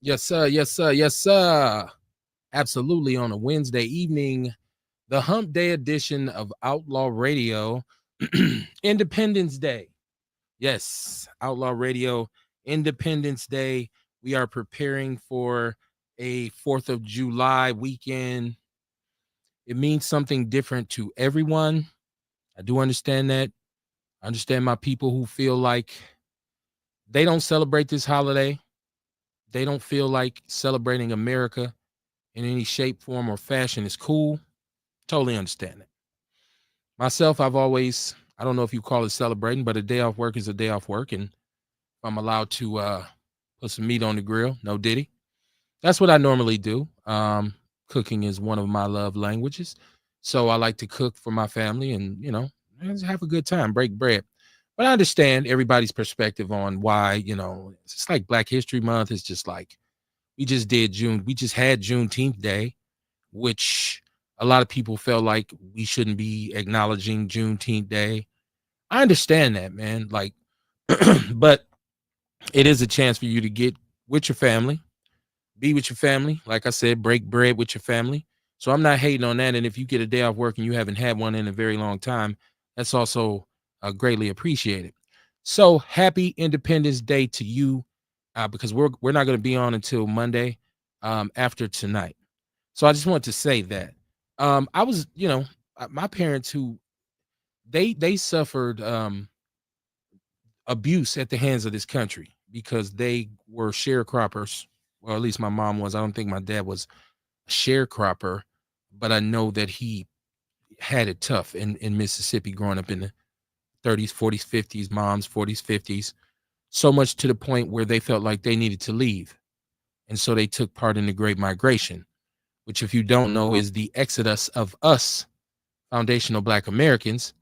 Yes, sir. Yes, sir. Yes, sir. Absolutely. On a Wednesday evening, the Hump Day edition of Outlaw Radio, Independence Day. Yes, Outlaw Radio, Independence Day. We are preparing for a 4th of July weekend. It means something different to everyone. I do understand that. I understand my people who feel like they don't celebrate this holiday. They don't feel like celebrating America in any shape, form, or fashion is cool. Totally understand it. Myself, I don't know if you call it celebrating, but a day off work is a day off work. And if I'm allowed to put some meat on the grill, no diddy. That's what I normally do. Cooking is one of my love languages. So I like to cook for my family and, just have a good time, break bread. But I understand everybody's perspective on why, it's like Black History Month. It's just like we just had Juneteenth Day, which a lot of people felt like we shouldn't be acknowledging Juneteenth Day. I understand that, man. Like, but it is a chance for you to get with your family, be with your family. Like I said, break bread with your family. So I'm not hating on that. And if you get a day off work and you haven't had one in a very long time, that's also greatly appreciated. So happy Independence Day to you, because we're not going to be on until Monday after tonight. So I just wanted to say that I was, my parents who they suffered abuse at the hands of this country because they were sharecroppers. Well, at least my mom was. I don't think my dad was a sharecropper, but I know that he had it tough in Mississippi growing up in the 30s, 40s, 50s, moms, 40s, 50s, so much to the point where they felt like they needed to leave. And so they took part in the Great Migration, which, if you don't know, is the exodus of us foundational Black Americans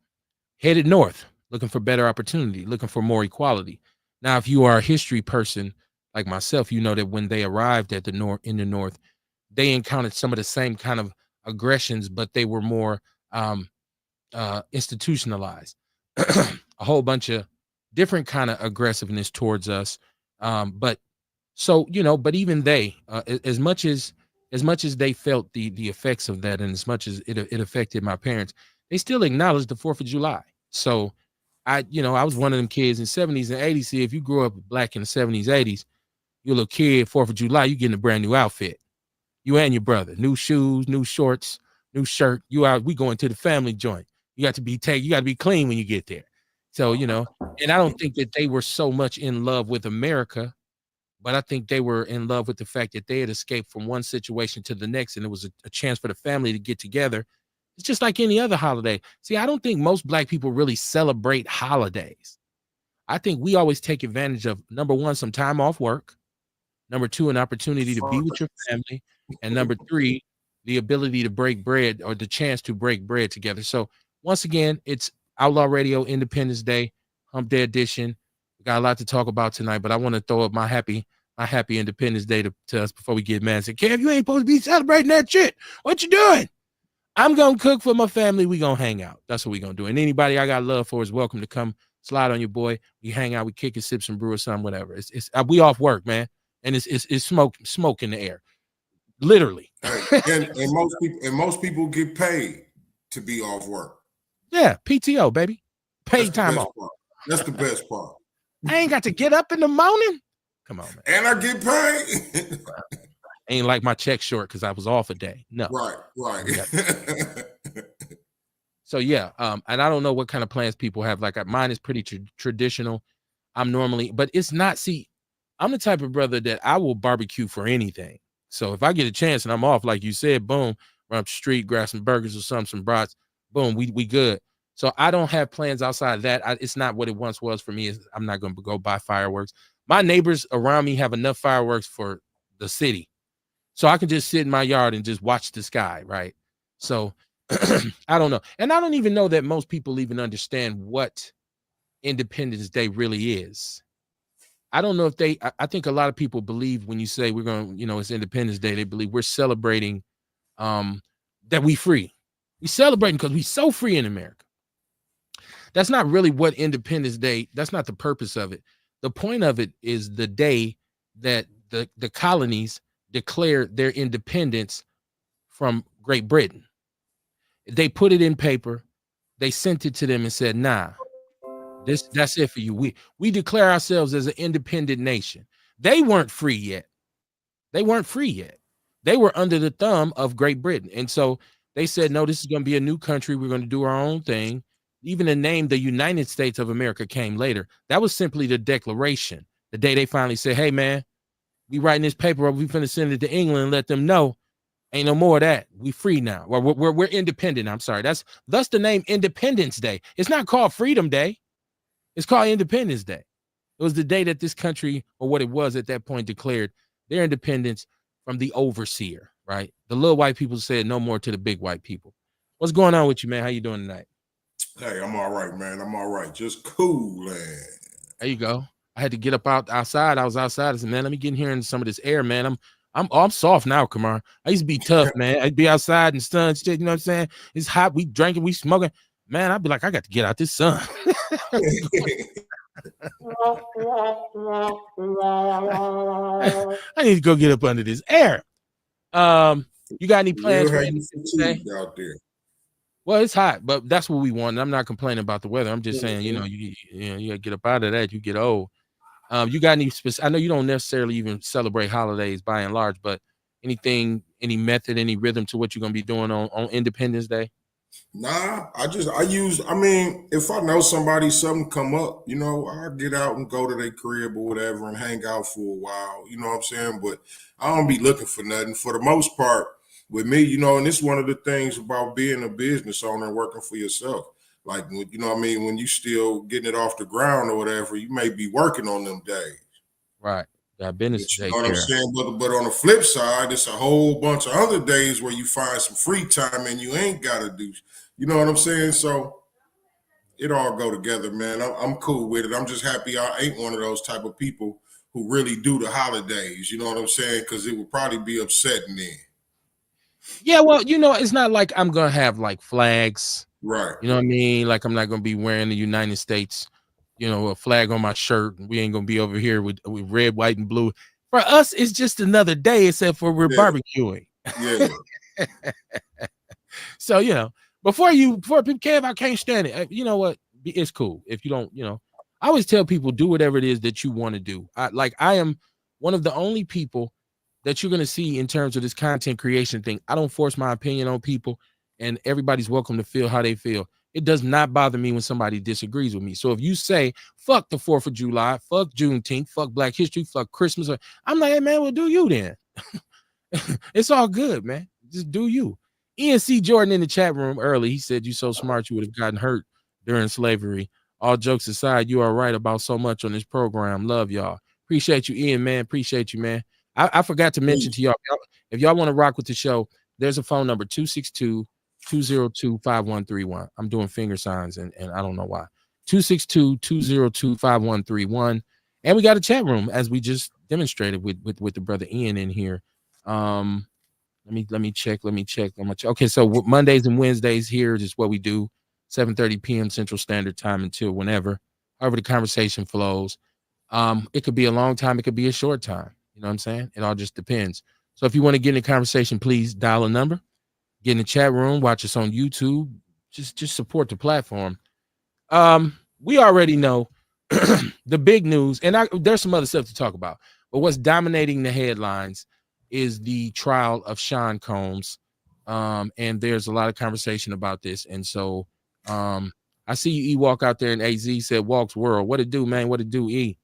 headed north, looking for better opportunity, looking for more equality. Now, if you are a history person like myself, you know that when they arrived at the north in the north, they encountered some of the same kind of aggressions, but they were more institutionalized. A whole bunch of different kind of aggressiveness towards us. But so but even they, as much as they felt the effects of that, and as much as it affected my parents, they still acknowledged the 4th of July. So I was one of them kids in 70s and 80s. See, if you grew up Black in the 70s, 80s, you're a little kid, 4th of July, you getting a brand new outfit. You and your brother, new shoes, new shorts, new shirt. We going to the family joint. You got to be clean when you get there. So, and I don't think that they were so much in love with America, but I think they were in love with the fact that they had escaped from one situation to the next, and it was a chance for the family to get together. It's just like any other holiday. See, I don't think most Black people really celebrate holidays. I think we always take advantage of, number one, some time off work. Number two, an opportunity to be with your family. And number three, the ability to break bread, or the chance to break bread together. So once again, it's Outlaw Radio Independence Day, Hump Day edition. We got a lot to talk about tonight, but I want to throw up my happy Independence Day to us before we get mad and say, Kev, you ain't supposed to be celebrating that shit. What you doing? I'm going to cook for my family. We going to hang out. That's what we going to do. And anybody I got love for is welcome to come slide on your boy. We hang out, we kick and sip some brew or something, whatever. It's we off work, man. And it's smoke in the air. Literally. and most people get paid to be off work. Yeah, PTO, baby. Paid time off. That's the best part. I ain't got to get up in the morning. Come on, man. And I get paid. Ain't like my check short because I was off a day. No. Right. So yeah, and I don't know what kind of plans people have. Like mine is pretty traditional. But it's not. See, I'm the type of brother that I will barbecue for anything. So if I get a chance and I'm off, like you said, boom, run up the street, grab some burgers or some brats, boom, we good. So I don't have plans outside of that. It's not what it once was for me. I'm not going to go buy fireworks. My neighbors around me have enough fireworks for the city, so I can just sit in my yard and just watch the sky, right? So I don't know. And I don't even know that most people even understand what Independence Day really is. I don't know if I think a lot of people believe when you say we're going to, it's Independence Day, they believe we're celebrating that we free. We celebrating because we so free in America. That's not really what Independence Day, that's not the purpose of it. The point of it is the day that the colonies declared their independence from Great Britain. They put it in paper. They sent it to them and said, nah, that's it for you. We declare ourselves as an independent nation. They weren't free yet. They weren't free yet. They were under the thumb of Great Britain. And so they said, no, this is going to be a new country. We're going to do our own thing. Even the name, the United States of America, came later. That was simply the declaration. The day they finally said, hey, man, we writing this paper up. We finna send it to England and let them know ain't no more of that. We free now. We're independent. I'm sorry. Thus the name Independence Day. It's not called Freedom Day. It's called Independence Day. It was the day that this country, or what it was at that point, declared their independence from the overseer, right? The little white people said no more to the big white people. What's going on with you, man? How you doing tonight? Hey, I'm all right, man. I'm all right. Just cool, man. There you go. I had to get up outside. I was outside. I said, man, let me get in here in some of this air, man. I'm soft now, Kamar. I used to be tough, man. I'd be outside in the sun, shit, you know what I'm saying? It's hot. We drinking, we smoking. Man, I'd be like, I got to get out this sun. I need to go get up under this air. You got any plans for anything today? Out there? Well, it's hot, but that's what we want. I'm not complaining about the weather. I'm just saying, you gotta get up out of that. You get old. You got any specific? I know you don't necessarily even celebrate holidays by and large, but anything, any method, any rhythm to what you're gonna be doing on Independence Day? Nah, I mean, if I know something come up, I get out and go to their crib or whatever and hang out for a while, you know what I'm saying? But I don't be looking for nothing for the most part with me, and it's one of the things about being a business owner and working for yourself. Like, you know what I mean? When you still getting it off the ground or whatever, you may be working on them days. Right. Got business to take care. You know what I'm saying? But on the flip side, it's a whole bunch of other days where you find some free time and you ain't got to do, you know what I'm saying? So it all go together, man. I'm cool with it. I'm just happy I ain't one of those type of people who really do the holidays. You know what I'm saying? Because it would probably be upsetting then. Yeah, well, it's not like I'm going to have like flags. Right. You know what I mean? Like I'm not going to be wearing the United States, a flag on my shirt. We ain't going to be over here with red, white, and blue. For us, it's just another day, except for we're barbecuing. Yeah. So, before people care, if I can't stand it, you know what? It's cool. If you don't, I always tell people, do whatever it is that you want to do. I am one of the only people that you're going to see in terms of this content creation thing. I don't force my opinion on people, and everybody's welcome to feel how they feel. It does not bother me when somebody disagrees with me. So if you say, fuck the 4th of July, fuck Juneteenth, fuck Black History, fuck Christmas, I'm like, hey, man, well, do you then? It's all good, man. Just do you. Ian C. Jordan in the chat room early, he said, you so smart, you would have gotten hurt during slavery. All jokes aside, you are right about so much on this program. Love y'all. Appreciate you, Ian, man. Appreciate you, man. I forgot to mention to y'all, if y'all want to rock with the show, there's a phone number, 262-202-5131. I'm doing finger signs, and I don't know why. 262-202-5131. And we got a chat room, as we just demonstrated with the brother Ian in here. Let me check. Okay, so Mondays and Wednesdays here is what we do, 7:30 p.m. Central Standard Time until whenever, however the conversation flows. It could be a long time, it could be a short time. You know what I'm saying? It all just depends. So if you want to get in the conversation, please dial a number, get in the chat room, watch us on YouTube, just support the platform. We already know the big news, and there's some other stuff to talk about, but what's dominating the headlines is the trial of Sean Combs. And there's a lot of conversation about this. And so I see you, E Walk out there, and AZ said Walk's World. What it do, man? What it do, E?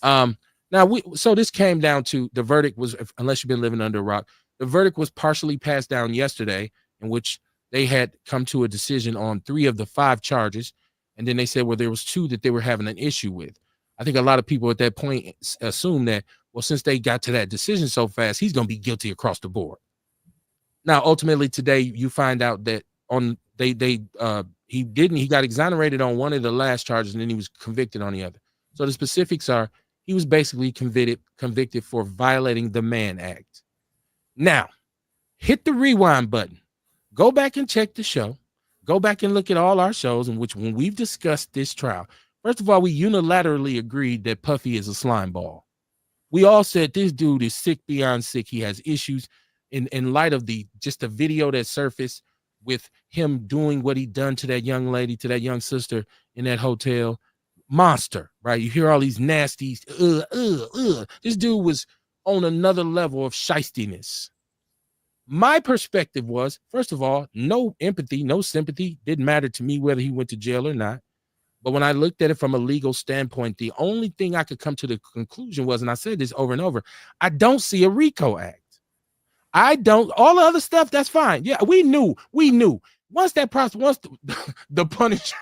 So this came down to the verdict was, unless you've been living under a rock, the verdict was partially passed down yesterday, in which they had come to a decision on 3 of the 5 charges. And then they said, well, there was 2 that they were having an issue with. I think a lot of people at that point assumed that, well, since they got to that decision so fast, he's going to be guilty across the board. Now, ultimately today, you find out that he didn't. He got exonerated on one of the last charges, and then he was convicted on the other. So the specifics are, he was basically convicted for violating the Mann Act. Now, hit the rewind button. Go back and check the show. Go back and look at all our shows in which, when we've discussed this trial, first of all, we unilaterally agreed that Puffy is a slime ball. We all said this dude is sick beyond sick. He has issues in light of the video that surfaced with him doing what he done to that young lady, to that young sister in that hotel. Monster, right? You hear all these nasties. This dude was on another level of shystiness. My perspective was, first of all, no empathy, no sympathy. Didn't matter to me whether he went to jail or not. But when I looked at it from a legal standpoint, the only thing I could come to the conclusion was, and I said this over and over, I don't see a RICO Act. I don't. All the other stuff, that's fine. Yeah, we knew. Once that process, once the Punisher,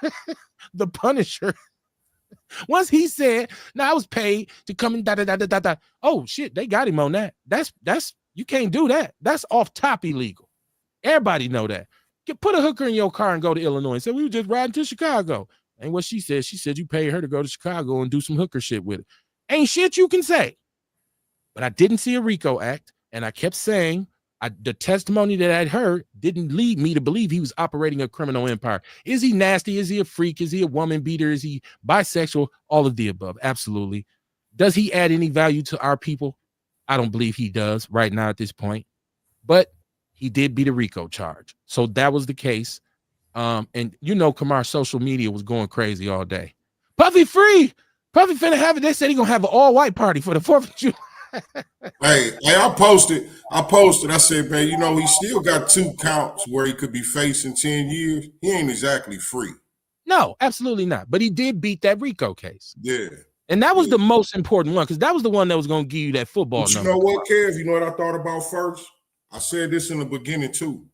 once he said, "Now I was paid to come and da da da da da," oh shit, they got him on that. That's you can't do that. That's off top illegal. Everybody know that. Put a hooker in your car and go to Illinois and say, we were just riding to Chicago. And what she said you paid her to go to Chicago and do some hooker shit with it. Ain't shit you can say. But I didn't see a RICO Act, and I kept saying the testimony that I'd heard didn't lead me to believe he was operating a criminal empire. Is he nasty? Is he a freak? Is he a woman beater? Is he bisexual? All of the above. Absolutely. Does he add any value to our people? I don't believe he does right now at this point. But he did beat a RICO charge. So that was the case. And you know, Kamar's social media was going crazy all day. Puffy free. Puffy finna have it. They said he gonna have an all-white party for the 4th of July. Hey, I posted. I said, man, you know, he still got 2 counts where he could be facing 10 years. He ain't exactly free. No, absolutely not. But he did beat that RICO case. Yeah. And that was the most important one, because that was the one that was going to give you that football but number. You know what, Kev? You know what I thought about first? I said this in the beginning, too.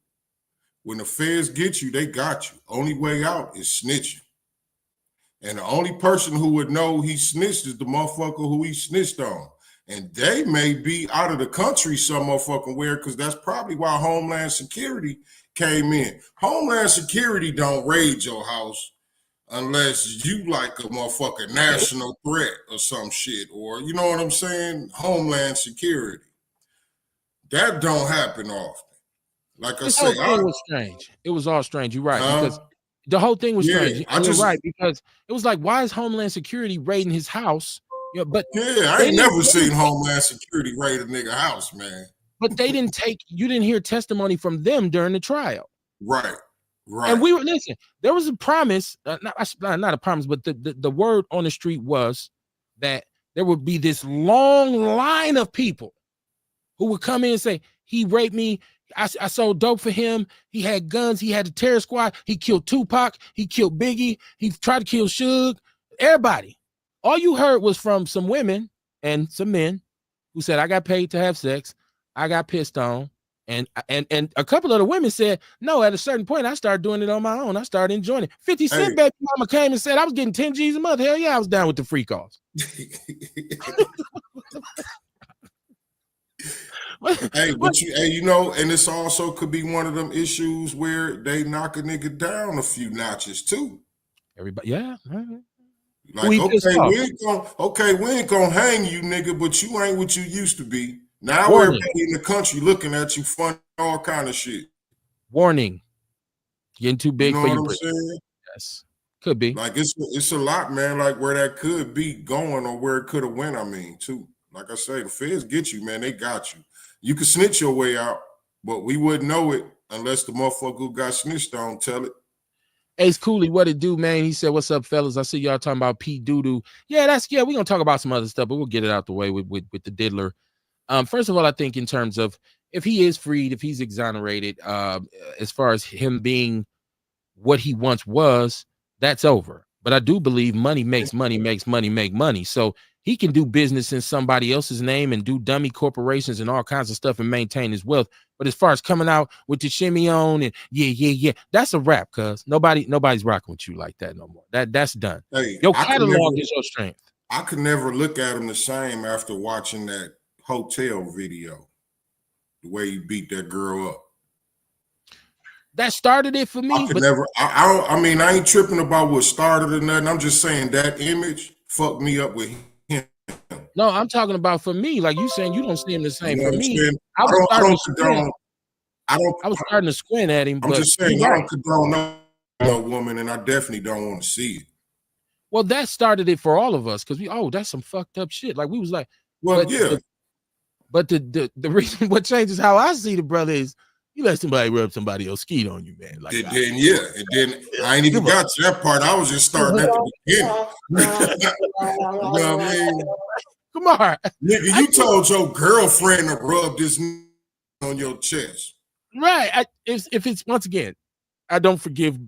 When the feds get you, they got you. Only way out is snitching. And the only person who would know he snitched is the motherfucker who he snitched on. And they may be out of the country some motherfucking where, because that's probably why Homeland Security came in. Homeland Security don't raid your house unless you like a motherfucking national threat or some shit, or you know what I'm saying? Homeland Security. That don't happen often. Like I say, it was strange. It was all strange. You're right, because the whole thing was strange. And you're right, because it was like, why is Homeland Security raiding his house? Yeah, but I ain't never seen Homeland Security raid a nigga house, man. But they didn't you didn't hear testimony from them during the trial. Right. And we were, listen, there was a promise, not a promise, but the word on the street was that there would be this long line of people who would come in and say, he raped me. I sold dope for him. He had guns. He had the terror squad. He killed Tupac. He killed Biggie. He tried to kill Suge. Everybody. All you heard was from some women and some men who said, I got paid to have sex. I got pissed on. And a couple of the women said, no, at a certain point, I started doing it on my own. I started enjoying it. 50 Cent baby mama came and said, I was getting 10 G's a month. Hell yeah, I was down with the free calls. You know, and this also could be one of them issues where they knock a nigga down a few notches too. Everybody, yeah. Like, we ain't gonna hang you, nigga, but you ain't what you used to be. Now everybody in the country looking at you funny, all kind of shit. Warning. Getting too big for your saying? Yes. Could be. Like it's a lot, man, like where that could be going or where it could have went, I mean, too. Like I say, the feds get you, man. They got you. You can snitch your way out, but we wouldn't know it unless the motherfucker who got snitched on tell it. Ace Cooley, what it do, man? He said, what's up, fellas? I see y'all talking about P. Doodoo. Yeah, we're going to talk about some other stuff, but we'll get it out the way with the diddler. First of all, I think in terms of if he is freed, if he's exonerated, as far as him being what he once was, that's over. But I do believe money makes money makes money make money. So he can do business in somebody else's name and do dummy corporations and all kinds of stuff and maintain his wealth. But as far as coming out with the shimmy on and yeah, that's a wrap, cuz nobody's rocking with you like that no more. That's done. Hey, your catalog is your strength. I could never look at him the same after watching that hotel video, the way he beat that girl up. That started it for me. I mean, I ain't tripping about what started or nothing. I'm just saying that image fucked me up with him. No, I'm talking about for me. Like you saying, you don't see him the same. For me, I was starting to squint at him. I'm just saying, I don't condone no woman, and I definitely don't want to see it. Well, that started it for all of us because that's some fucked up shit. Like we was like, Well, yeah. But the reason what changes how I see the brother is you let somebody rub somebody else skeet on you, man. Like Then yeah, and then I ain't even got to that part. I was just starting at the beginning. You know what I mean? Come on, nigga. You told your girlfriend to rub this on your chest, right? If it's once again, I don't forgive,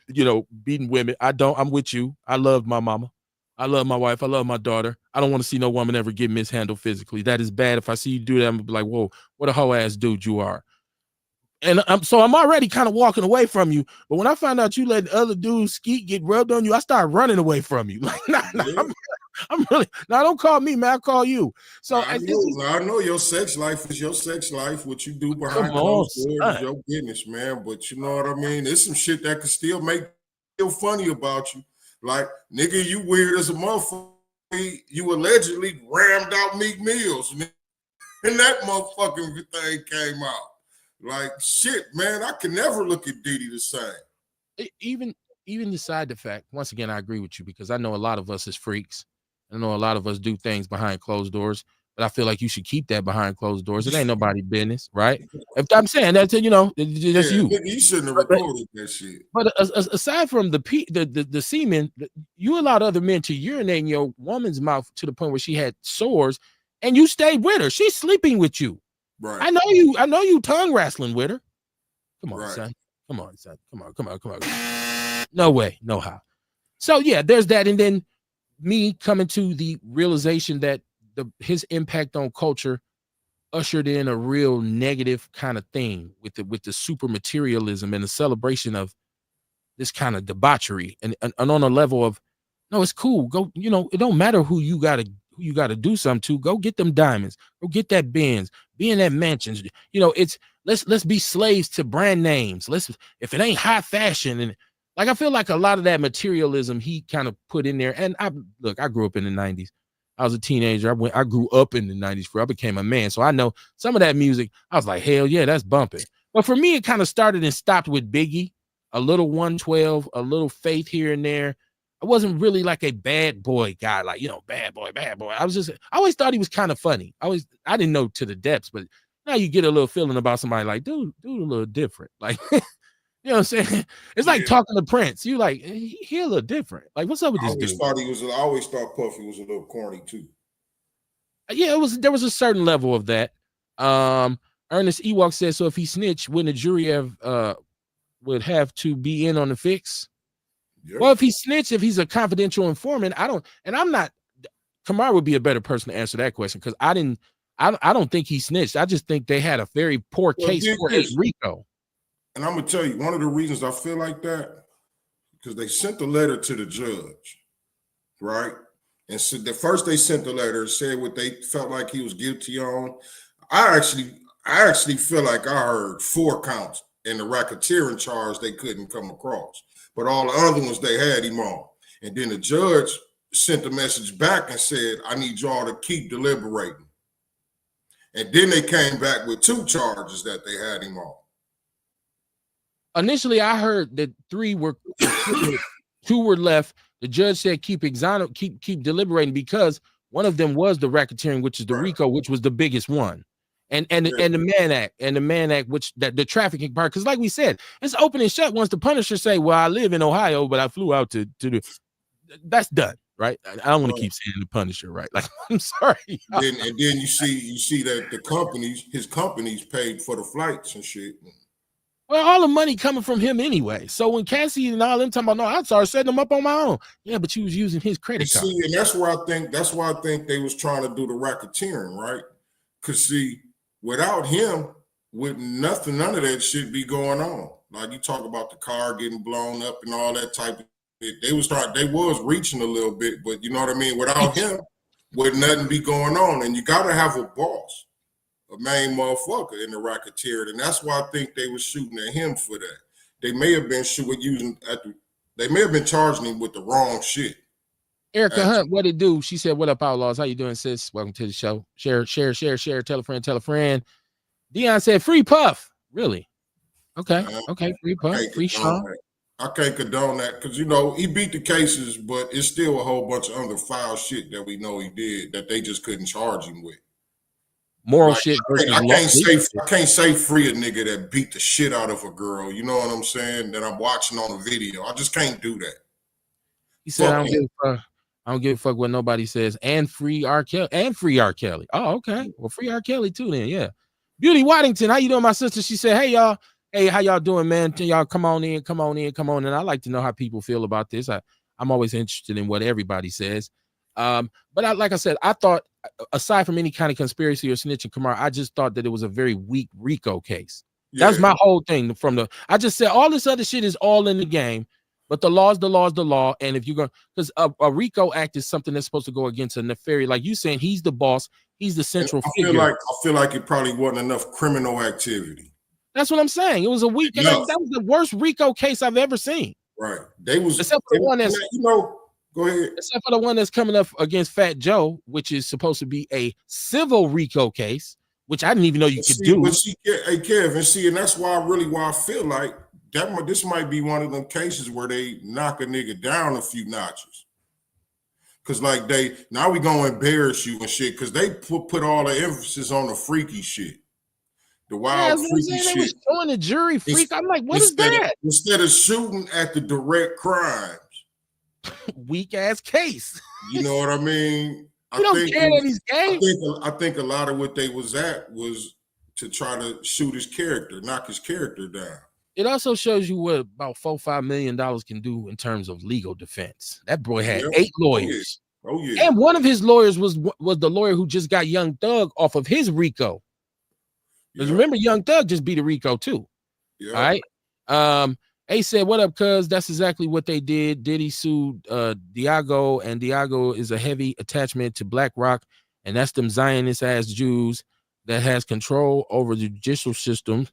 beating women. I don't. I'm with you. I love my mama. I love my wife. I love my daughter. I don't want to see no woman ever get mishandled physically. That is bad. If I see you do that, I'm gonna be like, whoa, what a hoe ass dude you are. And I'm already kind of walking away from you. But when I find out you let other dudes skeet get rubbed on you, I start running away from you. Like, I'm really now. Don't call me, man. I call you. So I know your sex life is your sex life. What you do behind closed doors is your business, man. But you know what I mean. There's some shit that can still make feel funny about you. Like, nigga, you weird as a motherfucker. You allegedly rammed out Meek Mills, and that motherfucking thing came out. Like, shit, man, I can never look at Diddy the same. Even beside the fact, once again, I agree with you because I know a lot of us as freaks. I know a lot of us do things behind closed doors, but I feel like you should keep that behind closed doors. It ain't nobody's business, right? If I'm saying that, that's you. Nigga, you shouldn't have recorded that shit. But aside from the semen, you allowed other men to urinate in your woman's mouth to the point where she had sores, and you stayed with her. She's sleeping with you. Right. I know you tongue wrestling with her. Come on, son. Come on, son. Come on. No way, no how. So yeah, there's that, and then me coming to the realization that his impact on culture ushered in a real negative kind of thing with the super materialism and the celebration of this kind of debauchery, and on a level of no, it's cool. Go, it don't matter who you gotta do something to. Go get them diamonds. Go get that Benz. Be in that mansions. It's let's be slaves to brand names. If it ain't high fashion, and like I feel like a lot of that materialism he kind of put in there. And I grew up in the 90s. I was a teenager. I grew up in the 90s I became a man. So I know some of that music. I was like, hell yeah, that's bumping. But for me, it kind of started and stopped with Biggie, a little 112, a little Faith here and there. I wasn't really like a bad boy guy, like, bad boy. I always thought he was kind of funny. I didn't know to the depths, but now you get a little feeling about somebody like, dude a little different. Like, you know what I'm saying? It's like talking to Prince. You like, he a little different. Like, what's up with this dude? I always thought Puffy was a little corny too. Yeah, there was a certain level of that. Ernest Ewok says, so if he snitched, wouldn't the jury would have to be in on the fix? Yep. Well, if he snitched, if he's a confidential informant, Kamar would be a better person to answer that question because I don't think he snitched. I just think they had a very poor case for RICO. And I'm gonna tell you one of the reasons I feel like that because they sent the letter to the judge, right? And so first they sent the letter, said what they felt like he was guilty on. I actually feel like I heard 4 counts in the racketeering charge they couldn't come across. But all the other ones they had him on. And then the judge sent the message back and said, I need y'all to keep deliberating. And then they came back with 2 charges that they had him on. Initially, I heard that 3 were 2 were left. The judge said keep deliberating because one of them was the racketeering, which is the RICO, which was the biggest one. And the Mann Act, which that the trafficking part, because like we said, it's open and shut. Once the Punisher say, "Well, I live in Ohio, but I flew out to the," that's done, right? I don't want to keep saying the Punisher, right? Like, I'm sorry. And then you see that his companies paid for the flights and shit. Well, all the money coming from him anyway. So when Cassie and all them talking about, no, I started setting them up on my own. Yeah, but you was using his credit card. See, and that's why I think they was trying to do the racketeering, right? Because see. Without him, none of that shit be going on. Like you talk about the car getting blown up and all that type of shit. They was reaching a little bit, but you know what I mean? Without him, would nothing be going on. And you gotta have a boss, a main motherfucker in the racketeering. And that's why I think they was shooting at him for that. They may have been they may have been charging him with the wrong shit. Erica Hunt, what it do? She said, what up, Outlaws? How you doing, sis? Welcome to the show. Share. Tell a friend. Dion said, free Puff. Really? Okay. Free Puff. Free Sean. I can't condone that because, you know, he beat the cases, but it's still a whole bunch of other foul shit that we know he did that they just couldn't charge him with. Moral Like, shit I versus law. can't say free a nigga that beat the shit out of a girl. You know what I'm saying? That I'm watching on a video. I just can't do that. He said, Fuck him. I don't give a fuck what nobody says. And free R. Kelly. And free R. Kelly. Oh, okay. Well, free R. Kelly too then. Yeah. Beauty Waddington, how you doing, my sister? She said, hey, y'all. Hey, how y'all doing, man? Y'all come on in. And I like to know how people feel about this. I'm always interested in what everybody says. But like I said, I thought, aside from any kind of conspiracy or snitching, Kamar, I just thought that it was a very weak RICO case. Yeah. That was my whole thing I just said all this other shit is all in the game, but the law is the law. And if you're going, because a RICO act is something that's supposed to go against a nefarious, like you saying, he's the boss, he's the central figure. I feel like it probably wasn't enough criminal activity. That's what I'm saying. It was a weak, that was the worst RICO case I've ever seen. Right. They was, except for the one that's, you know, go ahead. Except for the one that's coming up against Fat Joe, which is supposed to be a civil RICO case, which I didn't even know you could do. Hey, Kevin, and that's why I feel like this might be one of them cases where they knock a nigga down a few notches. Cause like now we gonna embarrass you and shit, cause they put all the emphasis on the freaky shit. The wild freaky shit. They was showing the jury freak. I'm like, what is that? Instead of shooting at the direct crimes. Weak ass case. You know what I mean? You don't care that he's gay. I think a lot of what they was at was to try to shoot his character, knock his character down. It also shows you what about $4-5 million can do in terms of legal defense. That boy had 8 lawyers. Oh yeah. And one of his lawyers was the lawyer who just got Young Thug off of his RICO. Because remember, Young Thug just beat a RICO too. Yeah. All right. A said, what up, cuz? That's exactly what they did. Diddy sued Diago, and Diago is a heavy attachment to Black Rock, and that's them Zionist ass Jews that has control over the judicial system,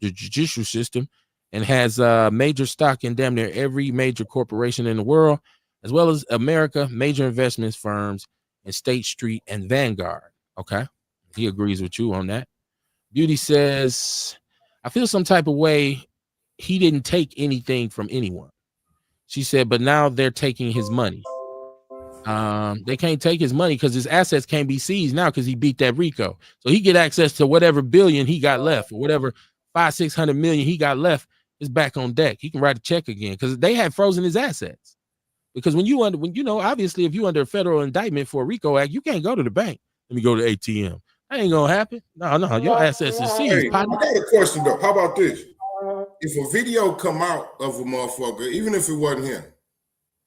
and has major stock in damn near every major corporation in the world, as well as America, major investments firms, and State Street and Vanguard. Okay. He agrees with you on that. Beauty says, I feel some type of way. He didn't take anything from anyone. She said, but now they're taking his money. They can't take his money because his assets can't be seized now because he beat that RICO. So he get access to whatever billion he got left, or whatever 500-600 million he got left is back on deck. He can write a check again because they had frozen his assets. Because when obviously if you under a federal indictment for a RICO act, you can't go to the bank. Let me go to ATM. That ain't gonna happen. No, your assets is seized. Hey, I got a question though. How about this? If a video come out of a motherfucker, even if it wasn't him,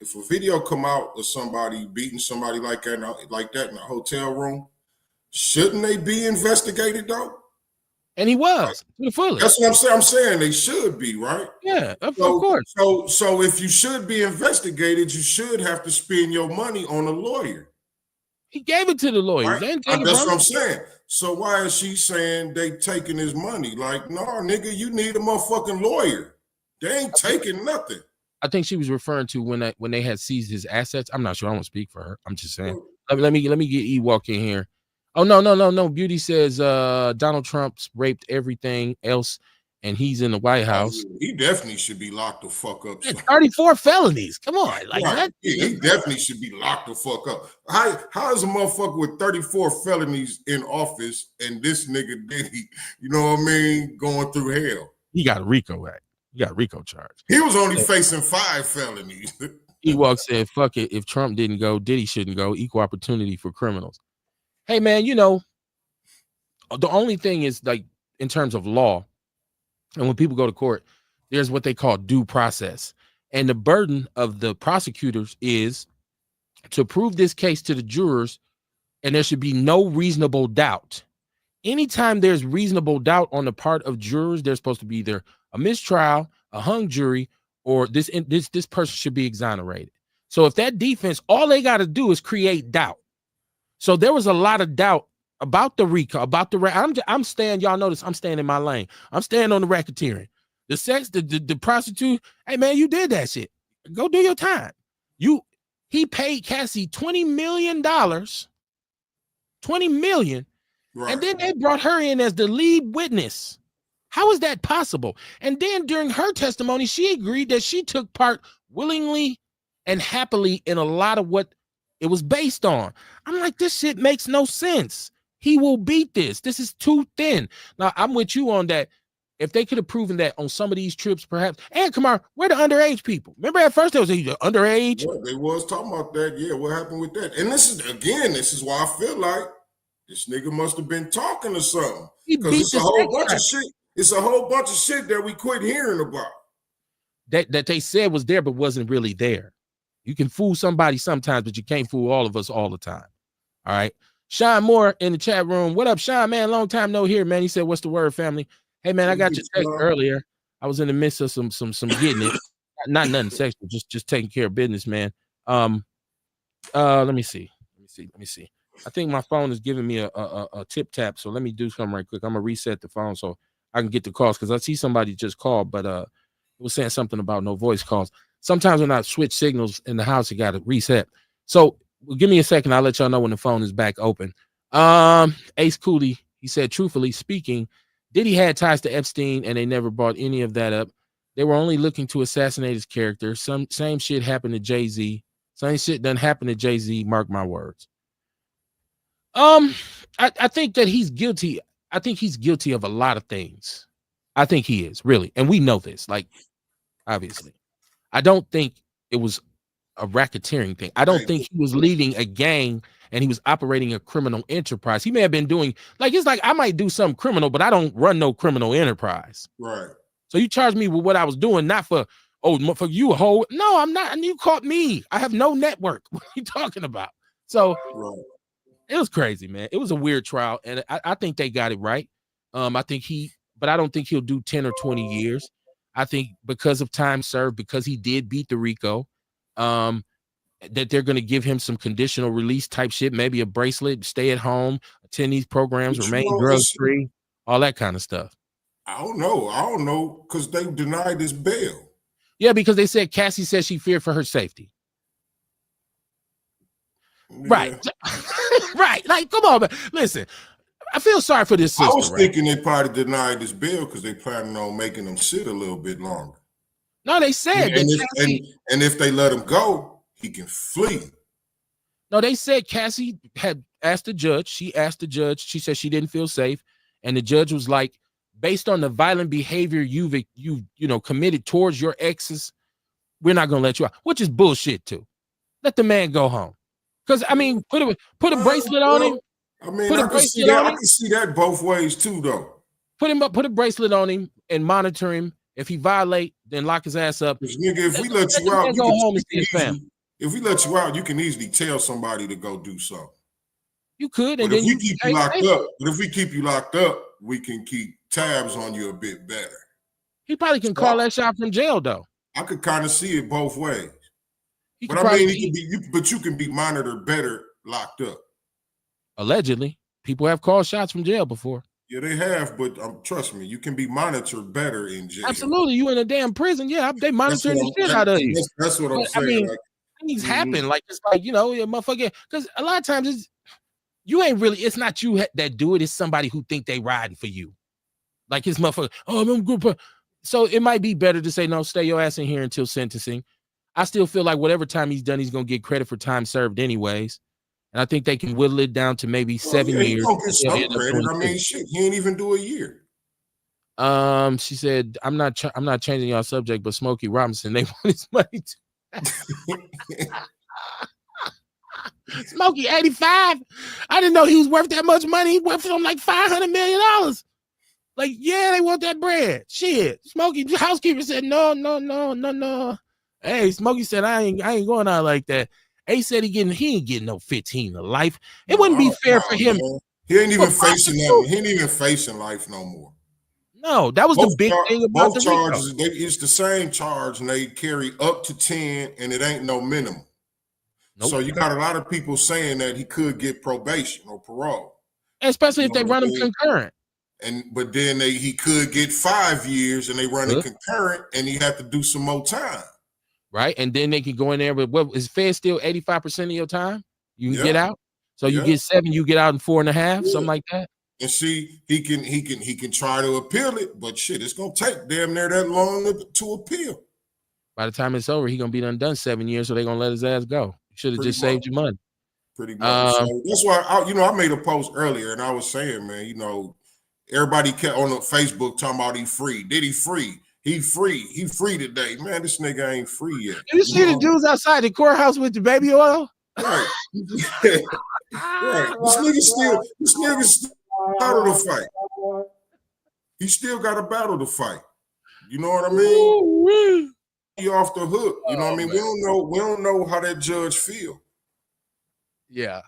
if a video come out of somebody beating somebody like that in a hotel room, shouldn't they be investigated though? And he was to the fullest. That's what I'm saying. I'm saying they should be, right? Yeah, of course. So if you should be investigated, you should have to spend your money on a lawyer. He gave it to the lawyers. Right? That's what I'm saying. So why is she saying they taking his money? Like, no, nigga, you need a motherfucking lawyer. They ain't taking nothing. I think she was referring to when they had seized his assets. I'm not sure. I won't speak for her. I'm just saying. Let me get Ewok in here. Oh, no. Beauty says Donald Trump's raped everything else, and he's in the White House. He definitely should be locked the fuck up. 34 felonies. Come on. Like that. Yeah, he definitely should be locked the fuck up. How is a motherfucker with 34 felonies in office and this nigga Diddy, you know what I mean, going through hell? He got a RICO act. He got a RICO charge. He was only facing 5 felonies. Ewok said, fuck it. If Trump didn't go, Diddy shouldn't go. Equal opportunity for criminals. Hey, man, the only thing is, like, in terms of law, and when people go to court, there's what they call due process. And the burden of the prosecutors is to prove this case to the jurors, and there should be no reasonable doubt. Anytime there's reasonable doubt on the part of jurors, there's supposed to be either a mistrial, a hung jury, or this person should be exonerated. So if that defense, all they got to do is create doubt. So there was a lot of doubt about the RICO, about the I'm staying, y'all notice I'm staying in my lane. I'm staying on the racketeering. The sex, the prostitute, hey man, you did that shit. Go do your time. He paid Cassie $20 million. $20 million. Right. And then they brought her in as the lead witness. How is that possible? And then during her testimony, she agreed that she took part willingly and happily in a lot of what it was based on. I'm like, this shit makes no sense. He will beat this. This is too thin. Now, I'm with you on that. If they could have proven that on some of these trips, perhaps. And Kamar, where the underage people? Remember at first there was underage? Yeah, they was talking about that. Yeah, what happened with that? And this is why I feel like this nigga must have been talking to something. Because it's a whole bunch of shit. It's a whole bunch of shit that we quit hearing about. That they said was there, but wasn't really there. You can fool somebody sometimes, but you can't fool all of us all the time. All right. Sean Moore in the chat room. What up, Sean, man? Long time no here, man. He said, what's the word, family? Hey, man, I got your text earlier. I was in the midst of some getting it. Not nothing sexual, just taking care of business, man. Let me see. I think my phone is giving me a tip tap, so let me do something right quick. I'm gonna reset the phone so I can get the calls, because I see somebody just called, but it was saying something about no voice calls. Sometimes when I switch signals in the house, you got to reset. So give me a second. I'll let y'all know when the phone is back open. Ace Cooley, he said, truthfully speaking, Diddy had ties to Epstein and they never brought any of that up. They were only looking to assassinate his character. Same shit happened to Jay-Z. Same shit done happened to Jay-Z. Mark my words. I think that he's guilty. I think he's guilty of a lot of things. I think he is, really. And we know this, like, obviously. I don't think it was a racketeering thing. I don't think he was leading a gang and he was operating a criminal enterprise. He may have been doing, like, it's like I might do something criminal, but I don't run no criminal enterprise. Right. So you charge me with what I was doing, not for you, hoe. No, I'm not. And you caught me. I have no network. What are you talking about? So It was crazy, man. It was a weird trial. And I think they got it right. But I don't think he'll do 10 or 20 years. I think because of time served, because he did beat the RICO, that they're going to give him some conditional release type shit, maybe a bracelet, stay at home, attend these programs, remain drug-free, all that kind of stuff. I don't know, because they denied his bail. Yeah, because they said Cassie said she feared for her safety. Yeah. Right. Right. Like, come on, man. Listen, I feel sorry for this sister. I was thinking they probably denied his bail because they planning on making him sit a little bit longer. No, they said and if they let him go, he can flee. No, they said Cassie had asked the judge. She asked the judge. She said she didn't feel safe, and the judge was like, based on the violent behavior you've committed towards your exes, we're not gonna let you out, which is bullshit too. Let the man go home. Because I mean, put a bracelet on him. I mean, I can see that both ways too, though. Put a bracelet on him and monitor him. If he violate, then lock his ass up. Nigga, if we let you out, go home and see his family. If we let you out, you can easily tell somebody to go do something. You could, and then if we keep you locked up, but if we keep you locked up, we can keep tabs on you a bit better. He probably can call that shot from jail, though. I could kind of see it both ways. But I mean, you can be monitored better locked up. Allegedly, people have called shots from jail before. Yeah, they have, but trust me, you can be monitored better in jail. Absolutely, you in a damn prison. Yeah, they monitoring the shit out of you. That's what I'm saying. I mean, things happen, like it's like motherfucker. Because a lot of times it's not you that do it. It's somebody who think they riding for you, like his motherfucker. Oh, I'm good. So it might be better to say no. Stay your ass in here until sentencing. I still feel like whatever time he's done, he's gonna get credit for time served anyways. And I think they can whittle it down to maybe 7 years. I mean, shit, he ain't even do a year. She said, I'm not changing y'all subject, but Smokey Robinson, they want his money too. Smokey, 85. I didn't know he was worth that much money. He worth them like $500 million. Like, yeah, they want that bread. Shit. Smokey, the housekeeper said, no. Hey, Smokey said, I ain't going out like that. Ace said he ain't getting no 15 to life. It wouldn't be fair for him. Man. He ain't even facing that. He ain't even facing life no more. No, that was the big thing about the charges. It's the same charge, and they carry up to 10, and it ain't no minimum. Nope. So you got a lot of people saying that he could get probation or parole, especially if they run him concurrent. But then he could get 5 years, and they run it concurrent, and he have to do some more time. Right, and then they can go in there with what is Fed still 85% of your time? You can get out. So you get 7, you get out in 4.5, something like that. And see, he can try to appeal it, but shit, it's gonna take damn near that long to appeal. By the time it's over, he gonna be done 7 years, so they're gonna let his ass go. You should have just saved your money. Pretty much. So that's why I made a post earlier and I was saying, man, everybody kept on the Facebook talking about he free. Did he free? He free. He free today. Man, this nigga ain't free yet. You see the dudes outside the courthouse with the baby oil? Right. Right. This nigga still battle to fight. He still got a battle to fight. You know what I mean? He off the hook. You know what I mean? Man. We don't know how that judge feel. Yeah.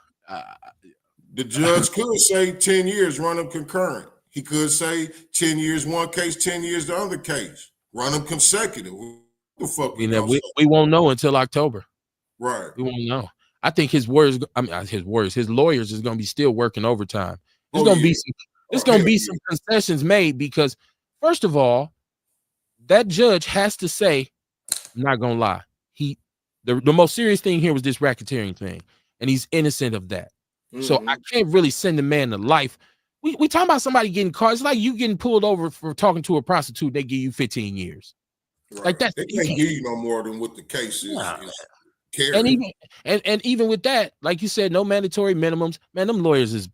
The judge could say 10 years, run them concurrent. He could say 10 years one case, 10 years the other case. Run them consecutive. What the fuck? We won't know until October. Right. We won't know. I think his lawyers is going to be still working overtime. There's going to be some concessions made because, first of all, that judge has to say, I'm not going to lie. The most serious thing here was this racketeering thing, and he's innocent of that. Mm-hmm. So I can't really send the man to life. We talking about somebody getting caught. It's like you getting pulled over for talking to a prostitute. They give you 15 years. Right. Like that. They can't give you no more than what the case is. And even with that, like you said, no mandatory minimums. Man, them lawyers is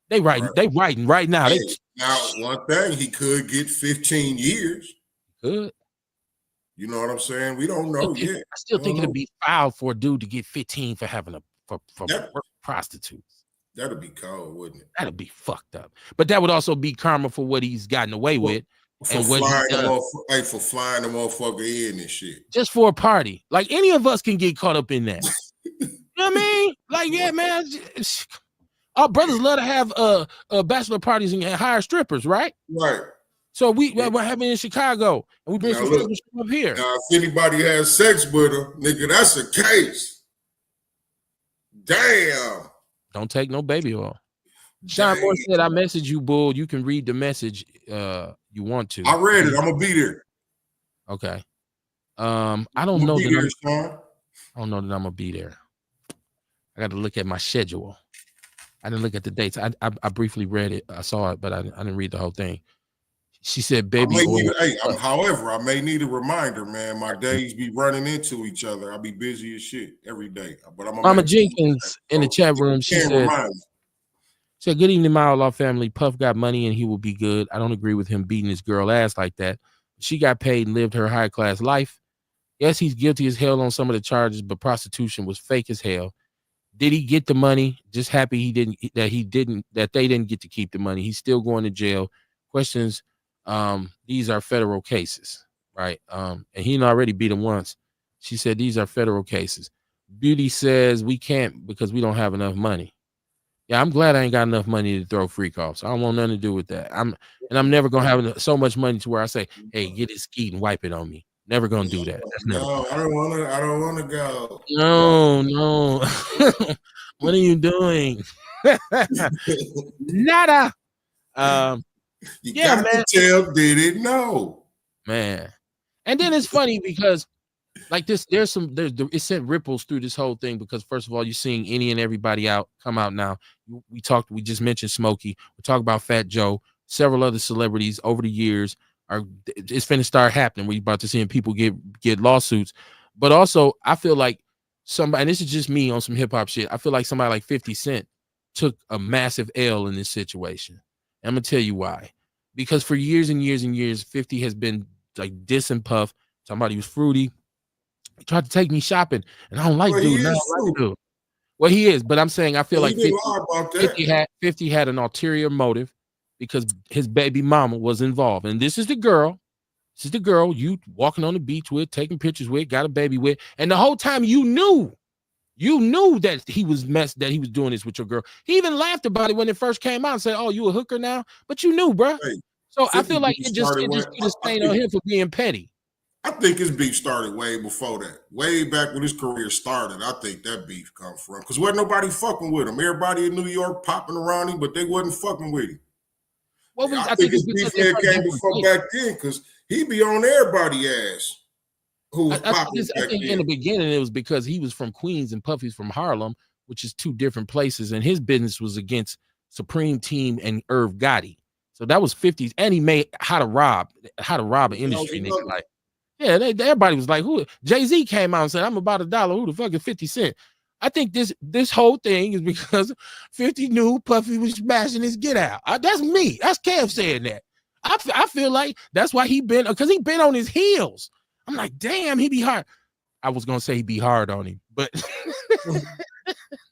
they writing right now. Hey, now one thing, he could get 15 years. Good. You know what I'm saying? We don't know yet. I still think it'd be foul for a dude to get 15 for having for prostitutes. That'd be cold, wouldn't it? That'd be fucked up. But that would also be karma for what he's gotten away with. For flying the motherfucker in and shit. Just for a party. Like any of us can get caught up in that. You know what I mean? Like, yeah, man. Our brothers love to have bachelor parties and hire strippers, right? Right. So we're having in Chicago and we bring some strippers up here. Now, if anybody has sex with her, nigga, that's a case. Damn. Don't take no baby oil. Sean Moore said, I message you, bull. You can read the message you want to. I read it. I'm gonna be there. Okay. I don't know that I'm gonna be there. I got to look at my schedule. I didn't look at the dates. I briefly read it. I saw it, but I didn't read the whole thing. She said, baby. However, I may need a reminder, man. My days be running into each other. I'll be busy as shit every day. But I'm Mama Jenkins in the chat room. She said, good evening, my Outlaw family. Puff got money and he will be good. I don't agree with him beating his girl ass like that. She got paid and lived her high class life. Yes, he's guilty as hell on some of the charges, but prostitution was fake as hell. Did he get the money? Just happy that they didn't get to keep the money. He's still going to jail. Questions. These are federal cases, right? And he already beat him once. She said these are federal cases. Beauty says we can't because we don't have enough money. Yeah, I'm glad I ain't got enough money to throw freak offs. I don't want nothing to do with that. I'm never gonna have so much money to where I say, hey, get his skeet and wipe it on me. Never gonna do that. No, I don't wanna go. No. What are you doing? Nada. You got to tell, did it? No, man. And then it's funny because like this, it sent ripples through this whole thing because first of all, you're seeing any and everybody come out now. We just mentioned Smokey. We talked about Fat Joe, several other celebrities over the years it's finna start happening. We're about to see people get lawsuits. But also I feel like somebody, and this is just me on some hip hop shit. I feel like somebody like 50 Cent took a massive L in this situation. And I'm gonna tell you why. Because for years and years and years, 50 has been like dissing Puff. Somebody was fruity. He tried to take me shopping, and I don't like dude. Well, he is, but I'm saying I feel like 50 had an ulterior motive because his baby mama was involved. And this is the girl. This is the girl you walking on the beach with, taking pictures with, got a baby with. And the whole time you knew that he was doing this with your girl. He even laughed about it when it first came out and said, oh, you a hooker now? But you knew, bro. Hey, so I feel like it just put a stain on him for being petty. I think his beef started way before that. Way back when his career started, I think that beef come from. Because wasn't nobody fucking with him. Everybody in New York popping around him, but they wasn't fucking with him. Well, I think his beef came before back then because he be on everybody's ass. I think in the beginning it was because he was from Queens and Puffy's from Harlem, which is two different places, and his business was against Supreme Team and Irv Gotti. So that was 50s, and he made How to Rob an Industry nigga. Like, yeah, everybody was like, who? Jay-Z came out and said, I'm about $1. Who the fuck is 50 Cent? I think this whole thing is because 50 knew Puffy was smashing his Get Out. That's me. That's Kev saying that. I feel like that's why because he been on his heels. I'm like, damn, he be hard. I was gonna say he be hard on him, but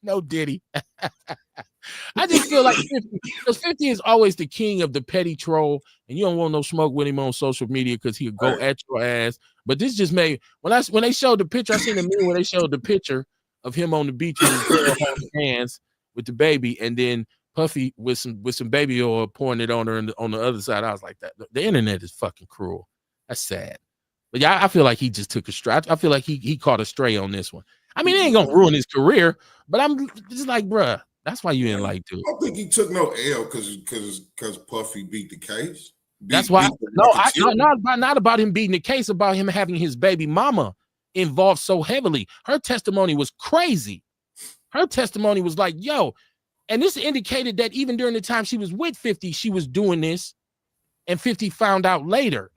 no Diddy. I just feel like 50, because 50 is always the king of the petty troll, and you don't want no smoke with him on social media because he'll go at your ass. But this just made when they showed the picture, I seen the meme when they showed the picture of him on the beach with his girl holding hands with the baby, and then Puffy with some baby oil pouring it on her on the other side. I was like, that the internet is fucking cruel. That's sad. But yeah, I feel like he just took a stray. I feel like he caught a stray on this one. I mean, it ain't gonna ruin his career, but I'm just like, bruh, that's why you didn't like dude. I don't think he took no L because Puffy beat the case. That's why. Not about him beating the case, about him having his baby mama involved so heavily. Her testimony was crazy. Her testimony was like, yo, and this indicated that even during the time she was with 50, she was doing this, and 50 found out later.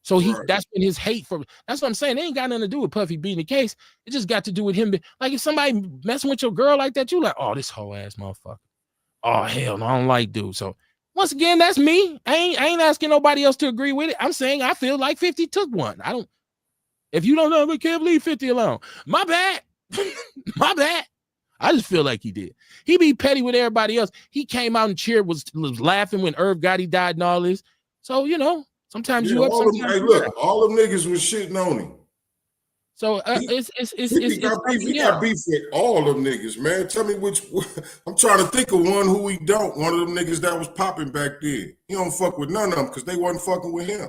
So that's been his hate for. That's what I'm saying. It ain't got nothing to do with Puffy beating the case. It just got to do with him. Like, if somebody messing with your girl like that, you like, oh, this whole ass motherfucker. Oh, hell no, I don't like dude. So once again, that's me. I ain't asking nobody else to agree with it. I'm saying I feel like 50 took one. I don't. If you don't know, we can't leave 50 alone. My bad. My bad. I just feel like he did. He be petty with everybody else. He came out and cheered, was laughing when Irv Gotti died and all this. So, you know, sometimes you up, sometimes hey, look, all them niggas was shitting on him. So he got beef with all them niggas, man. Tell me which. I'm trying to think of one who he don't. One of them niggas that was popping back then. He don't fuck with none of them because they wasn't fucking with him.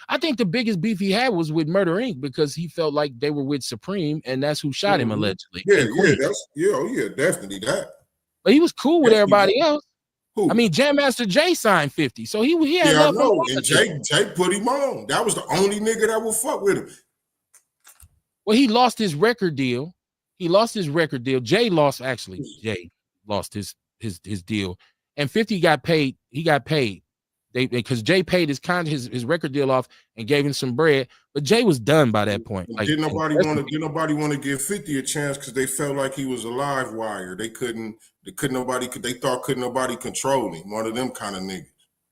I think the biggest beef he had was with Murder Inc. because he felt like they were with Supreme, and that's who shot him allegedly. Yeah, definitely that. But he was cool with everybody else. Who? I mean, Jam Master Jay signed 50, so he had love. I know. And Jay put him on. That was the only nigga that would fuck with him. Well, he lost his record deal. Jay lost his deal, and 50 got paid. He got paid. Because Jay paid his record deal off and gave him some bread, but Jay was done by that point. Like, did nobody want to give 50 a chance because they felt like he was a live wire. They thought nobody control him. One of them kind of niggas.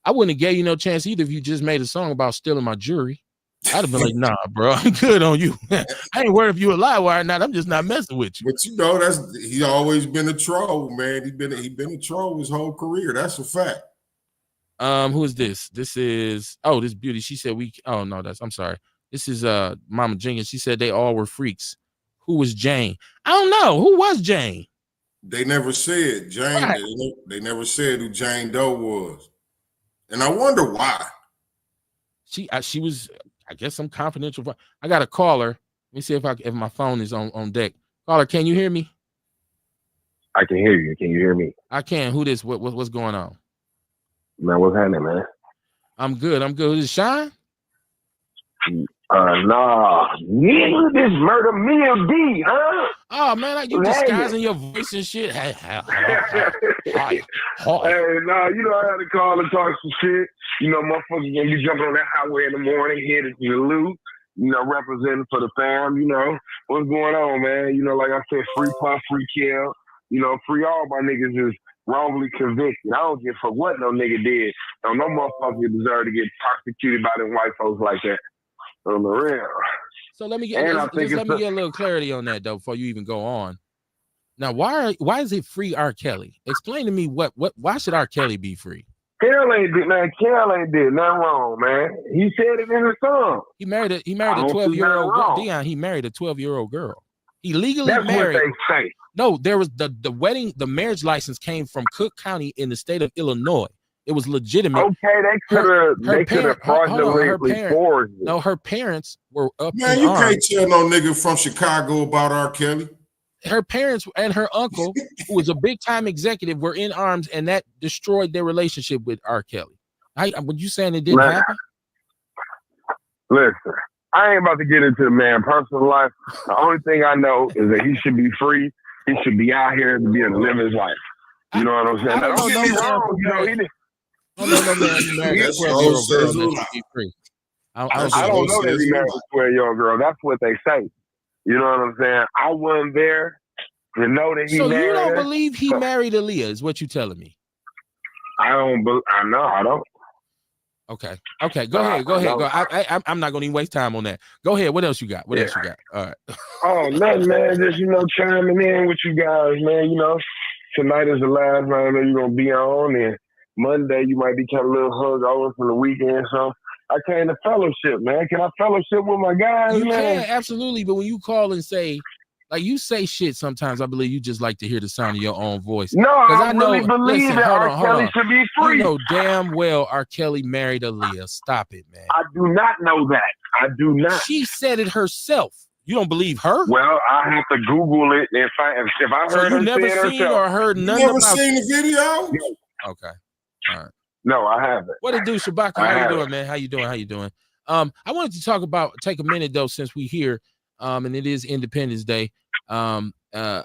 I wouldn't have gave you no chance either if you just made a song about stealing my jewelry. I'd have been like, nah, bro, I'm good on you. I ain't worried if you a live wire or not. I'm just not messing with you. But you know, he always been a troll, man. He been a troll his whole career. That's a fact. Who is this? This is this Beauty. She said I'm sorry. This is Mama Jenkins. She said they all were freaks. Who was Jane? I don't know. Who was Jane? They never said Jane. Right. They never said who Jane Doe was. And I wonder why. She was, I guess, some confidential. I got to call her. Let me see if my phone is on deck. Caller, can you hear me? I can hear you. Can you hear me? I can. Who this? What's going on? Man, what's happening, man? I'm good. Is it Sean? Nah. Nigga, this Murder Mill D, huh? Oh, man, you disguising your voice and shit. Hey, nah, you know, I had to call and talk some shit. You know, motherfuckers gonna be jumping on that highway in the morning, headed to the loop, you know, representing for the fam, you know. What's going on, man? You know, like I said, free Puff, free Kill, you know, free all my niggas is wrongly convicted. I don't give a fuck what no nigga did. No motherfucker deserve to get prosecuted by them white folks like that. On the real. So let me get a little clarity on that though before you even go on. Now, why is it free R. Kelly? Explain to me why should R. Kelly be free? Kel ain't did nothing wrong, man. He said it in his song. He married a 12-year-old girl. Dion, he married a 12-year-old girl. He legally married. That's what they say. No, there was the marriage license came from Cook County in the state of Illinois. It was legitimate. Okay, they could have fraudulently forged it. No, her parents were up. Man, you can't tell no nigga from Chicago about R. Kelly. Her parents and her uncle, who was a big time executive, were in arms, and that destroyed their relationship with R. Kelly. Would you saying it didn't happen? Listen, I ain't about to get into the man's personal life. The only thing I know is that he should be free. He should be out here to be able to live his life. You know what I'm saying? I Now, don't get me wrong. You know, he didn't. Oh no, man, he married a 12-year-old girl and that should be free. I don't know that he married a 12-year-old girl. That's what they say. You know what I'm saying? I wasn't there to know that he married her. So you don't believe he married Aaliyah, is what you telling me? I don't. I don't. Okay. Go ahead. Go. I'm not gonna even waste time on that. Go ahead. What else you got? All right. Oh, nothing, man. Just chiming in with you guys, man. Tonight is the last night I know you're gonna be on, and Monday you might be kind of a little hungover from the weekend. So I came to fellowship, man. Can I fellowship with my guys, you man? Can, absolutely. But when you call and say, like you say shit sometimes, I believe you just like to hear the sound of your own voice. No, I really believe that R. Kelly should be free. You know damn well R. Kelly married Aaliyah. Stop it, man. I do not know that. I do not. She said it herself. You don't believe her? Well, I have to Google it if I heard her. You never seen or heard nothing about. You never seen the video? Okay. All right. No, I haven't. What it do, Shabaka? How you doing, man? How you doing? I wanted to take a minute though, since we here, and it is Independence Day. The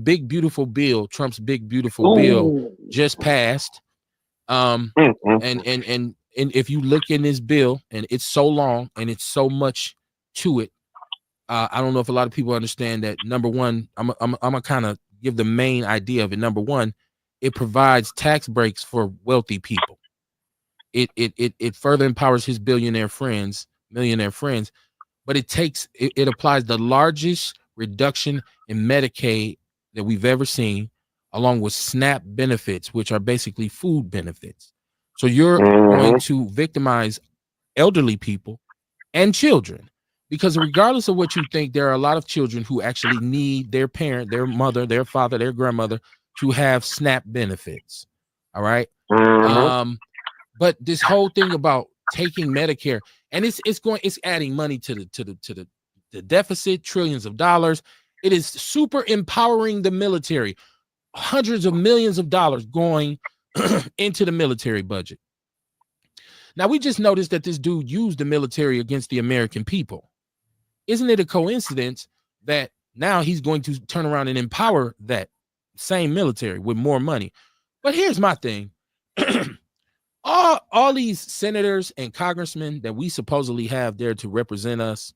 big beautiful bill, Trump's big beautiful bill, just passed. And if you look in this bill, and it's so long and it's so much to it, I don't know if a lot of people understand that. Number one, I'm gonna kind of give the main idea of it. Number one, it provides tax breaks for wealthy people. It further empowers his millionaire friends, but it applies the largest reduction in Medicaid that we've ever seen, along with SNAP benefits, which are basically food benefits. So you're going to victimize elderly people and children, because regardless of what you think, there are a lot of children who actually need their parent, their mother, their father, their grandmother to have SNAP benefits. All right. But this whole thing about taking Medicare, and it's adding money to the deficit, trillions of dollars. It is super empowering the military, hundreds of millions of dollars going into the military budget. Now, we just noticed that this dude used the military against the American people. Isn't it a coincidence that now he's going to turn around and empower that same military with more money? But here's my thing. All these senators and congressmen that we supposedly have there to represent us,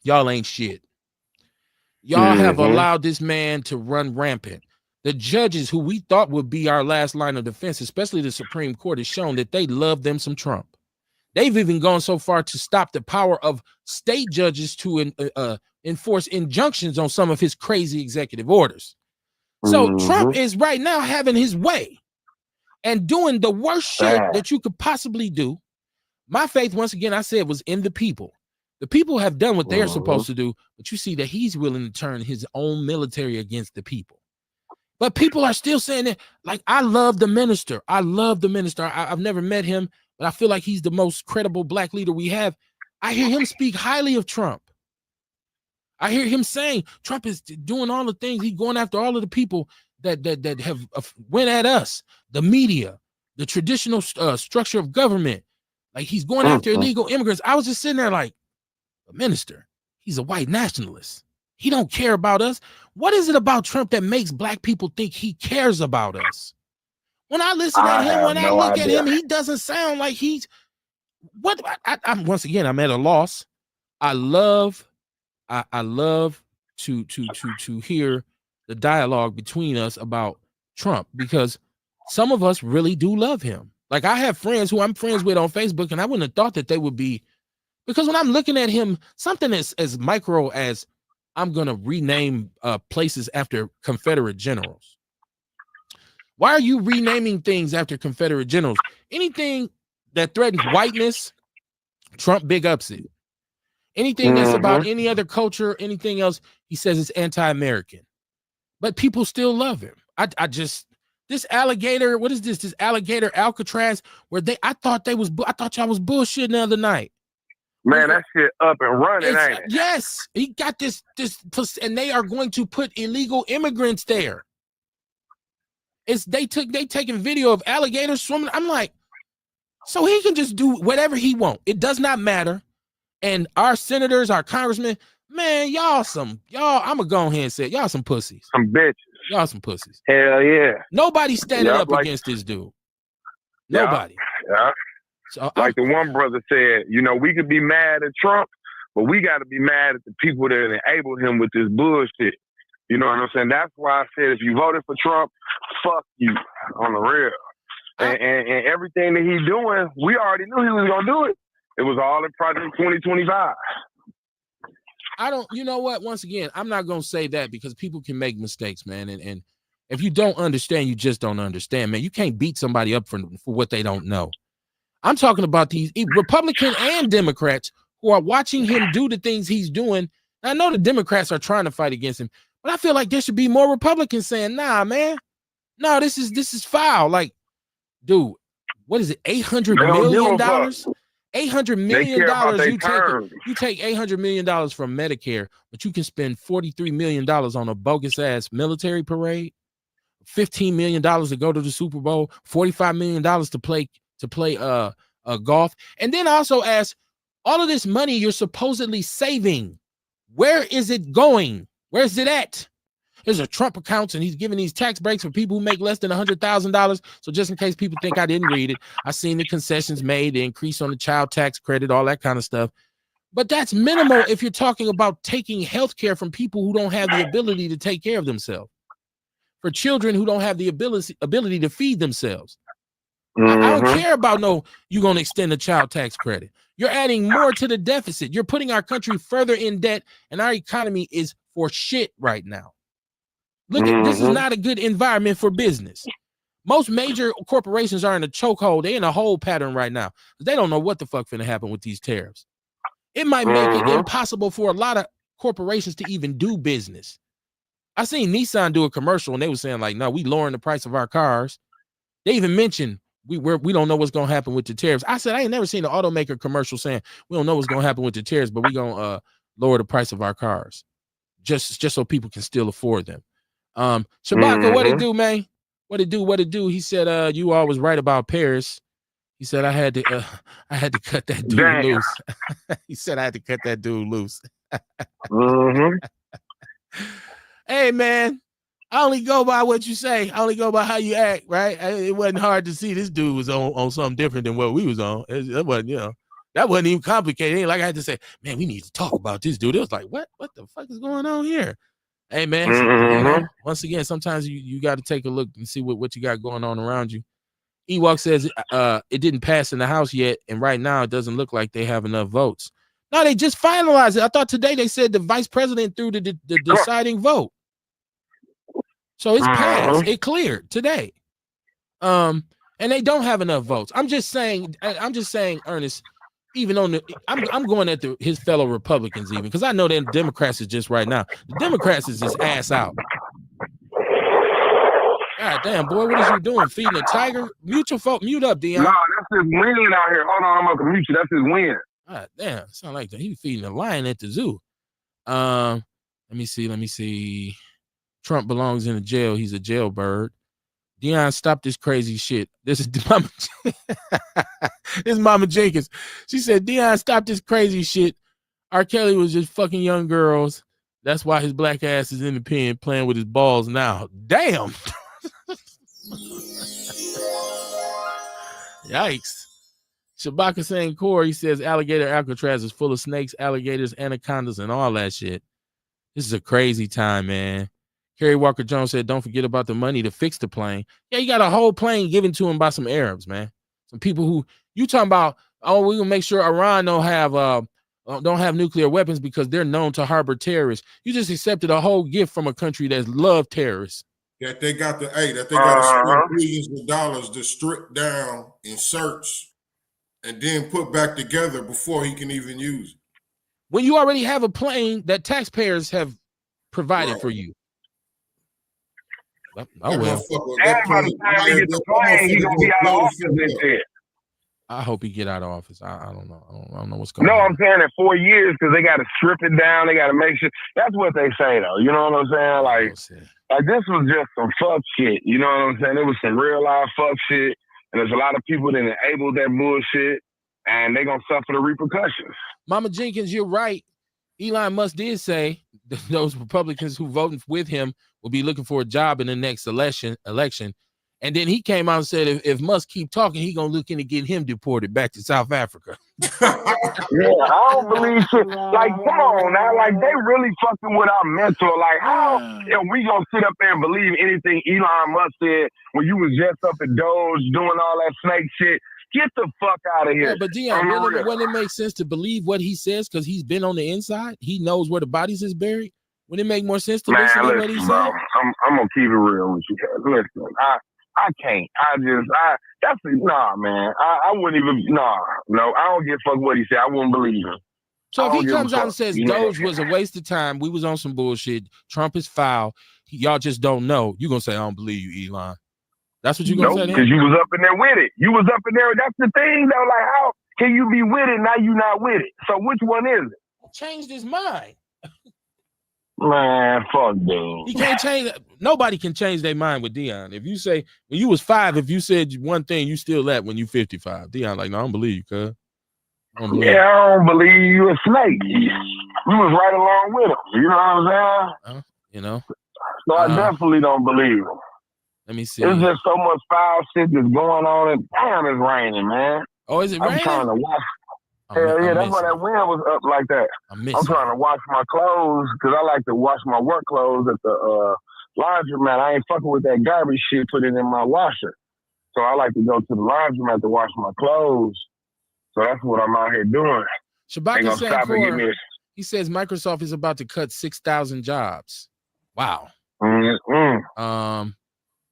y'all ain't shit. Y'all have allowed this man to run rampant. The judges who we thought would be our last line of defense, especially the Supreme Court, has shown that they love them some Trump. They've even gone so far to stop the power of state judges to enforce injunctions on some of his crazy executive orders. So Trump is right now having his way and doing the worst shit that you could possibly do. My faith, once again, I said, was in the people. The people have done what they're supposed to do, but you see that he's willing to turn his own military against the people. But people are still saying that, like, I love the minister. I've never met him, but I feel like he's the most credible black leader we have. I hear him speak highly of Trump. I hear him saying Trump is doing all the things. He's going after all of the people that have went at us, the media, the traditional structure of government. Like, he's going after illegal immigrants. I was just sitting there like, the minister, he's a white nationalist. He don't care about us. What is it about Trump that makes black people think he cares about us? When I listen to him, when I look at him, he doesn't sound like he's what. I'm once again, I'm at a loss. I love to hear the dialogue between us about Trump, because some of us really do love him. Like, I have friends who I'm friends with on Facebook, and I wouldn't have thought that they would be, because when I'm looking at him, something as micro as I'm going to rename places after Confederate generals. Why are you renaming things after Confederate generals? Anything that threatens whiteness, Trump big ups it. Anything that's about any other culture, anything else, he says it's anti-American. But people still love him. This alligator, what is this? This alligator Alcatraz, where I thought y'all was bullshitting the other night. Man, that shit up and running, ain't it? Yes, he got this, and they are going to put illegal immigrants there. They taking video of alligators swimming. I'm like, so he can just do whatever he wants. It does not matter. And our senators, our congressmen, man, y'all, I'm gonna go ahead and say it, y'all some pussies. Some bitches. Y'all some pussies. Hell yeah. Nobody's standing up against this dude. Nobody. Yeah. So like the one brother said, you know, we could be mad at Trump, but we got to be mad at the people that enabled him with this bullshit. You know what I'm saying? That's why I said if you voted for Trump, fuck you on the real. And everything that he's doing, we already knew he was going to do it. It was all in Project 2025. You know what? Once again, I'm not going to say that because people can make mistakes, man. And if you don't understand, you just don't understand, man. You can't beat somebody up for what they don't know. I'm talking about these Republican and Democrats who are watching him do the things he's doing. I know the Democrats are trying to fight against him, but I feel like there should be more Republicans saying, nah, man, no, this is foul. Like, dude, what is it? $800 million? $800 million. You take $800 million from Medicare, but you can spend $43 million on a bogus ass military parade, $15 million to go to the Super Bowl, $45 million to play golf, and then also ask all of this money you're supposedly saving, where is it going? Where's it at? There's a Trump account, and he's giving these tax breaks for people who make less than $100,000. So just in case people think I didn't read it, I seen the concessions made, the increase on the child tax credit, all that kind of stuff. But that's minimal if you're talking about taking health care from people who don't have the ability to take care of themselves, for children who don't have the ability to feed themselves. I don't care about you're going to extend the child tax credit. You're adding more to the deficit. You're putting our country further in debt, and our economy is for shit right now. Look at this is not a good environment for business. Most major corporations are in a chokehold. They're in a hold pattern right now. They don't know what the fuck finna happen with these tariffs. It might make it impossible for a lot of corporations to even do business. I seen Nissan do a commercial and they were saying like, no, we lowering the price of our cars. They even mentioned we don't know what's gonna happen with the tariffs. I said I ain't never seen an automaker commercial saying we don't know what's gonna happen with the tariffs, but we gonna lower the price of our cars just so people can still afford them. Shabaka, what it do, man? What it do? He said, you always right about Paris. He said I had to cut that dude loose. He said I had to cut that dude loose. Hey, man, I only go by what you say. I only go by how you act, right? It wasn't hard to see this dude was on something different than what we was on. That wasn't, that wasn't even complicated. It ain't like I had to say, man, we need to talk about this dude. It was like, what the fuck is going on here? Hey, man, once again, sometimes you got to take a look and see what you got going on around you. Ewok says it didn't pass in the House yet, and right now it doesn't look like they have enough votes. No, they just finalized it. I thought today they said the vice president threw the deciding vote. So it's passed. It cleared today. And they don't have enough votes. I'm just saying, Ernest, even on I'm going at his fellow Republicans even, because I know that Democrats is just right now. The Democrats is just ass out. God damn, boy, what is you doing? Feeding a tiger? Mute up, Dion. No, that's his wind out here. Hold on, I'm going to mute you. That's his wind. God damn, sound like that. He feeding a lion at the zoo. Let me see. Trump belongs in a jail. He's a jailbird. Dion, stop this crazy shit. This is Mama. This is Mama Jenkins. She said, Dion, stop this crazy shit. R. Kelly was just fucking young girls. That's why his black ass is in the pen playing with his balls now. Damn. Yikes. Shabaka saying Corey says alligator Alcatraz is full of snakes, alligators, anacondas, and all that shit. This is a crazy time, man. Kerry Walker Jones said, don't forget about the money to fix the plane. Yeah, you got a whole plane given to him by some Arabs, man. Some people who you talking about, oh, we're gonna make sure Iran don't have nuclear weapons because they're known to harbor terrorists. You just accepted a whole gift from a country that's love terrorists. That they got to spend billions of dollars to strip down and search and then put back together before he can even use it. When you already have a plane that taxpayers have provided for you. Oh, well. I hope he get out of office. I don't know. I don't know what's going on. No, I'm saying in 4 years because they got to strip it down. They got to make sure. That's what they say, though. You know what I'm saying? Like this was just some fuck shit. You know what I'm saying? It was some real life fuck shit. And there's a lot of people that enabled that bullshit. And they're going to suffer the repercussions. Mama Jenkins, you're right. Elon Musk did say those Republicans who voted with him will be looking for a job in the next election. And then he came out and said if Musk keep talking, he gonna look into getting him deported back to South Africa. Yeah, I don't believe shit. Like, come on now, like they really fucking with our mental. Like, how are we gonna sit up there and believe anything Elon Musk said when you was just up at Doge doing all that snake shit? Get the fuck out of here. Yeah, but Dion, wouldn't it make sense to believe what he says because he's been on the inside? He knows where the bodies is buried. Wouldn't it make more sense to listen to what he said? I'm gonna keep it real with you. Listen, I can't. That's nah, man. I wouldn't even. No, I don't give a fuck what he said. I wouldn't believe him. So if he comes out and says Doge was a waste of time, we was on some bullshit, Trump is foul, y'all just don't know, you gonna say I don't believe you, Elon. That's what you gonna say? Because you was up in there with it. You was up in there. That's the thing, though. Like, how can you be with it now? You not with it. So which one is it? Changed his mind. Man, fuck dude. He can't change. Nobody can change their mind with Dion. If you say when you was 5, if you said one thing, you still that when you 55. Dion like, no, I don't believe you, cuz. I don't believe you a snake. We was right along with him. You know what I'm saying? You know. So I definitely don't believe him. Let me see. There's just so much foul shit that's going on, and damn, it's raining, man. Oh, is it raining? I'm trying to wash. Hell yeah, that's why that wind was up like that. I'm trying to wash my clothes because I like to wash my work clothes at the laundromat. I ain't fucking with that garbage shit, put it in my washer. So I like to go to the laundromat to wash my clothes. So that's what I'm out here doing. Shabaka Sankor, he says Microsoft is about to cut 6,000 jobs. Wow. Mm-hmm.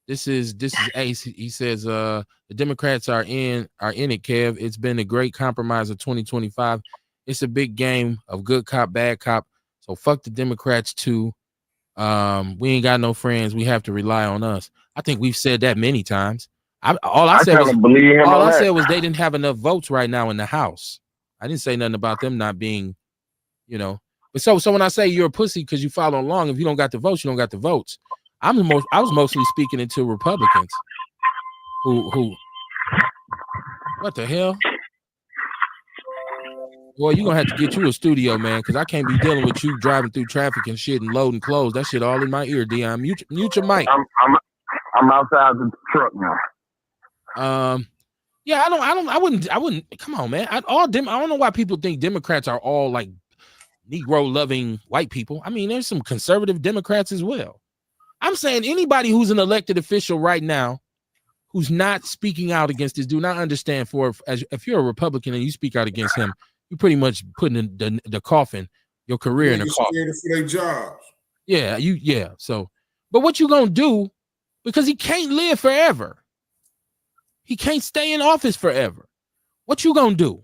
This is Ace. He says the Democrats are in it, Kev. It's been a great compromise of 2025. It's a big game of good cop, bad cop. So fuck the Democrats too. We ain't got no friends. We have to rely on us. I think we've said that many times. All I said was they didn't have enough votes right now in the House. I didn't say nothing about them not being, you know. But so when I say you're a pussy because you follow along, if you don't got the votes, you don't got the votes. I was mostly speaking into Republicans who what the hell? Boy, you're gonna have to get you a studio, man, because I can't be dealing with you driving through traffic and shit and loading clothes. That shit all in my ear, Dion. Mute your mic. I'm outside the truck now. Yeah, I wouldn't come on, man. I don't know why people think Democrats are all like Negro loving white people. I mean, there's some conservative Democrats as well. I'm saying anybody who's an elected official right now who's not speaking out against this, do not understand if you're a Republican and you speak out against him, you pretty much putting in the coffin, your career in the coffin. For their jobs. Yeah. So, but what you gonna do? Because he can't live forever. He can't stay in office forever. What you gonna do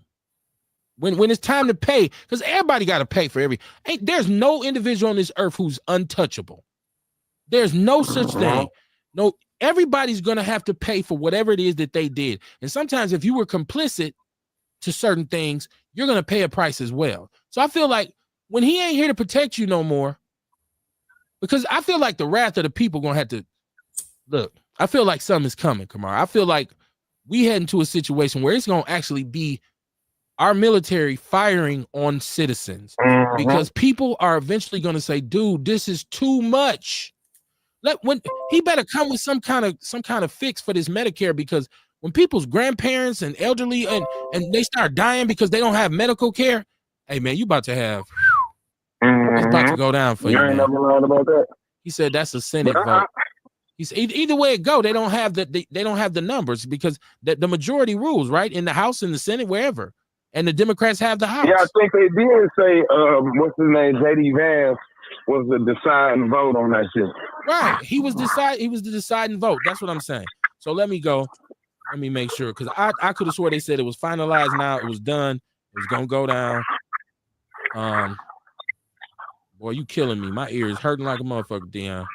when it's time to pay? Because everybody got to pay for there's no individual on this earth who's untouchable. There's no such thing. No, everybody's gonna have to pay for whatever it is that they did. And sometimes if you were complicit to certain things, you're gonna pay a price as well. So I feel like when he ain't here to protect you no more, because I feel like the wrath of the people gonna have to look. I feel like something is coming, Kamar. I feel like we head into a situation where it's gonna actually be our military firing on citizens because people are eventually gonna say, "Dude, this is too much." When he better come with some kind of fix for this Medicare, because when people's grandparents and elderly and they start dying because they don't have medical care, hey man, you about to have it's about to go down for you. Ain't never lied about that. He said that's a Senate vote. He said either way it go, they don't have the numbers because the majority rules, right? In the House, in the Senate, wherever, and the Democrats have the House. Yeah, I think they did say what's his name, JD Vance was the deciding vote on that shit. Right. He was the deciding vote. That's what I'm saying. So let me go. Let me make sure, because I could have swore they said it was finalized now. It was done. It was gonna go down. Boy, you killing me. My ear is hurting like a motherfucker, Dion.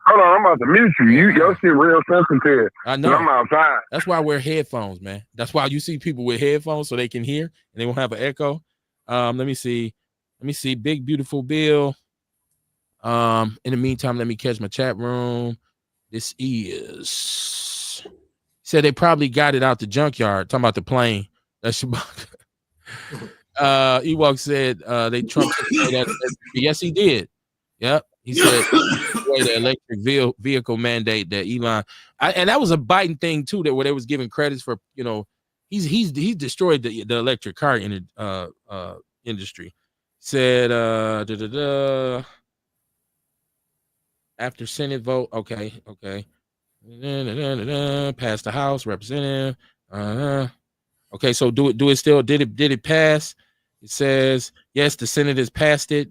Hold on, I'm about to mute you. Your shit real sensitive. I know. I'm outside. That's why I wear headphones, man. That's why you see people with headphones so they can hear and they won't have an echo. Let me see. Big Beautiful Bill. In the meantime, let me catch my chat room. This is said they probably got it out the junkyard. Talking about the plane. That's Shabaka. Ewok said they Trump that. Yes, he did. Yep. He said the electric vehicle mandate that Elon, and that was a Biden thing too, that where they was giving credits for, he's destroyed the electric car industry. Said after Senate vote, okay. Passed the House, representative. Okay, so did it pass? It says yes, the Senate has passed it.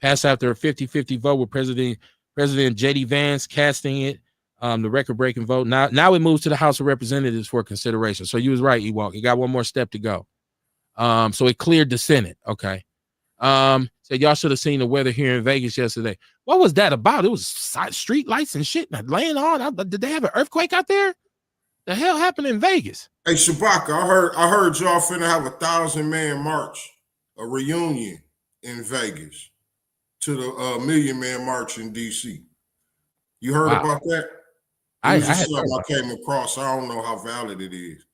Passed after a 50-50 vote with President J.D. Vance casting it, the record-breaking vote. Now it moves to the House of Representatives for consideration. So you was right, Ewok. It got one more step to go. So it cleared the Senate. Okay. So y'all should have seen the weather here in Vegas yesterday. What was that about? It was street lights and shit laying on. Did they have an earthquake out there? The hell happened in Vegas? Hey, Shabaka, I heard y'all finna have 1,000-man march, a reunion in Vegas to the 1,000,000-man march in D.C. You heard about that? It was just something I came across. I don't know how valid it is.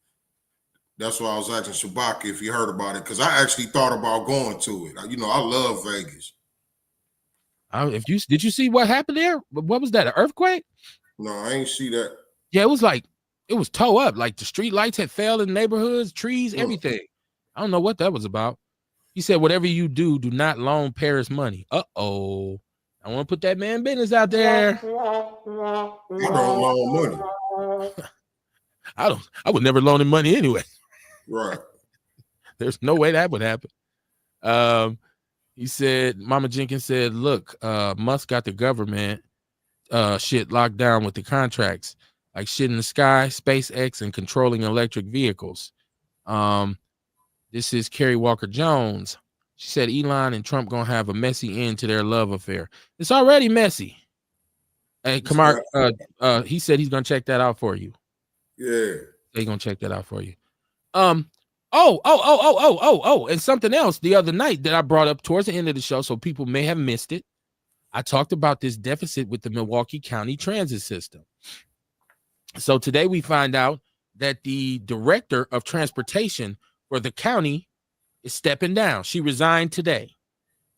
That's why I was asking Shabaka if you heard about it, because I actually thought about going to it. I love Vegas. Did you see what happened there? What was that? An earthquake? No, I ain't see that. Yeah, it was toe up. Like the street lights had failed in neighborhoods, trees, everything. I don't know what that was about. He said, whatever you do, do not loan Paris money. Uh-oh. I want to put that man business out there. I don't loan money. I would never loan him money anyway. Right. There's no way that would happen. He said, Mama Jenkins said, look, Musk got the government shit locked down with the contracts, like shit in the sky, SpaceX, and controlling electric vehicles. This is Kerry Walker Jones. She said Elon and Trump gonna have a messy end to their love affair. It's already messy. Hey, Kamar, he said he's gonna check that out for you. Yeah. They're gonna check that out for you. And something else the other night that I brought up towards the end of the show, so people may have missed it. I talked about this deficit with the Milwaukee County transit system. So today we find out that the director of transportation for the county is stepping down. She resigned today,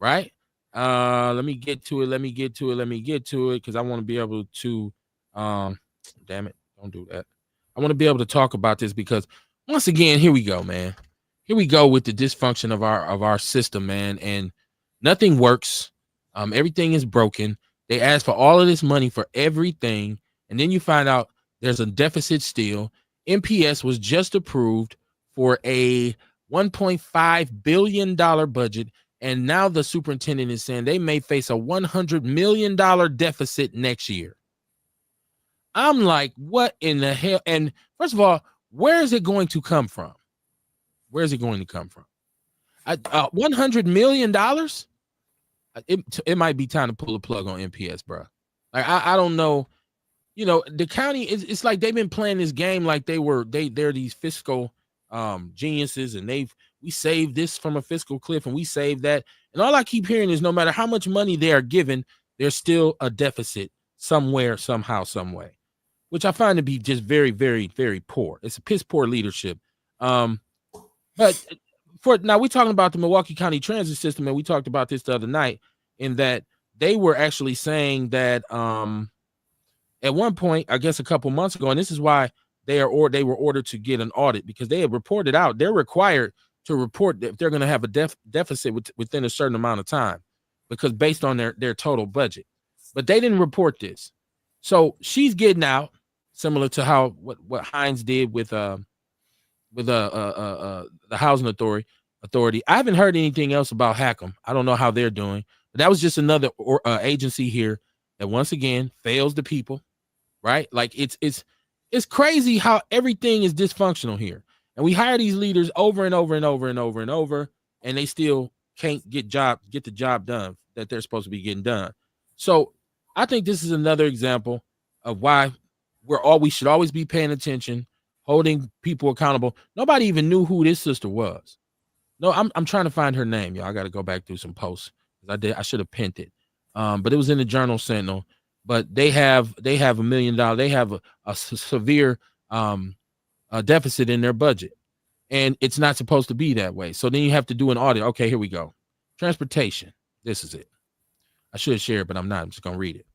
right? Let me get to it because I want to be able to damn it, don't do that. I want to be able to talk about this because once again, here we go, man. Here we go with the dysfunction of our system, man, and nothing works. Everything is broken. They ask for all of this money for everything, and then you find out there's a deficit still. MPS was just approved for a $1.5 billion budget, and now the superintendent is saying they may face a $100 million deficit next year. I'm like, what in the hell? And first of all, where is it going to come from? Where is it going to come from? $100 million? It might be time to pull a plug on MPS, bro. Like, I don't know. You know, the county it's like they've been playing this game like they're these fiscal geniuses, and we saved this from a fiscal cliff and we saved that. And all I keep hearing is no matter how much money they are given, there's still a deficit somewhere, somehow, some way, which I find to be just very, very, very poor. It's a piss poor leadership. But now we're talking about the Milwaukee County transit system, and we talked about this the other night, in that they were actually saying that at one point, I guess a couple months ago, and this is why they were ordered to get an audit, because they had reported out they're required to report if they're going to have a deficit within a certain amount of time, because based on their total budget. But they didn't report this. So she's getting out, similar to how what Hines did with the housing authority. I haven't heard anything else about Hackham. I don't know how they're doing, but that was just another agency here that once again fails the people, right? Like it's crazy how everything is dysfunctional here, and we hire these leaders over and over and over and over and over, and they still can't get the job done that they're supposed to be getting done. So I think this is another example of why we should always be paying attention, holding people accountable. Nobody even knew who this sister was. No, I'm trying to find her name, y'all. I got to go back through some posts. I should have pinned it. But it was in the Journal Sentinel. But they have $1 million. They have a severe deficit in their budget, and it's not supposed to be that way. So then you have to do an audit. Okay, here we go. Transportation. This is it. I should share it, but I'm not. I'm just going to read it.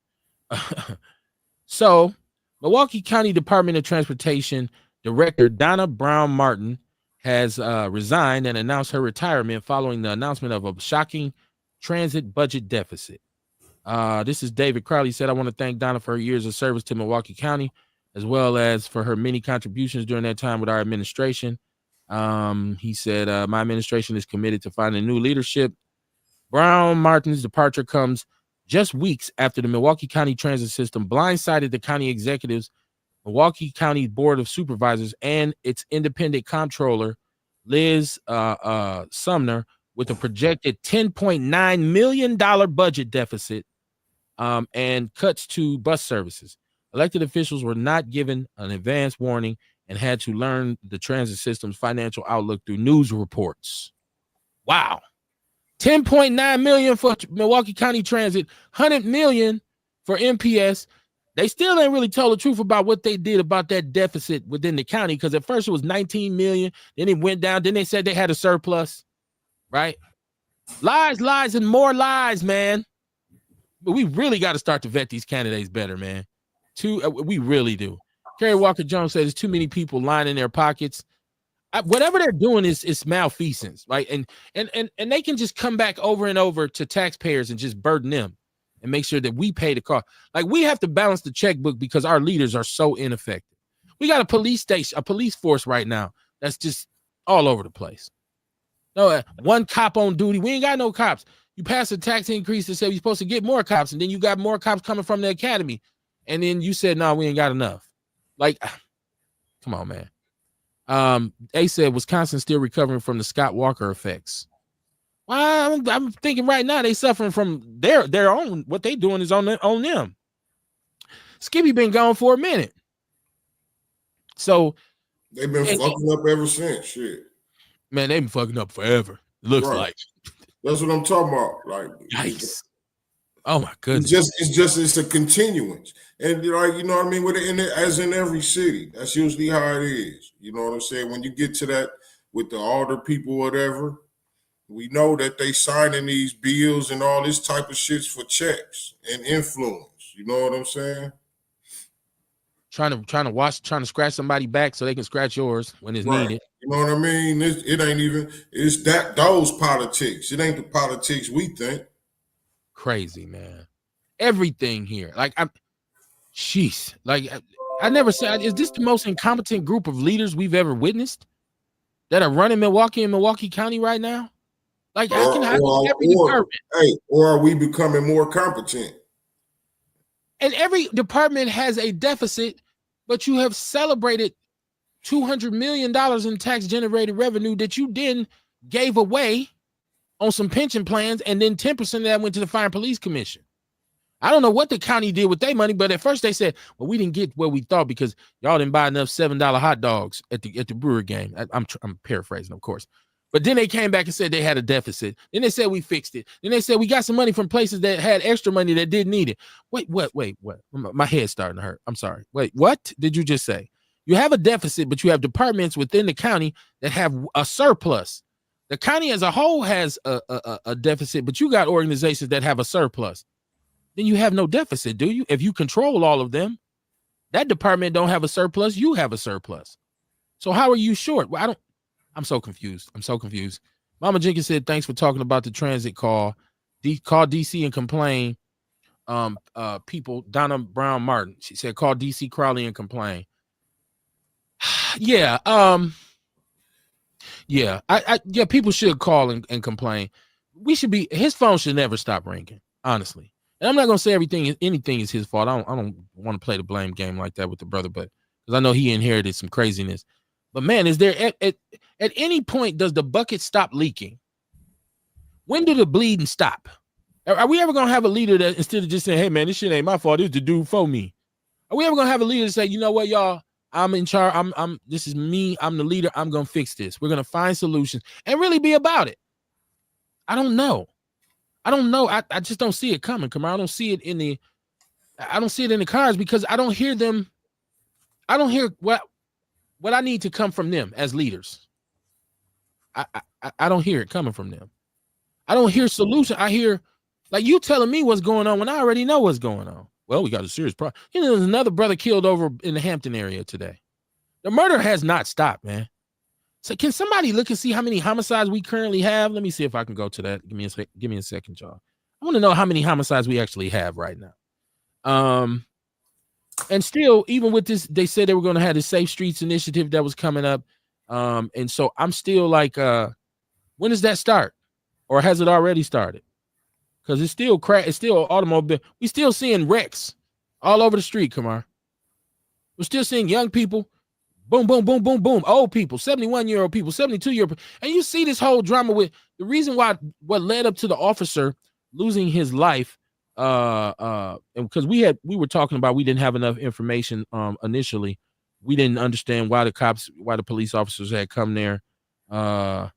So, Milwaukee County Department of Transportation Director Donna Brown Martin has resigned and announced her retirement following the announcement of a shocking transit budget deficit. This is David Crowley said, I want to thank Donna for her years of service to Milwaukee County, as well as for her many contributions during that time with our administration. He said, my administration is committed to finding new leadership. Brown Martin's departure comes just weeks after the Milwaukee County Transit System blindsided the county executives, Milwaukee County Board of Supervisors, and its independent comptroller, Liz Sumner, with a projected $10.9 million budget deficit and cuts to bus services. Elected officials were not given an advance warning and had to learn the transit system's financial outlook through news reports. Wow. $10.9 million for Milwaukee County Transit, $100 million for MPS. They still ain't really told the truth about what they did about that deficit within the county, because at first it was $19 million, then it went down, then they said they had a surplus, right? Lies, and more lies, man. But we really got to start to vet these candidates better, man. We really do. Kerry Walker Jones says there's too many people lining their pockets. Whatever they're doing is malfeasance, right? And they can just come back over and over to taxpayers and just burden them and make sure that we pay the cost. Like, we have to balance the checkbook because our leaders are so ineffective. We got a police force right now that's just all over the place. No, one cop on duty. We ain't got no cops. You pass a tax increase that said you're supposed to get more cops, and then you got more cops coming from the academy, and then you said, no, we ain't got enough. Like, come on, man. A said Wisconsin still recovering from the Scott Walker effects. Well, I'm thinking right now they suffering from their own. What they doing is on them. Skippy been gone for a minute, so they've been fucking up ever since. Shit, man, they've been fucking up forever. It looks like. That's what I'm talking about. Like, yikes. Oh my goodness! It's a continuance, and like, you know what I mean. As in every city, that's usually how it is. You know what I'm saying? When you get to that with the older people, whatever, we know that they signing these bills and all this type of shits for checks and influence. You know what I'm saying? Trying to scratch somebody back so they can scratch yours when it's needed. You know what I mean? It ain't even. It's those politics. It ain't the politics we think. Crazy, man. Everything here. Like, I never said, is this the most incompetent group of leaders we've ever witnessed that are running Milwaukee and Milwaukee County right now? Like, how can every department? Hey, or are we becoming more competent? And every department has a deficit, but you have celebrated $200 million in tax generated revenue that you then gave away on some pension plans, and then 10% of that went to the Fire and Police Commission. I don't know what the county did with their money, but at first they said, well, we didn't get what we thought because y'all didn't buy enough $7 hot dogs at the Brewer game. I'm paraphrasing, of course. But then they came back and said they had a deficit. Then they said we fixed it. Then they said we got some money from places that had extra money that didn't need it. Wait, what? My head's starting to hurt. I'm sorry. Wait, what did you just say? You have a deficit, but you have departments within the county that have a surplus. The county as a whole has a deficit, but you got organizations that have a surplus. Then you have no deficit, do you? If you control all of them, that department don't have a surplus, you have a surplus. So how are you short? Well, I'm so confused. Mama Jenkins said, thanks for talking about the transit call. Call DC and complain. People, Donna Brown Martin. She said, call DC Crowley and complain. Yeah. Yeah. People should call and complain. His phone should never stop ringing, honestly. And I'm not gonna say anything is his fault. I don't want to play the blame game like that with the brother, but because I know he inherited some craziness. But man, is there at any point does the bucket stop leaking? When do the bleeding stop? Are we ever gonna have a leader that instead of just saying, hey man, this shit ain't my fault, it's the dude for me? Are we ever gonna have a leader that say, you know what, y'all, I'm in charge, this is me, I'm the leader, I'm gonna fix this. We're gonna find solutions and really be about it. I don't know. I just don't see it coming. I don't see it in the cards because I don't hear them. I don't hear what I need to come from them as leaders. I don't hear it coming from them. I don't hear solution. I hear like you telling me what's going on when I already know what's going on. Well, we got a serious problem. You know, there's another brother killed over in the Hampton area today. The murder has not stopped, man. So can somebody look and see how many homicides we currently have? Let me see if I can go to that. Give me a second, y'all. I want to know how many homicides we actually have right now. And still, even with this, they said they were going to have the Safe Streets initiative that was coming up. And so I'm still like, when does that start? Or has it already started? Because it's still it's still automobile. We still seeing wrecks all over the street, Kamar. We're still seeing young people. Boom, boom, boom, boom, boom. Old people, 71-year-old people, 72-year-old. And you see this whole drama with the reason why what led up to the officer losing his life. And because we were talking about we didn't have enough information initially. We didn't understand why the police officers had come there and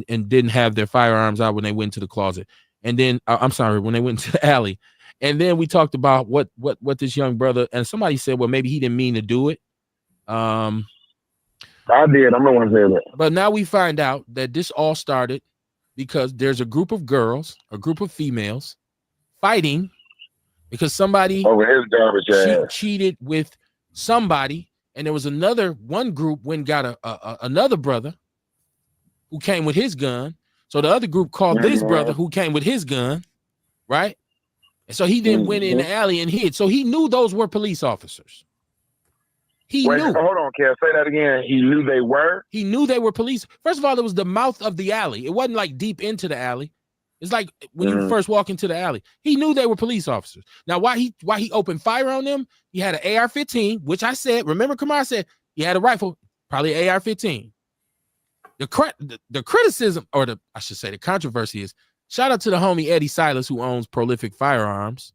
didn't have their firearms out when they went to the closet. And then when they went to the alley. And then we talked about what this young brother, and somebody said, well, maybe he didn't mean to do it. I did. I'm the one saying that. But now we find out that this all started because there's a group of girls, a group of females fighting because somebody over his garbage ass cheated with somebody, and there was one group went got another brother who came with his gun. So the other group called this brother who came with his gun, right? And so he then went in the alley and hid. So he knew those were police officers. He knew. Hold on, Kev. Say that again. He knew they were? He knew they were police. First of all, it was the mouth of the alley. It wasn't like deep into the alley. It's like when you first walk into the alley. He knew they were police officers. Now, why he opened fire on them? He had an AR-15, which I said, remember Kamar said he had a rifle, probably an AR-15. The criticism, or I should say the controversy is, shout out to the homie Eddie Silas who owns Prolific Firearms.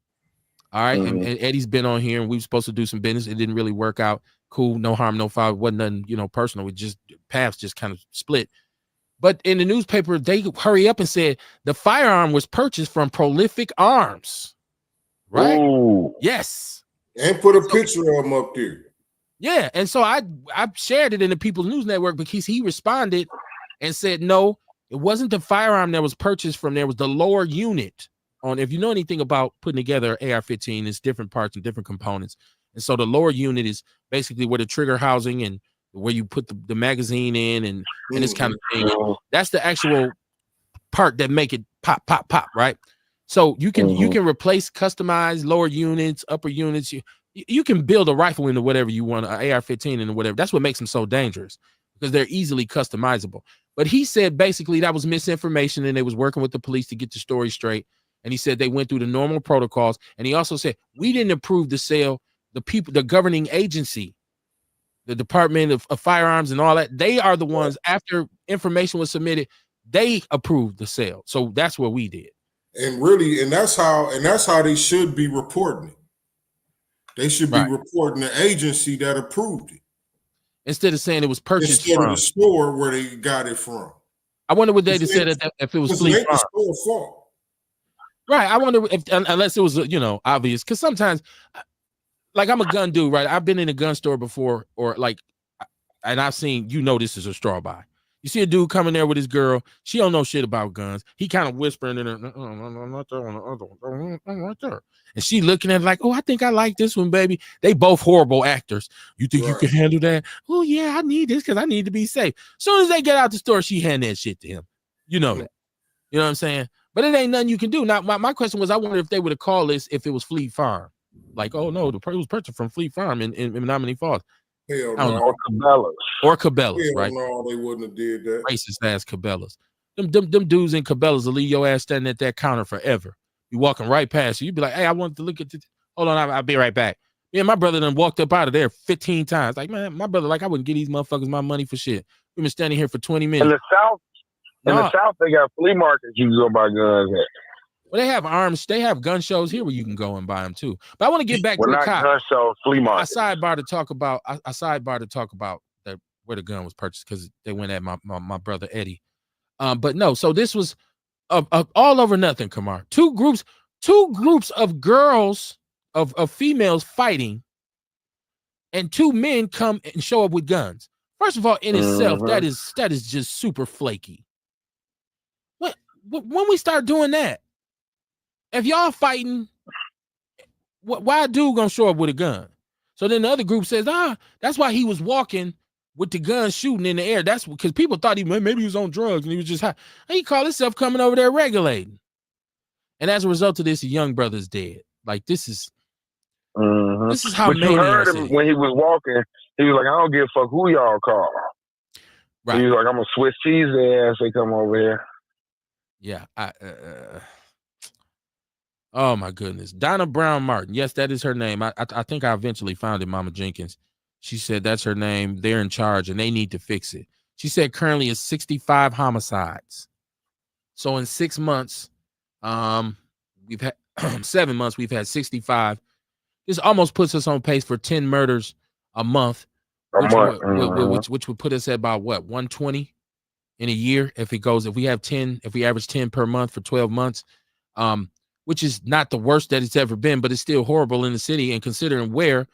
All right. And Eddie's been on here and we were supposed to do some business. It didn't really work out. Cool, no harm, no foul. It wasn't nothing, personal. It just paths just kind of split. But in the newspaper, they hurry up and said the firearm was purchased from Prolific Arms. Right? Ooh. Yes. And put a picture of him up there. Yeah. And so I shared it in the People's News Network because he responded and said, no, it wasn't the firearm that was purchased from there. It was the lower unit. If you know anything about putting together AR-15, it's different parts and different components. And so the lower unit is basically where the trigger housing and where you put the magazine in and this kind of thing. That's the actual part that make it pop, pop, pop, right? So you can replace customized lower units, upper units. You can build a rifle into whatever you want, an AR-15 into whatever. That's what makes them so dangerous because they're easily customizable. But he said basically that was misinformation and they was working with the police to get the story straight. And he said they went through the normal protocols. And he also said, we didn't approve the sale. The governing agency, the Department of Firearms and all that, they are the ones, after information was submitted, they approved the sale. So that's what we did. And really, and that's how they should be reporting it. They should be reporting the agency that approved it. Instead of saying it was purchased instead from of the store where they got it from. I wonder what they said if it was Fleet Farm. The store fault. Right. I wonder if, unless it was, obvious, because sometimes, like, I'm a gun dude, right? I've been in a gun store before, and I've seen, this is a straw buy. You see a dude coming there with his girl. She don't know shit about guns. He kind of whispering in her, right there. And she looking at it like, oh, I think I like this one, baby. They both horrible actors. You think you can handle that? Oh, yeah, I need this because I need to be safe. As soon as they get out the store, she hand that shit to him. You know that. You know what I'm saying? But it ain't nothing you can do. Now, my question was, I wonder if they would have called this if it was Fleet Farm. Like, oh, no, it was purchased from Fleet Farm in Menominee Falls. Hell no. Or Cabela's, right? No, they wouldn't have did that. Racist ass Cabela's. Them dudes in Cabela's will leave your ass standing at that counter forever. You walking right past you. You'd be like, hey, I want to look at this. Hold on, I'll be right back. Yeah, my brother done walked up out of there 15 times. Like, man, my brother, like, I wouldn't give these motherfuckers my money for shit. We've been standing here for 20 minutes. In the South, they got flea markets you can go buy guns at. Well, they have arms. They have gun shows here where you can go and buy them too. But I want to get back to the cop. Gun shows, flea market. I sidebar to talk about where the gun was purchased because they went at my brother Eddie. But no. So this was all over nothing. Kamar. Two groups of girls of females fighting, and two men come and show up with guns. First of all, in itself, that is just super flaky. when we start doing that, if y'all fighting, why a dude gonna show up with a gun? So then the other group says, that's why he was walking with the gun shooting in the air. That's because people thought maybe he was on drugs and he was just high. And he called himself coming over there regulating. And as a result of this, a young brother's dead. Like, this is how but you heard him when he was walking. He was like, I don't give a fuck who y'all call. Right. He was like, I'm gonna Swiss cheese their ass. They come over here. Yeah. Oh my goodness. Donna Brown Martin. Yes, that is her name. I think I eventually found it, Mama Jenkins. She said that's her name. They're in charge and they need to fix it. She said currently it's 65 homicides. So in 6 months, we've had 7 months, we've had 65. This almost puts us on pace for 10 murders a month, which would put us at about what, 120 in a year if we average 10 per month for 12 months, which is not the worst that it's ever been, but it's still horrible in the city. And considering where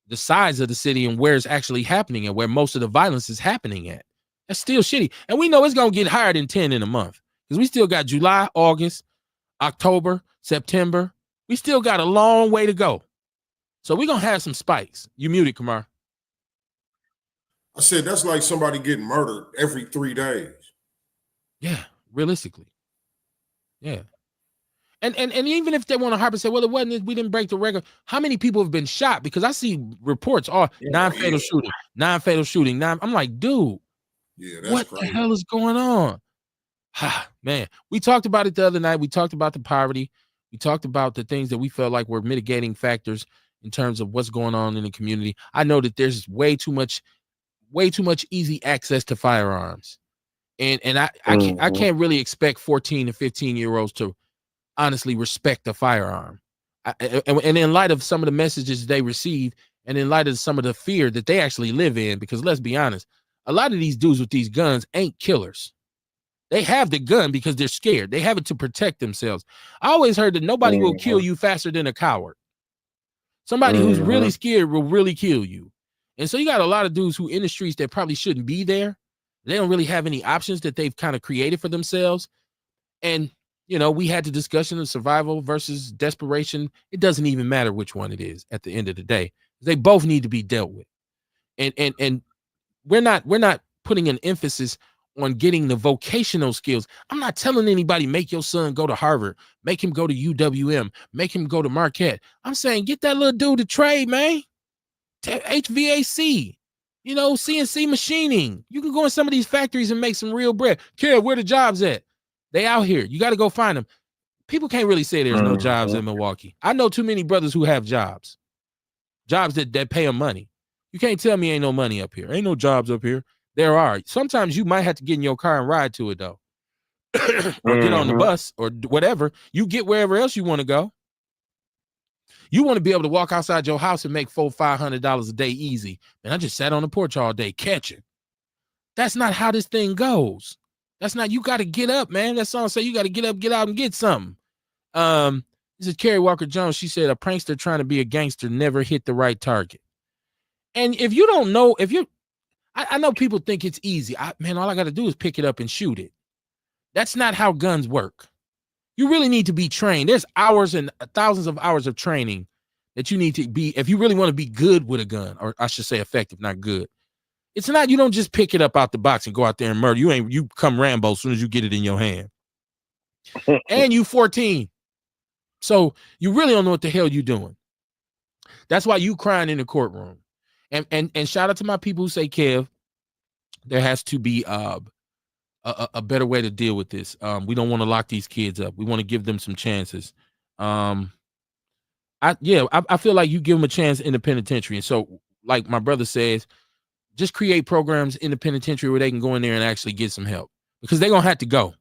the size of the city and where it's actually happening and where most of the violence is happening at, that's still shitty. And we know it's going to get higher than 10 in a month because we still got July, August, October, September. We still got a long way to go. So we're going to have some spikes. You muted, Kamar. I said, that's like somebody getting murdered every 3 days. Yeah, realistically. Yeah. And even if they want to harp and say, well, it wasn't, we didn't break the record. How many people have been shot? Because I see reports, non-fatal shooting. I'm like, dude, what crazy. The hell is going on? Man, we talked about it the other night. We talked about the poverty. We talked about the things that we felt like were mitigating factors in terms of what's going on in the community. I know that there's way too much easy access to firearms. And I can't really expect 14 and 15-year-olds to honestly respect the firearm. And in light of some of the messages they receive, and in light of some of the fear that they actually live in, because let's be honest, a lot of these dudes with these guns ain't killers. They have the gun because they're scared. They have it to protect themselves. I always heard that nobody will kill you faster than a coward. Somebody who's really scared will really kill you. And so you got a lot of dudes who in the streets that probably shouldn't be there. They don't really have any options that they've kind of created for themselves. And, you know, we had the discussion of survival versus desperation. It doesn't even matter which one it is at the end of the day. They both need to be dealt with. And we're not putting an emphasis on getting the vocational skills. I'm not telling anybody, make your son go to Harvard, make him go to UWM, make him go to Marquette. I'm saying, get that little dude to trade, man. HVAC, you know, CNC machining. You can go in some of these factories and make some real bread. Care where the jobs at? They out here. You got to go find them. People can't really say there's no jobs in Milwaukee. I know too many brothers who have jobs that pay them money. You can't tell me ain't no money up here. Ain't no jobs up here. There are. Sometimes you might have to get in your car and ride to it, though. Or get on the bus or whatever. You get wherever else you want to go. You want to be able to walk outside your house and make $400-500 a day easy. And I just sat on the porch all day catching. That's not how this thing goes. That's not, you got to get up, man. That song say you got to get up, get out and get something. This is Carrie Walker Jones. She said, a prankster trying to be a gangster never hit the right target. And if you don't know, I know people think it's easy. Man, all I got to do is pick it up and shoot it. That's not how guns work. You really need to be trained. There's hours and thousands of hours of training that you need to be, if you really want to be good with a gun, or I should say effective, not good. It's not, you don't just pick it up out the box and go out there and murder. You come Rambo as soon as you get it in your hand. And you 14. So you really don't know what the hell you're doing. That's why you crying in the courtroom. And shout out to my people who say, Kev, there has to be a better way to deal with this. We don't want to lock these kids up. We want to give them some chances. I feel like you give them a chance in the penitentiary. And so, like my brother says, just create programs in the penitentiary where they can go in there and actually get some help, because they're going to have to go.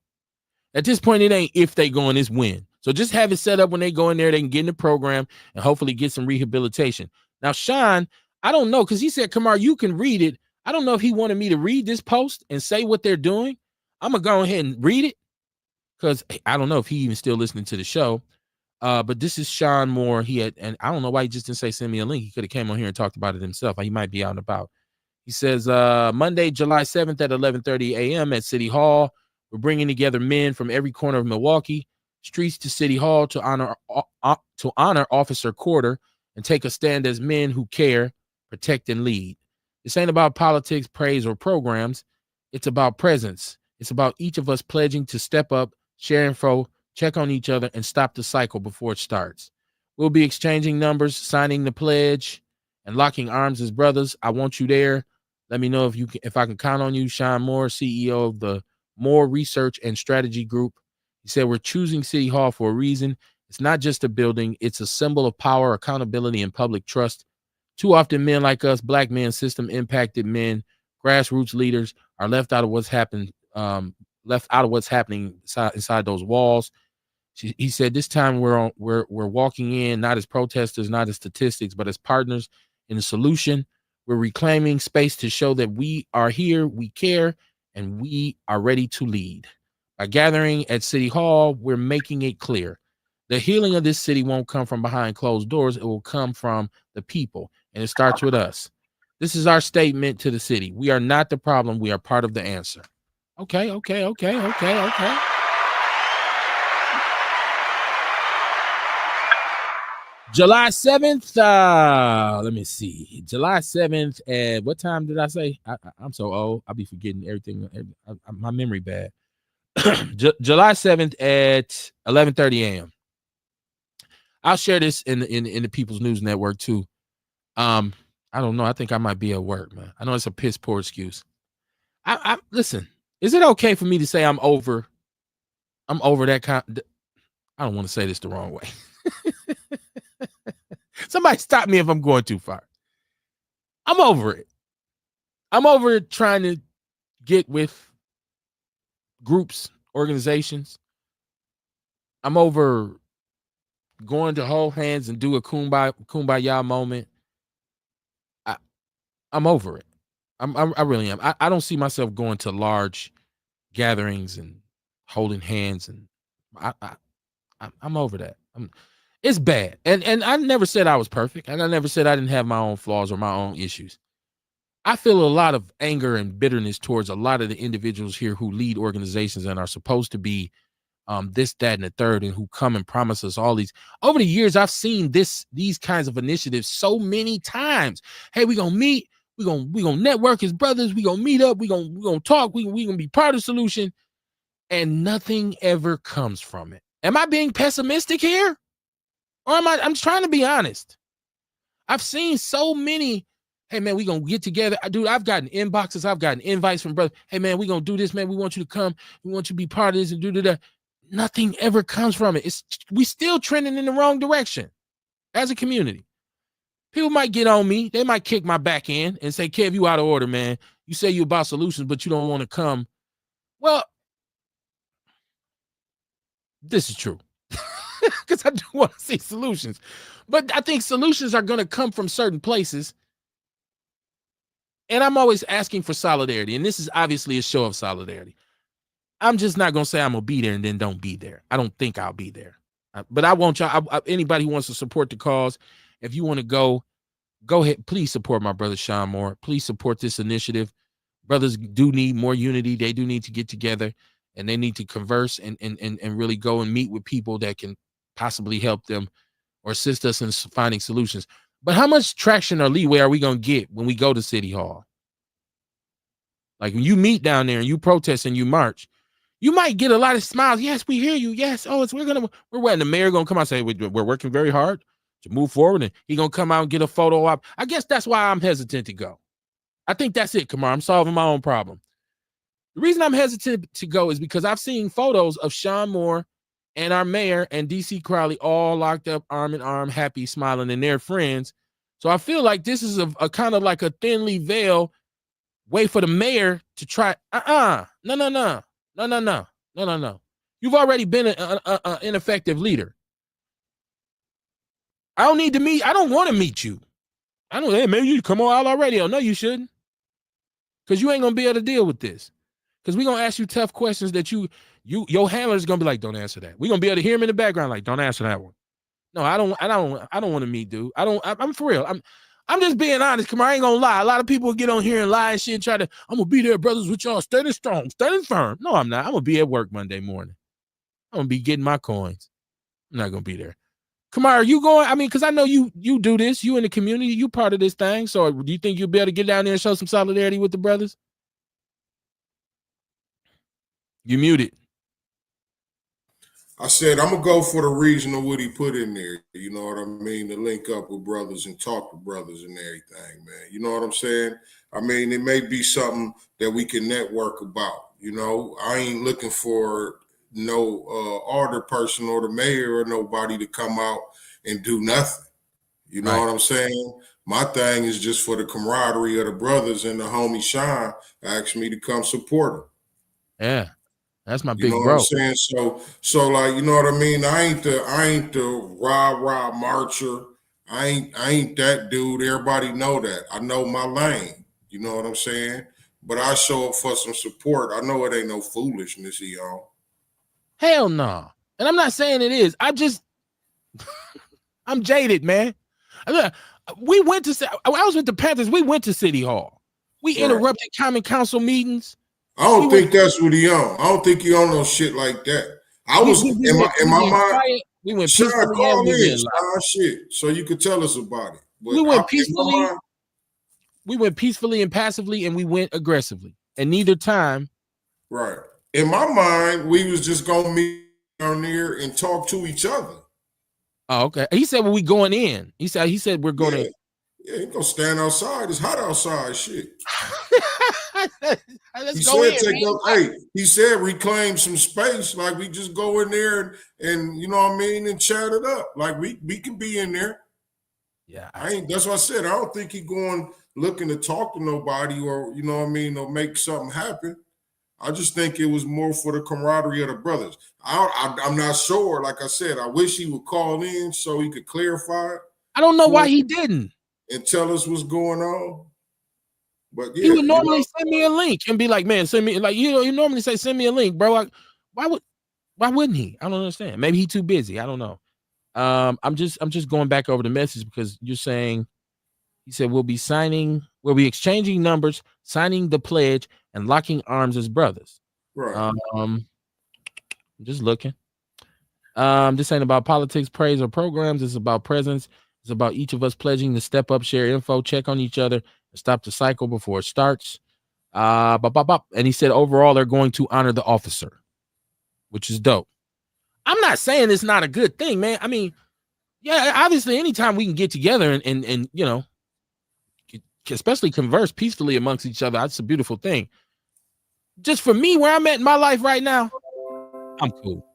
At this point, it ain't if they go in, it's when. So just have it set up when they go in there, they can get in the program and hopefully get some rehabilitation. Now, Sean, I don't know, because he said, Kamar, you can read it. I don't know if he wanted me to read this post and say what they're doing. I'm going to go ahead and read it, because I don't know if he even still listening to the show. But this is Sean Moore. And I don't know why he just didn't say send me a link. He could have came on here and talked about it himself. He might be out and about. He says, Monday, July 7th at 11:30 a.m. at City Hall, We're bringing together men from every corner of Milwaukee, streets to City Hall to honor Officer Quarter and take a stand as men who care, protect, and lead. This ain't about politics, praise, or programs. It's about presence. It's about each of us pledging to step up, share info, check on each other, and stop the cycle before it starts. We'll be exchanging numbers, signing the pledge, and locking arms as brothers. I want you there. Let me know if I can count on you. Sean Moore, CEO of the Moore Research and Strategy Group. He said, we're choosing City Hall for a reason. It's not just a building. It's a symbol of power, accountability, and public trust. Too often men like us, black men, system impacted men, grassroots leaders are left out of what's happening inside those walls. He said, this time we're walking in not as protesters, not as statistics, but as partners in the solution. We're reclaiming space to show that we are here, we care, and we are ready to lead. By gathering at City Hall, we're making it clear. The healing of this city won't come from behind closed doors. It will come from the people, and it starts with us. This is our statement to the city. We are not the problem. We are part of the answer. Okay. July 7th, let me see. July 7th at what time did I say? I'm so old. I'll be forgetting everything. My memory bad. July 7th at 11:30 a.m. I'll share this in the People's News Network too. I don't know. I think I might be at work, man. I know it's a piss poor excuse. I listen. Is it okay for me to say I'm over that kind? I don't want to say this the wrong way. Somebody stop me if I'm going too far. I'm over it. I'm over trying to get with groups, organizations. I'm over going to hold hands and do a kumbaya moment. I'm over it. I really am. I don't see myself going to large gatherings and holding hands, and I'm over that. It's bad. And I never said I was perfect, and I never said I didn't have my own flaws or my own issues. I feel a lot of anger and bitterness towards a lot of the individuals here who lead organizations and are supposed to be this, that, and the third, and who come and promise us all these. Over the years, I've seen these kinds of initiatives so many times. Hey, we're gonna meet, we're gonna network as brothers, we're gonna meet up, we're gonna talk, we're gonna be part of the solution, and nothing ever comes from it. Am I being pessimistic here? Or I'm trying to be honest. I've seen so many. Hey man, we gonna get together. Dude, I've gotten inboxes, I've gotten invites from brothers. Hey man, we gonna do this, man. We want you to come. We want you to be part of this and do that. Nothing ever comes from it. We still trending in the wrong direction as a community. People might get on me. They might kick my back in and say, Kev, you out of order, man. You say you about solutions, but you don't want to come. Well, this is true. Because I do want to see solutions. But I think solutions are going to come from certain places. And I'm always asking for solidarity. And this is obviously a show of solidarity. I'm just not going to say I'm going to be there and then don't be there. I don't think I'll be there. But I want y'all, anybody who wants to support the cause, if you want to go ahead. Please support my brother Sean Moore. Please support this initiative. Brothers do need more unity. They do need to get together, and they need to converse and really go and meet with people that can possibly help them or assist us in finding solutions. But how much traction or leeway are we going to get when we go to City Hall? Like when you meet down there and you protest and you march, you might get a lot of smiles. Yes, we hear you. Yes. Oh, we're waiting. The mayor going to come out and say, we're working very hard to move forward. And he going to come out and get a photo op. I guess that's why I'm hesitant to go. I think that's it, Kamar. I'm solving my own problem. The reason I'm hesitant to go is because I've seen photos of Sean Moore and our mayor and DC Crowley all locked up, arm in arm, happy, smiling, and they're friends. So I feel like this is a kind of like a thinly veiled way for the mayor to try. No. You've already been an ineffective leader. I don't need to meet. I don't want to meet you. I don't. Hey, maybe you come on Outlaw Radio. No, you shouldn't. Because you ain't going to be able to deal with this. Because we're going to ask you tough questions that your handler is going to be like, don't answer that. We're going to be able to hear him in the background like, don't answer that one. No, I don't want to meet, dude. I'm for real. I'm just being honest. Come on, I ain't gonna lie. A lot of people get on here and lie and shit. I'm gonna be there, brothers, with y'all, standing strong, standing firm. No, I'm not. I'm gonna be at work Monday morning. I'm gonna be getting my coins. I'm not gonna be there. Kamar, are you going? I mean, because I know you do this. You in the community. You part of this thing. So do you think you'll be able to get down there and show some solidarity with the brothers? You muted. I said I'm gonna go for the reason of what he put in there. You know what I mean? To link up with brothers and talk to brothers and everything, man. You know what I'm saying? I mean, it may be something that we can network about. You know, I ain't looking for no alder person or the mayor or nobody to come out and do nothing. You know what I'm saying? My thing is just for the camaraderie of the brothers, and the homie Sean asked me to come support him. Yeah. That's my You big know bro. what I'm saying? So like, you know what I mean? I ain't the rah marcher. I ain't that dude. Everybody know that. I know my lane. You know what I'm saying? But I show up for some support. I know it ain't no foolishness, y'all. Hell no. And I'm not saying it is. I'm jaded, man. We went to, I was with the Panthers. We went to City Hall. We interrupted common council meetings. I don't think that's what he on. I don't think he on no shit like that. I was in my mind. We went Sean, peacefully. call in, Sean, shit, so you could tell us about it. But we went peacefully. We went peacefully and passively, and we went aggressively. And neither time. Right. In my mind, we was just gonna meet down there and talk to each other. Oh, okay. He said, "Well, we going in." He said we're going to. Yeah, he gonna stand outside. It's hot outside. Shit. He said reclaim some space. Like we just go in there and you know what I mean, and chat it up. Like we can be in there. Yeah. That's what I said. I don't think he going looking to talk to nobody or you know what I mean, or make something happen. I just think it was more for the camaraderie of the brothers. I'm not sure. Like I said, I wish he would call in so he could clarify it. I don't know why he didn't. And tell us what's going on. But yeah, he would normally send me a link and be like, "Man, send me like you normally say send me a link, bro." Like, why wouldn't he? I don't understand. Maybe he's too busy. I don't know. I'm just going back over the message because you're saying he said we'll be exchanging numbers, signing the pledge, and locking arms as brothers. Right. Just looking. This ain't about politics, praise, or programs. It's about presence. It's about each of us pledging to step up, share info, check on each other, and stop the cycle before it starts. And he said overall they're going to honor the officer, which is dope. I'm not saying it's not a good thing, man. I mean, yeah, obviously anytime we can get together and you know, especially converse peacefully amongst each other, that's a beautiful thing. Just for me, where I'm at in my life right now, I'm cool.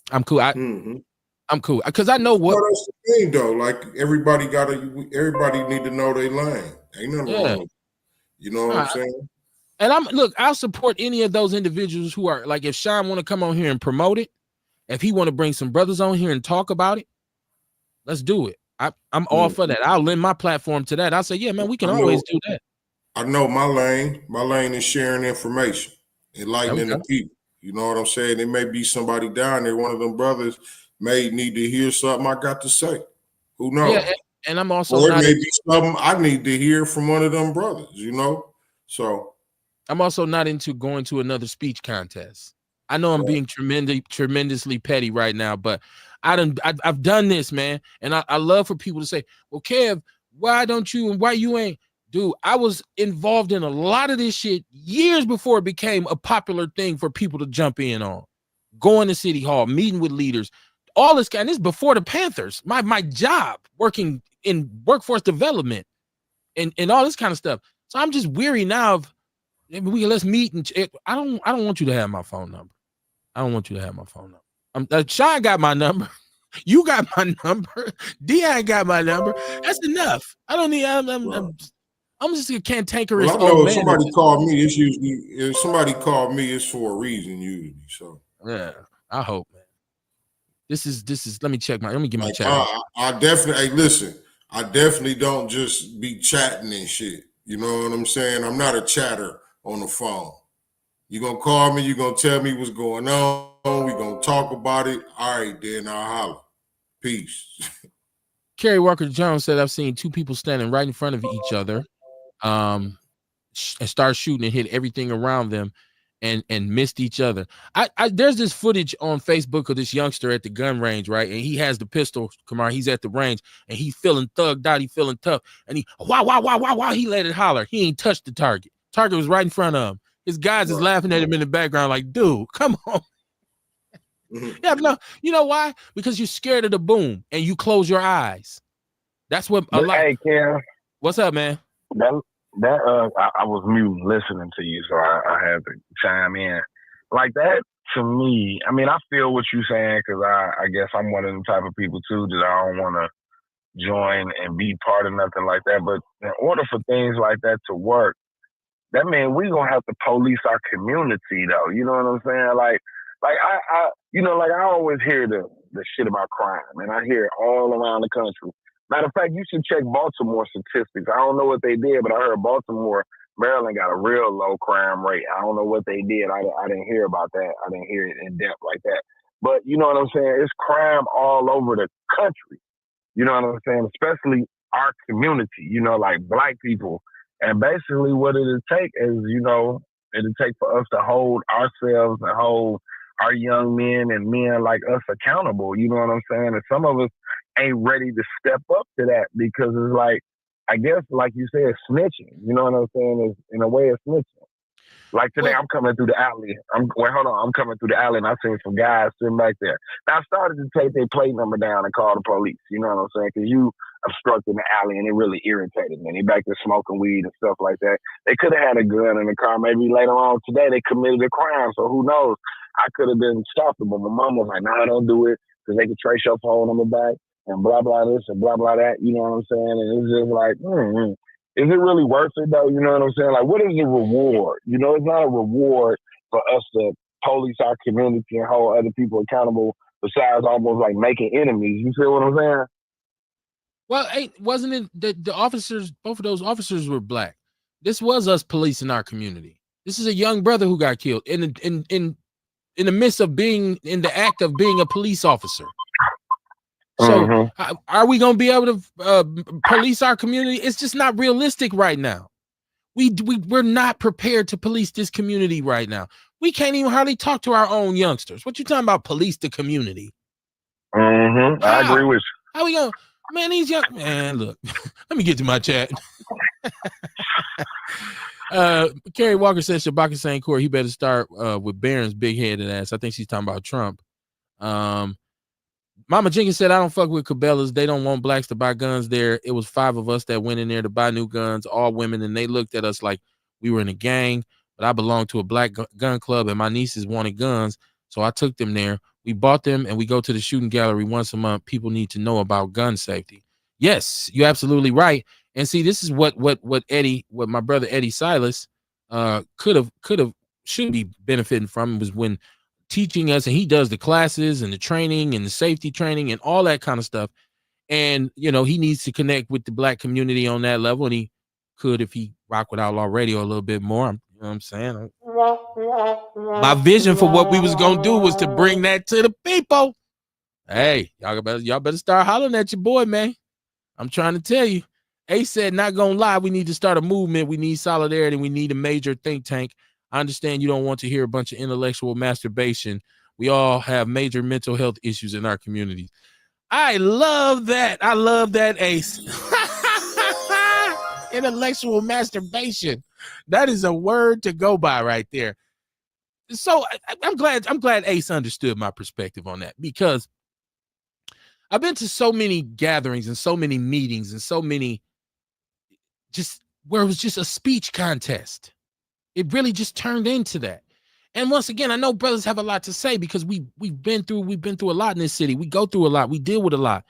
I'm cool because I know what. That's the thing, though. Like everybody need to know their lane. Ain't nothing wrong with it. You know what I'm saying? And I'll support any of those individuals who are like, if Sean want to come on here and promote it, if he want to bring some brothers on here and talk about it, let's do it. I'm all for that. I'll lend my platform to that. I'll say, yeah, man, we can always do that. I know my lane. My lane is sharing information, enlightening the people. You know what I'm saying? There may be somebody down there, one of them brothers may need to hear something I got to say. Who knows? Yeah, and I'm also or it may be something I need to hear from one of them brothers, you know? So I'm also not into going to another speech contest. I know I'm being tremendously petty right now, but I've done this, man. And I love for people to say, well, Kev, why don't you and why you ain't? Dude, I was involved in a lot of this shit years before it became a popular thing for people to jump in on. Going to City Hall, meeting with leaders, all this kind. This is before the Panthers. My job working in workforce development and all this kind of stuff. So I'm just weary now of let's meet and I don't want you to have my phone number. I don't want you to have my phone number. Sean got my number. You got my number. Dion got my number. That's enough. I don't need. I'm just a cantankerous. Well, I know if somebody called me, it's usually if somebody called me, it's for a reason usually. So yeah, I hope, man. This is. Let me check let me get my chat. I definitely. Hey, listen. I definitely don't just be chatting and shit. You know what I'm saying? I'm not a chatter on the phone. You're gonna call me. You're gonna tell me what's going on. We're gonna talk about it. All right, then I'll holler. Peace. Kerry Walker Jones said, I've seen two people standing right in front of each other and start shooting and hit everything around them and missed each other. There's this footage on Facebook of this youngster at the gun range, right? And he has the pistol, Kamar. He's at the range and he's feeling thugged out. He feeling tough. And he, wow. He let it holler. He ain't touched the target. Target was right in front of him. His guys is laughing at him in the background like, dude, come on. Yeah, no, you know why? Because you're scared of the boom and you close your eyes. That's what a lot. Hey, Kim. What's up, man? I was mute listening to you, so I had to chime in. Like that, to me, I mean, I feel what you're saying, because I guess I'm one of the type of people, too, that I don't want to join and be part of nothing like that. But in order for things like that to work, that means we're going to have to police our community, though. You know what I'm saying? Like I always hear the shit about crime, and I hear it all around the country. Matter of fact, you should check Baltimore statistics. I don't know what they did, but I heard Baltimore, Maryland got a real low crime rate. I don't know what they did. I didn't hear about that. I didn't hear it in depth like that. But you know what I'm saying? It's crime all over the country. You know what I'm saying? Especially our community, you know, like black people. And basically what it'll take is, you know, it'll take for us to hold ourselves and hold our young men and men like us accountable. You know what I'm saying? And some of us ain't ready to step up to that, because it's like, I guess, like you said, snitching. You know what I'm saying? It's, in a way, it's snitching. Like today, I'm coming through the alley. I'm coming through the alley, and I seen some guys sitting back there. Now, I started to take their plate number down and call the police. You know what I'm saying? Because you obstructing the alley, and it really irritated me. They back there smoking weed and stuff like that. They could have had a gun in the car. Maybe later on today, they committed a crime. So who knows? I could have been stopped, but my mom was like, "No, don't do it, because they could trace your phone number back and blah blah this and blah blah that." You know what I'm saying? And it's just like, is it really worth it though? You know what I'm saying? Like, what is the reward? You know, it's not a reward for us to police our community and hold other people accountable, besides almost like making enemies. You feel what I'm saying? Well, wasn't it that the officers, both of those officers were black? This was us policing our community. This is a young brother who got killed in the midst of being in the act of being a police officer. So are we going to be able to police our community? It's just not realistic right now. We're not prepared to police this community right now. We can't even hardly talk to our own youngsters. What you talking about, police the community? I agree with you. How we going? Man, these young man, look, let me get to my chat. Kerry Walker says Shabaka St. Court, he better start with Barron's big-headed ass. I think she's talking about Trump. Mama Jenkins said, I don't fuck with Cabela's. They don't want blacks to buy guns there. It was 5 of us that went in there to buy new guns, all women, and they looked at us like we were in a gang. But I belong to a black gun club, and my nieces wanted guns, so I took them there. We bought them, and we go to the shooting gallery once a month. People need to know about gun safety. Yes, you're absolutely right. And see, this is what my brother Eddie Silas should be benefiting from, was when teaching us, and he does the classes and the training and the safety training and all that kind of stuff. And you know, he needs to connect with the black community on that level, and he could if he rock with Outlaw Radio a little bit more. You know what I'm saying? My vision for what we was gonna do was to bring that to the people. Hey, y'all better start hollering at your boy, man. I'm trying to tell you. Ace said, not gonna lie, we need to start a movement. We need solidarity. We need a major think tank. I understand you don't want to hear a bunch of intellectual masturbation. We all have major mental health issues in our communities. I love that. I love that, Ace. Intellectual masturbation. That is a word to go by right there. So I'm glad Ace understood my perspective on that, because I've been to so many gatherings and so many meetings and so many just where it was just a speech contest. It really just turned into that. And once again, I know brothers have a lot to say, because we've been through a lot in this city. We go through a lot. We deal with a lot.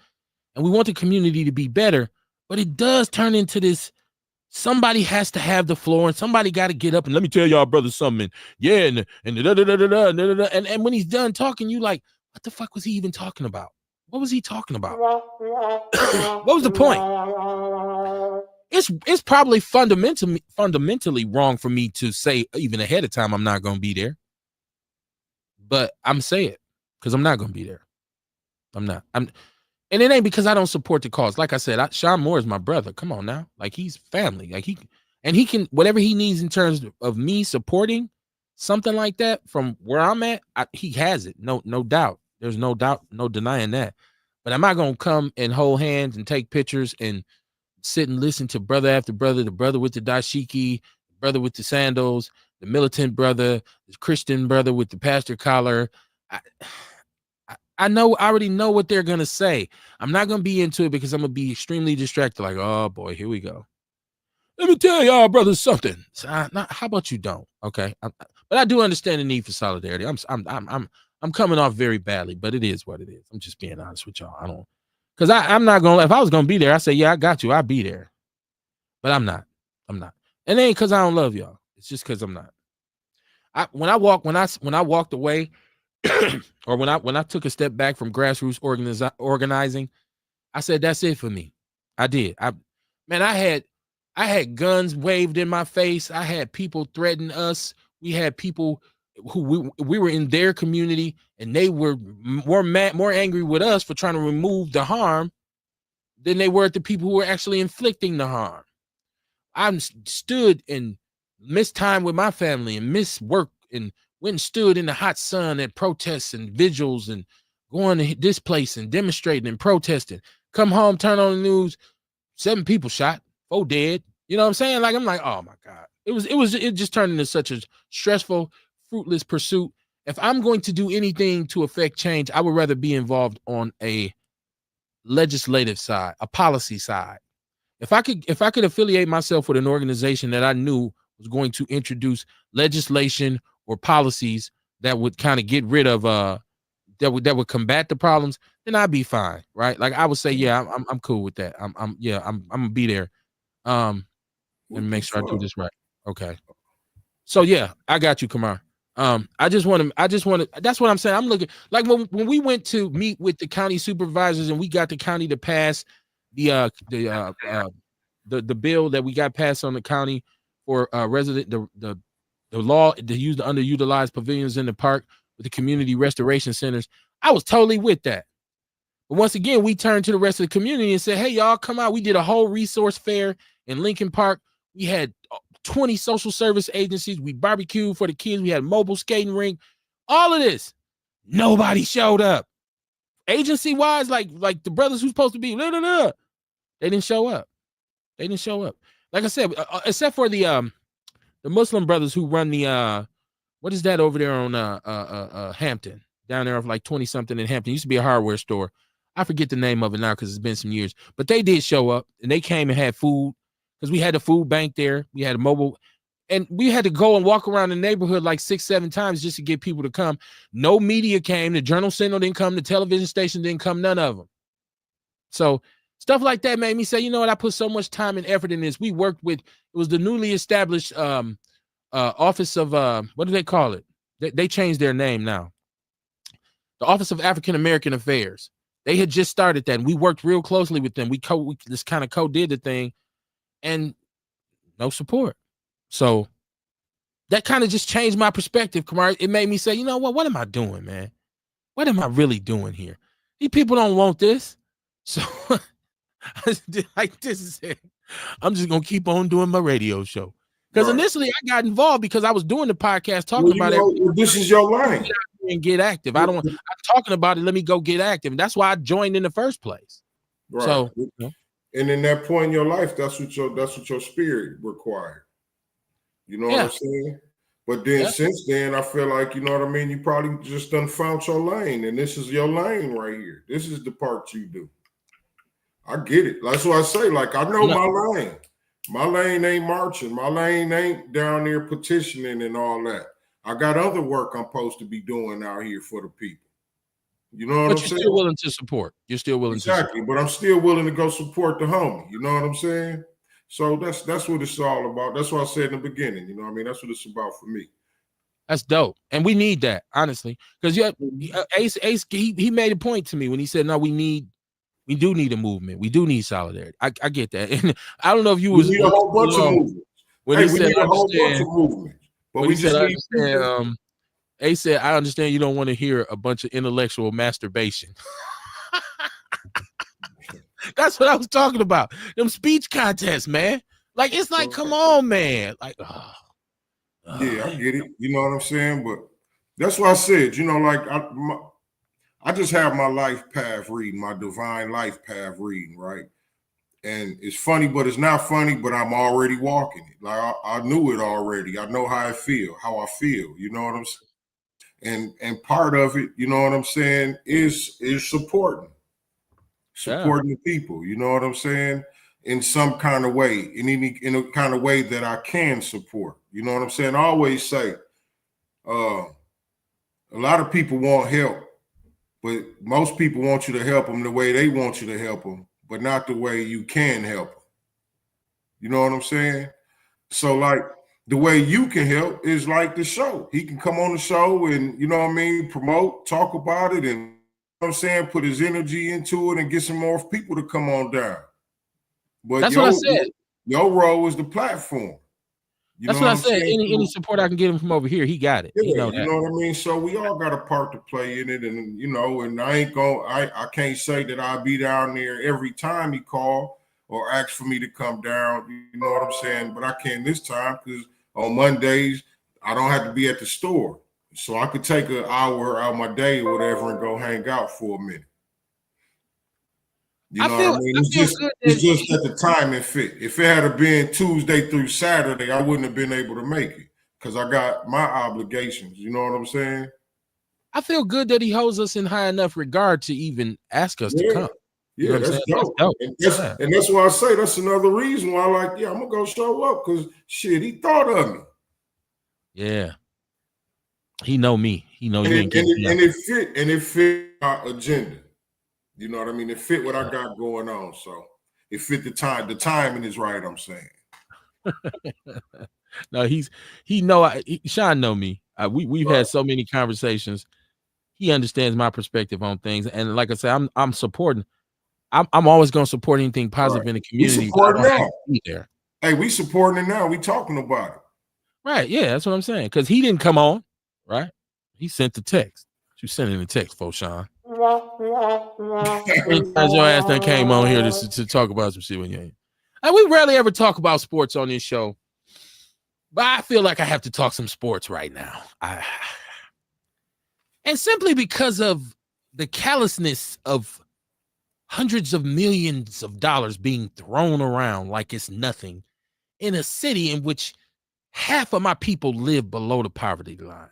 And we want the community to be better. But it does turn into this, somebody has to have the floor, and somebody got to get up and let me tell y'all brothers something. Yeah, and when he's done talking, you like, what the fuck was he even talking about? What was he talking about? What was the point? It's probably fundamentally wrong for me to say even ahead of time I'm not going to be there. But I'm saying it because I'm not going to be there. I'm not. And it ain't because I don't support the cause. Like I said, Sean Moore is my brother. Come on now. Like, he's family. Like, he can, whatever he needs in terms of me supporting something like that from where I'm at, he has it. No doubt. There's no doubt, no denying that. But I'm not going to come and hold hands and take pictures and sit and listen to brother after brother, the brother with the dashiki, brother with the sandals, the militant brother, the Christian brother with the pastor collar. I already know what they're going to say. I'm not going to be into it because I'm going to be extremely distracted. Like, oh boy, here we go. Let me tell y'all, brothers, something. So, how about you don't? Okay. But I do understand the need for solidarity. I'm coming off very badly, but it is what it is. I'm just being honest with y'all. I don't, because I'm not going to, if I was going to be there, I say, yeah, I got you. I'll be there. But I'm not. And it ain't because I don't love y'all. It's just because I'm not. When I walked away, or when I took a step back from grassroots organizing, I said, that's it for me. I did. I had guns waved in my face. I had people threaten us. We had people who we were in their community, and they were more angry with us for trying to remove the harm than they were at the people who were actually inflicting the harm. I stood and missed time with my family and missed work and went and stood in the hot sun at protests and vigils and going to this place and demonstrating and protesting. Come home, turn on the news, 7 people shot, 4 dead. You know what I'm saying? Like, I'm like, oh my God. It just turned into such a stressful, fruitless pursuit. If I'm going to do anything to affect change, I would rather be involved on a legislative side, a policy side. If I could affiliate myself with an organization that I knew was going to introduce legislation or policies that would kind of get rid of that would combat the problems, then I'd be fine, right? Like, I would say, yeah, I'm cool with that. I'm gonna be there. Let me make sure I do this right. Okay. So yeah, I got you, Kamar. I just want to. That's what I'm saying. I'm looking like when we went to meet with the county supervisors and we got the county to pass the bill that we got passed on the county for the law to use the underutilized pavilions in the park with the community restoration centers. I was totally with that. But once again, we turned to the rest of the community and said, hey, y'all, come out. We did a whole resource fair in Lincoln Park. We had 20 social service agencies. We barbecued for the kids. We had a mobile skating rink. All of this. Nobody showed up. Agency wise, like the brothers who's supposed to be, they didn't show up. Like I said, except for the Muslim brothers who run the what is that over there on Hampton, down there of like 20 something in Hampton. It used to be a hardware store. I forget the name of it now because it's been some years, but they did show up and they came and had food because we had a food bank there. We had a mobile, and we had to go and walk around the neighborhood like 6-7 times just to get people to come. No media came. The Journal Sentinel didn't come. The television station didn't come. None of them. So stuff like that made me say, you know what? I put so much time and effort in this. We worked with, it was the newly established Office of, what do they call it? They changed their name now. The Office of African American Affairs. They had just started that, and we worked real closely with them. We just kind of co-did the thing, and no support. So that kind of just changed my perspective, Kamar. It made me say, you know what am I doing, man? What am I really doing here? These people don't want this. So like, this is it. I'm just gonna keep on doing my radio show. Because initially I got involved because I was doing the podcast talking about it. This is your lane. And get active. I'm talking about it. Let me go get active. And that's why I joined in the first place. Right. So, and in that point in your life, that's what your spirit required. You know what I'm saying? But then since then, I feel like, you know what I mean, you probably just done found your lane, and this is your lane right here. This is the part you do. I get it. That's what I say. Like, I know my lane. My lane ain't marching. My lane ain't down there petitioning and all that. I got other work I'm supposed to be doing out here for the people. You know what I'm saying? But you're still willing to support. You're still willing to support. But I'm still willing to go support the homie. You know what I'm saying? So that's what it's all about. That's what I said in the beginning. You know what I mean? That's what it's about for me. That's dope. And we need that, honestly. Because Ace, he made a point to me when he said, no, we do need a movement. We do need solidarity. I get that. And I don't know if you was need a whole bunch of movements. When he said a whole bunch of movements. But we just understand, Ace said, I understand you don't want to hear a bunch of intellectual masturbation. That's what I was talking about. Them speech contests, man. Like, it's like, come on, man. Like, yeah, I get it. You know what I'm saying? But that's why I said, you know, like I just have my life path reading, my divine life path reading, right? And it's funny, but it's not funny, but I'm already walking it. Like I knew it already. I know how I feel, you know what I'm saying? And part of it, you know what I'm saying, is supporting the people, you know what I'm saying? In some kind of way, in a kind of way that I can support. You know what I'm saying? I always say, a lot of people want help, but most people want you to help them the way they want you to help them, but not the way you can help them. You know what I'm saying? So like the way you can help is like the show. He can come on the show and, you know what I mean, promote, talk about it, and, you know what I'm saying, put his energy into it and get some more people to come on down. But that's what I said. Your role is the platform. That's what I said. Any support I can get him from over here, he got it. Yeah, you know what I mean? So we all got a part to play in it. And, you know, and I can't say that I'll be down there every time he call or ask for me to come down. You know what I'm saying? But I can this time because on Mondays, I don't have to be at the store. So I could take an hour out of my day or whatever and go hang out for a minute. You know what I mean? It's just that the timing fit. If it had been Tuesday through Saturday, I wouldn't have been able to make it because I got my obligations. You know what I'm saying? I feel good that he holds us in high enough regard to even ask us to come. Yeah, you know that's dope. And that's why I say that's another reason why I'm gonna go show up because shit, he thought of me. Yeah. He know me. He know you ain't and it fit our agenda. You know what I mean? It fit what I got going on. So it fit the time. The timing is right, I'm saying. No, Sean know me. We've had so many conversations. He understands my perspective on things. And like I said, I'm supporting. I'm always going to support anything positive in the community. Hey, we supporting it now. We talking about it. Right. Yeah, that's what I'm saying. Because he didn't come on, right? He sent the text. You sending the text, folks, Sean. As your ass done came on here to talk about some shit when you ain't. And we rarely ever talk about sports on this show. But I feel like I have to talk some sports right now. And simply because of the callousness of hundreds of millions of dollars being thrown around like it's nothing in a city in which half of my people live below the poverty line.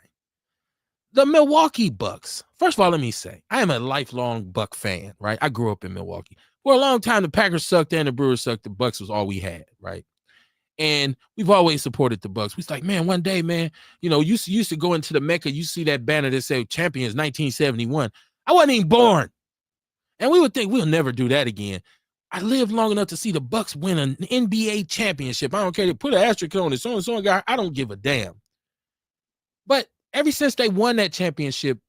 The Milwaukee Bucks. First of all, let me say, I am a lifelong Buck fan, right? I grew up in Milwaukee. For a long time, the Packers sucked and the Brewers sucked. The Bucks was all we had, right? And we've always supported the Bucks. We was like, man, one day, man, you know, you used to go into the Mecca, you see that banner that said Champions 1971. I wasn't even born. And we would think we'll never do that again. I lived long enough to see the Bucks win an NBA championship. I don't care. They put an asterisk on it. So and so guy. I don't give a damn. But ever since they won that championship,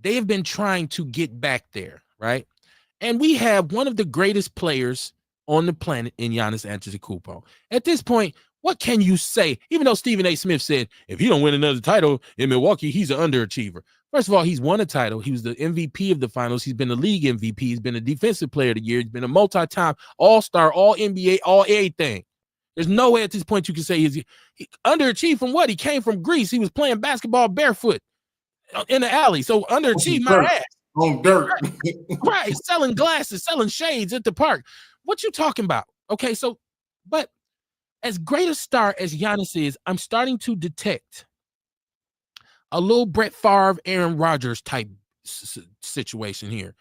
they have been trying to get back there, right? And we have one of the greatest players on the planet in Giannis Antetokounmpo. At this point, what can you say? Even though Stephen A. Smith said, if he don't win another title in Milwaukee, he's an underachiever. First of all, he's won a title. He was the MVP of the finals. He's been the league MVP. He's been a defensive player of the year. He's been a multi-time all-star, all-NBA, all-everything. There's no way at this point you can say he underachieved from what? He came from Greece. He was playing basketball barefoot in the alley. So underachieved my ass. On dirt. Right. Selling glasses, selling shades at the park. What you talking about? Okay, so, but as great a star as Giannis is, I'm starting to detect a little Brett Favre, Aaron Rodgers type situation here.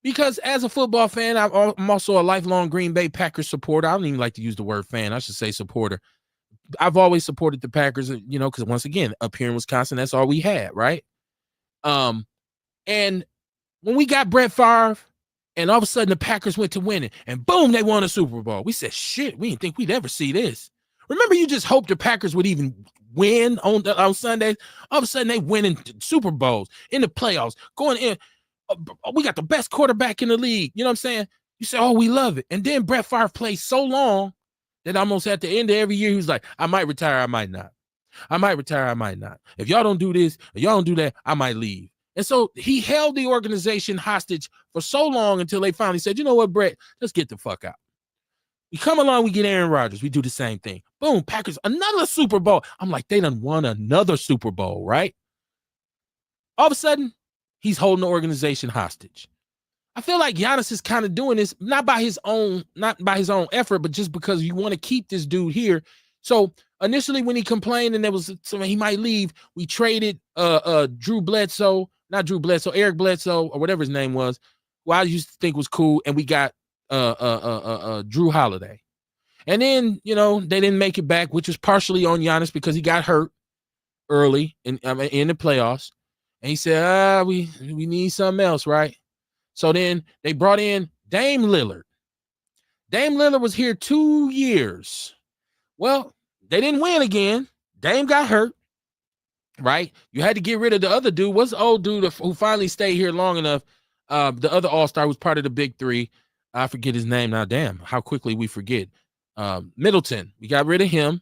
Because as a football fan, I'm also a lifelong Green Bay Packers supporter. I don't even like to use the word fan. I should say supporter. I've always supported the Packers, you know, because once again, up here in Wisconsin, that's all we had, right? And when we got Brett Favre, and all of a sudden the Packers went to winning, and boom, they won a Super Bowl. We said, shit, we didn't think we'd ever see this. Remember, you just hoped the Packers would even win on Sundays. All of a sudden, they win in Super Bowls, in the playoffs, going in. We got the best quarterback in the league. You know what I'm saying? You say, oh, we love it. And then Brett Favre played so long that almost at the end of every year, he was like, I might retire, I might not. I might retire, I might not. If y'all don't do this, if y'all don't do that, I might leave. And so he held the organization hostage for so long until they finally said, you know what, Brett, let's get the fuck out. We come along, we get Aaron Rodgers. We do the same thing. Boom, Packers, another Super Bowl. I'm like, they done won another Super Bowl, right? All of a sudden, he's holding the organization hostage. I feel like Giannis is kind of doing this, not by his own effort, but just because you want to keep this dude here. So initially when he complained and there was something he might leave, we traded Eric Bledsoe, or whatever his name was, who I used to think was cool, and we got Drew Holiday. And then, they didn't make it back, which was partially on Giannis because he got hurt early in the playoffs. And he said, we need something else, right? So then they brought in Dame Lillard. Dame Lillard was here 2 years. Well, they didn't win again. Dame got hurt, right? You had to get rid of the other dude. What's the old dude who finally stayed here long enough? The other all-star was part of the big three. I forget his name now. Damn, how quickly we forget. Middleton. We got rid of him.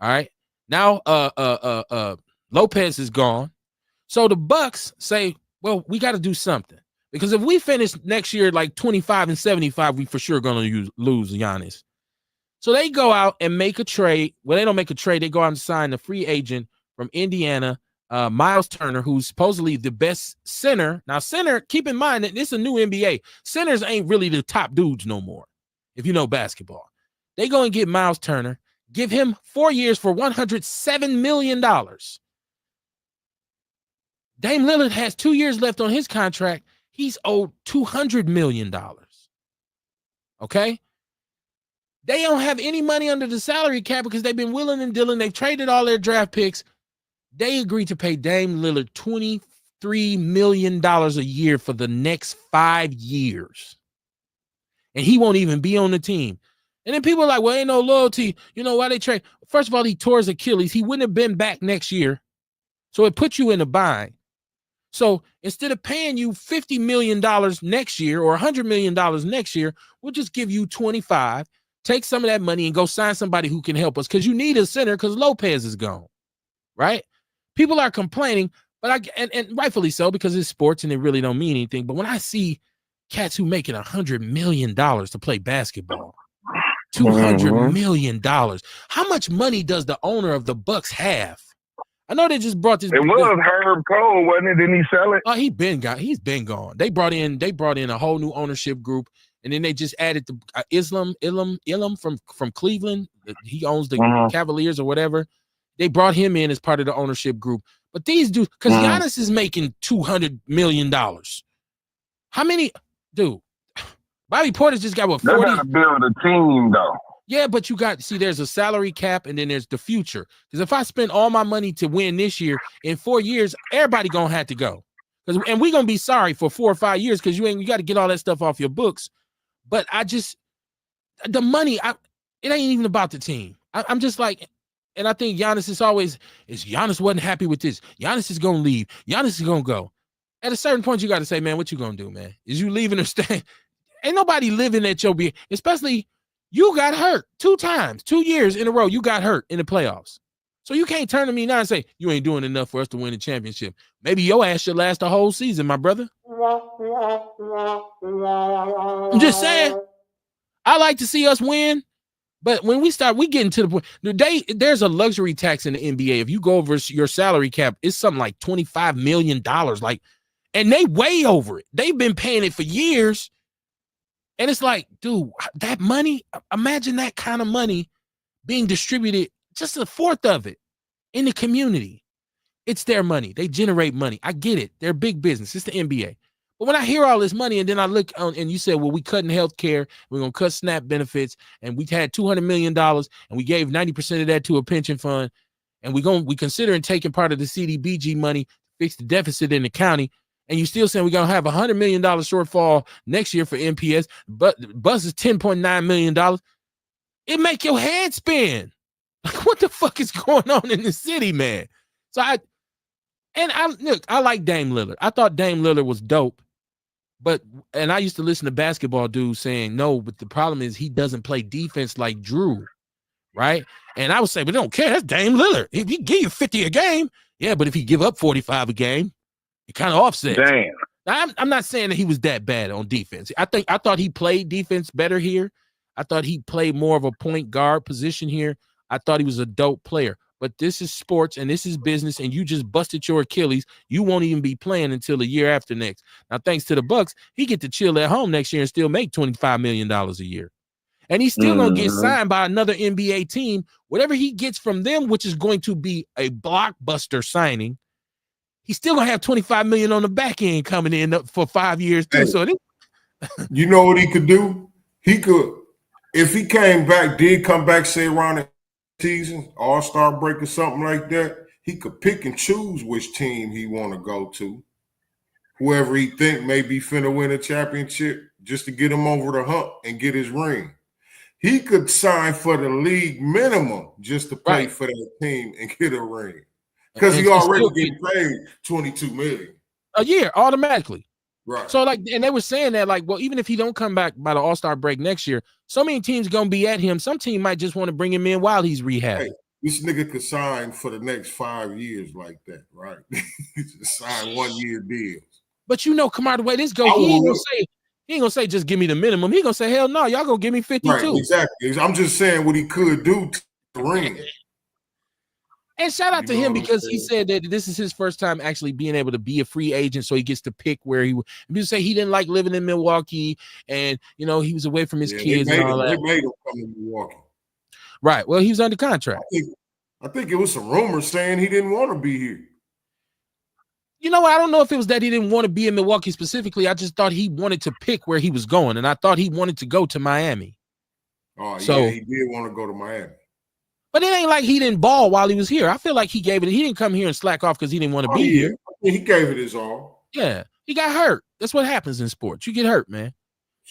All right. Now Lopez is gone. So the Bucks say, well, we got to do something. Because if we finish next year like 25-75, we for sure going to lose Giannis. So they go out and make a trade. Well, they don't make a trade. They go out and sign a free agent from Indiana, Miles Turner, who's supposedly the best center. Now, center, keep in mind that this is a new NBA. Centers ain't really the top dudes no more, if you know basketball. They go and get Miles Turner, give him 4 years for $107 million. Dame Lillard has 2 years left on his contract. He's owed $200 million. Okay? They don't have any money under the salary cap because they've been willing and dealing. They've traded all their draft picks. They agreed to pay Dame Lillard $23 million a year for the next 5 years. And he won't even be on the team. And then people are like, well, ain't no loyalty. You know why they trade? First of all, he tore his Achilles. He wouldn't have been back next year. So it puts you in a bind. So instead of paying you $50 million next year or $100 million next year, we'll just give you 25, take some of that money and go sign somebody who can help us because you need a center because Lopez is gone, right? People are complaining, but and rightfully so because it's sports and it really don't mean anything. But when I see cats who making $100 million to play basketball, $200 million, how much money does the owner of the Bucks have? I know they just brought this. It was Herb Cole, wasn't it? Didn't he sell it? Oh, he's been gone. They brought in a whole new ownership group, and then they just added the Ilum from Cleveland. He owns the Cavaliers or whatever. They brought him in as part of the ownership group. But these dudes, because Giannis is making $200 million. How many, dude? Bobby Portis just got what 40. They gotta build a team though. Yeah, but there's a salary cap and then there's the future. Because if I spend all my money to win this year, in 4 years, everybody gonna have to go. And we're gonna be sorry for 4 or 5 years because you got to get all that stuff off your books. But the money, it ain't even about the team. I'm just like, and I think Giannis Giannis wasn't happy with this. Giannis is gonna leave. Giannis is gonna go. At a certain point, you got to say, man, what you gonna do, man? Is you leaving or staying? Ain't nobody living at your being, especially. You got hurt 2 times, 2 years in a row. You got hurt in the playoffs. So you can't turn to me now and say, you ain't doing enough for us to win the championship. Maybe your ass should last the whole season, my brother. I'm just saying. I like to see us win. But when we getting to the point, there's a luxury tax in the NBA. If you go over your salary cap, it's something like $25 million. And they way over it. They've been paying it for years. And it's like, dude, that money, imagine that kind of money being distributed, just a fourth of it in the community. It's their money. They generate money. I get it. They're big business. It's the NBA. But when I hear all this money and then I look on and you say, well, we cutting healthcare, we're going to cut SNAP benefits, and we had $200 million and we gave 90% of that to a pension fund, and we considering taking part of the CDBG money to fix the deficit in the county. And you still saying we're going to have $100 million shortfall next year for MPS, but bus is $10.9 million. It make your head spin. Like, what the fuck is going on in the city, man? So I like Dame Lillard. I thought Dame Lillard was dope, and I used to listen to basketball dudes saying, no, but the problem is he doesn't play defense like Drew, right? And I would say, but don't care. That's Dame Lillard. If he give you 50 a game, yeah, but if he give up 45 a game, It kind of offsets. Damn. Now, I'm not saying that he was that bad on defense. I thought he played defense better here. I thought he played more of a point guard position here. I thought he was a dope player. But this is sports and this is business, and you just busted your Achilles. You won't even be playing until the year after next. Now, thanks to the Bucks, he get to chill at home next year and still make $25 million a year. And he's still going to get signed by another NBA team. Whatever he gets from them, which is going to be a blockbuster signing, he's still going to have $25 million on the back end coming in for 5 years too. Hey, So you know what he could do? He could, if he did come back, say around the season, All-Star break or something like that, he could pick and choose which team he want to go to. Whoever he think may be finna win a championship, just to get him over the hump and get his ring. He could sign for the league minimum just to play for that team and get a ring. Because he already getting paid $22 million a year automatically. Right. So and they were saying that well, even if he don't come back by the All-Star break next year, so many teams gonna be at him. Some team might just want to bring him in while he's rehabbing. Hey, this nigga could sign for the next 5 years like that, right? Sign 1 year deals. But come out the way this goes. He ain't gonna say just give me the minimum. He gonna say hell no, y'all gonna give me 52. Right, exactly. I'm just saying what he could do to the ring. And shout out to him because he said that this is his first time actually being able to be a free agent, so he gets to pick where he would. People say he didn't like living in Milwaukee, and he was away from his kids and all that. They made him come to Milwaukee. Right. Well, he was under contract. I think it was some rumors saying he didn't want to be here. I don't know if it was that he didn't want to be in Milwaukee specifically. I just thought he wanted to pick where he was going, and I thought he wanted to go to Miami. Oh, so, yeah, he did want to go to Miami. But it ain't like he didn't ball while he was here. I feel like he gave it. He didn't come here and slack off because he didn't want to be here. He gave it his all. Yeah, he got hurt. That's what happens in sports. You get hurt, man.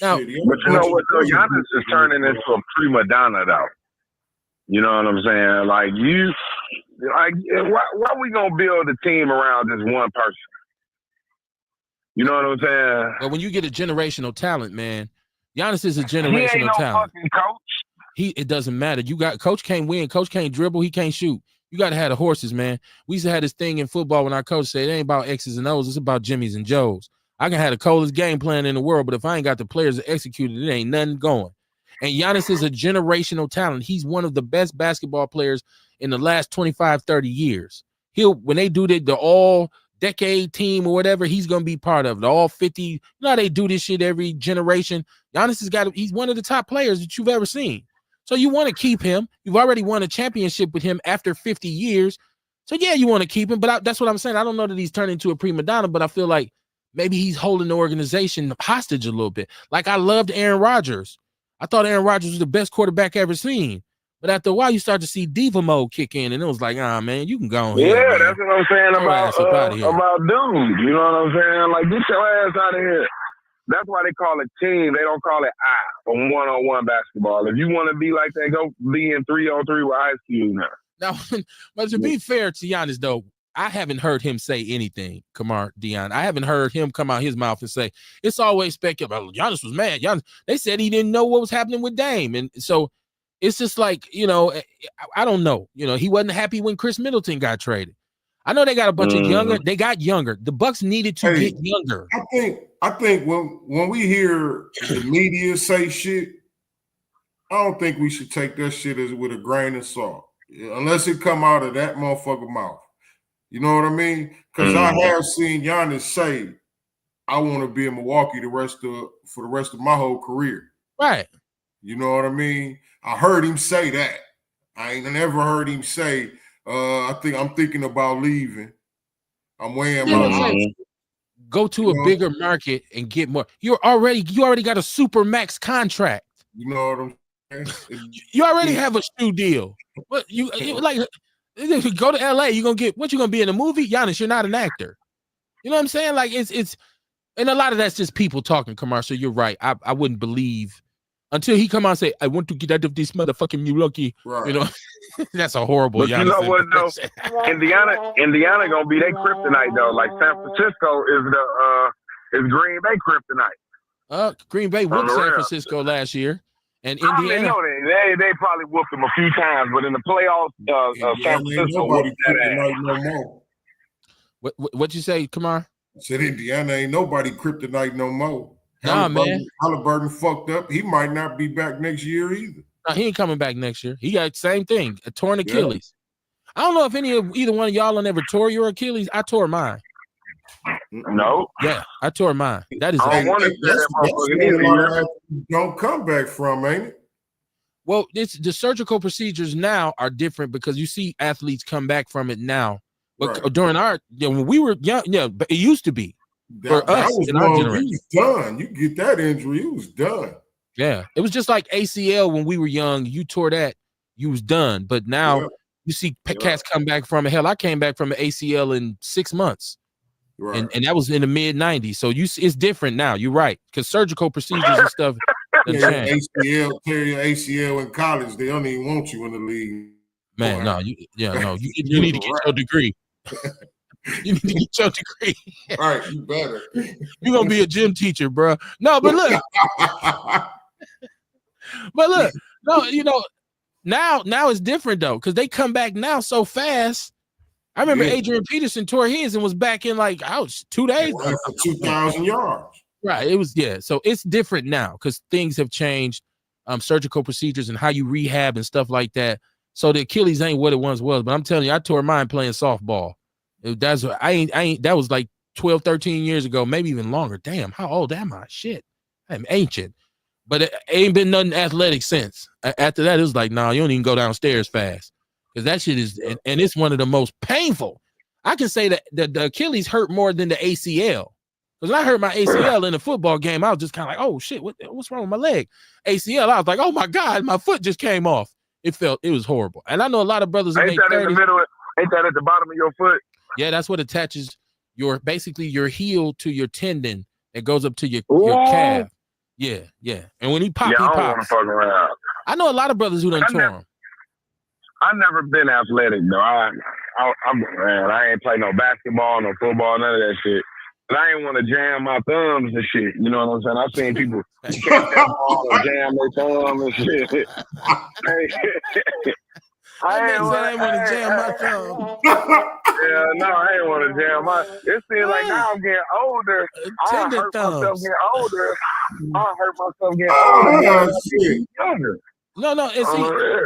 Now, but you know what, though? Giannis is turning into a prima donna, though. You know what I'm saying? Why we gonna build a team around just one person? You know what I'm saying? But when you get a generational talent, man, Giannis is a generational talent. Fucking coach. It doesn't matter. Coach can't win. Coach can't dribble. He can't shoot. You got to have the horses, man. We used to have this thing in football when our coach said it ain't about X's and O's. It's about Jimmys and Joes. I can have the coldest game plan in the world, but if I ain't got the players to execute it, it ain't nothing going. And Giannis is a generational talent. He's one of the best basketball players in the last 25, 30 years. When they do the all-decade team or whatever, he's going to be part of it. All 50, how they do this shit every generation. Giannis he's one of the top players that you've ever seen. So you want to keep him. You've already won a championship with him after 50 years. So, yeah, you want to keep him. But that's what I'm saying. I don't know that he's turned into a prima donna, but I feel like maybe he's holding the organization hostage a little bit. Like, I loved Aaron Rodgers. I thought Aaron Rodgers was the best quarterback ever seen. But after a while, you start to see diva mode kick in, and it was like, man, you can go on here. Yeah, that's what I'm saying about dudes. You know what I'm saying? Like, get your ass out of here. That's why they call it team. They don't call it or one-on-one basketball. If you want to be like that, go be in 3-on-3 with Ice Cube now. But to be fair to Giannis, though, I haven't heard him say anything, Kamar Dion. I haven't heard him come out his mouth and say, it's always speculative. Giannis was mad. They said he didn't know what was happening with Dame. And so it's just like, I don't know. He wasn't happy when Chris Middleton got traded. I know they got a bunch of younger. They got younger. The Bucks needed to get younger. I think when we hear the media say shit, I don't think we should take that shit with a grain of salt, unless it come out of that motherfucker mouth. You know what I mean? Because I have seen Giannis say, "I want to be in Milwaukee for the rest of my whole career." Right. You know what I mean? I heard him say that. I ain't never heard him say, I'm thinking about leaving. I'm weighing my options. Go to a bigger market and get more. You already got a super max contract. You know what I'm saying? You already have a shoe deal. But you like go to LA, you're gonna get what you gonna be in a movie? Giannis, you're not an actor. You know what I'm saying? Like it's and a lot of that's just people talking, commercial. You're right. I wouldn't believe until he come out and say, I want to get out of this motherfucking Milwaukee. Right. That's a horrible. But you know what though? Indiana gonna be their kryptonite though. Like San Francisco is Green Bay kryptonite. Green Bay whooped San Francisco last year, and Indiana. They probably whooped them a few times, but in the playoffs, San Francisco whooped that ass. What you say, Kamar? Said Indiana ain't nobody kryptonite no more. Nah, man. Halliburton fucked up. He might not be back next year either. No, he ain't coming back next year. He got the same thing, a torn Achilles. Yeah. I don't know if either one of y'all ever tore your Achilles. I tore mine. No. Yeah, I tore mine. That is. I don't want to say that motherfucker. Don't come back from, ain't it? Well, the surgical procedures now are different because you see athletes come back from it now. But during our, when we were young, but it used to be for us in our generation. You was done. You get that injury, you was done. Yeah, it was just like ACL when we were young. You tore that, you was done. But now you see cats come back from it. Hell, I came back from an ACL in 6 months, and that was in the mid '90s. So it's different now. You're right, because surgical procedures and stuff. ACL, tear your ACL in college, they don't even want you in the league. Man, no, you need to get your degree. You need to get your degree. All right, you better. You're gonna be a gym teacher, bro. No, but look. No, now it's different though, because they come back now so fast. I remember Adrian Peterson tore his and was back in like 2 days. For 2,000 yards. Right. It was, so it's different now because things have changed, surgical procedures and how you rehab and stuff like that. So the Achilles ain't what it once was. But I'm telling you, I tore mine playing softball. That was like 12, 13 years ago, maybe even longer. Damn, how old am I? Shit. I'm ancient. But it ain't been nothing athletic since. After that, it was like, nah, you don't even go downstairs fast. Because that shit is, and it's one of the most painful. I can say that the Achilles hurt more than the ACL. Because when I hurt my ACL in a football game, I was just kind of like, oh shit, what's wrong with my leg? ACL, I was like, oh my God, my foot just came off. It was horrible. And I know a lot of brothers ain't that 30s, in the middle? Ain't that at the bottom of your foot? Yeah, that's what attaches basically your heel to your tendon. It goes up to your calf. Yeah. And when he pops, I don't want to fuck around. I know a lot of brothers who done tore him. I've never been athletic though. I ain't play no basketball, no football, none of that shit. But I ain't want to jam my thumbs and shit. You know what I'm saying? I've seen people catch that ball and jam their thumbs and shit. I ain't want to jam my thumb. Yeah, no, I ain't want to jam my. It seems like now I'm getting older. I hurt myself getting older. Younger. No. And see,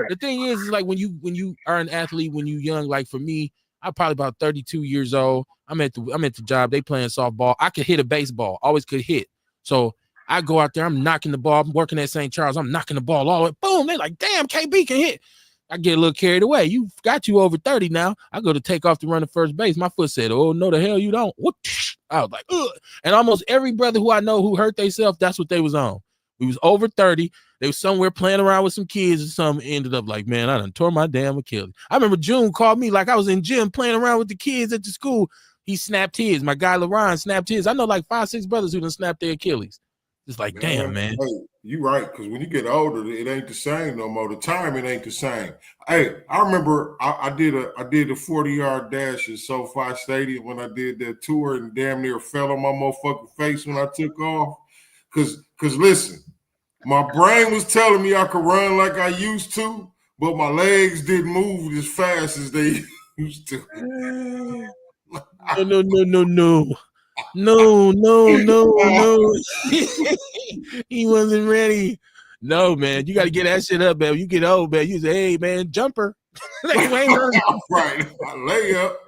the thing is like when you are an athlete, when you young, like for me, I'm probably about 32 years old. I'm at the job. They playing softball. I could hit a baseball. Always could hit. So I go out there. I'm knocking the ball. I'm working at St. Charles. I'm knocking the ball all the way. Boom. They're like, damn, KB can hit. I get a little carried away. You over 30 now. I go to take off to run to first base. My foot said, oh, no, the hell you don't. Whoosh. I was like, ugh. And almost every brother who I know who hurt themselves, that's what they was on. We was over 30. They was somewhere playing around with some kids or something. Ended up like, man, I done tore my damn Achilles. I remember June called me like I was in gym playing around with the kids at the school. He snapped his. My guy LaRon snapped his. I know like 5, 6 brothers who done snapped their Achilles. It's like, damn, man. Hey, you right, because when you get older, it ain't the same no more. The timing ain't the same. Hey, I remember I did a 40-yard dash at SoFi Stadium when I did that tour and damn near fell on my motherfucking face when I took off. Cause listen, my brain was telling me I could run like I used to, but my legs didn't move as fast as they used to. No. He wasn't ready. No, man. You got to get that shit up, man. When you get old, man. You say, hey, man, jumper. Like, you ain't right. Lay up.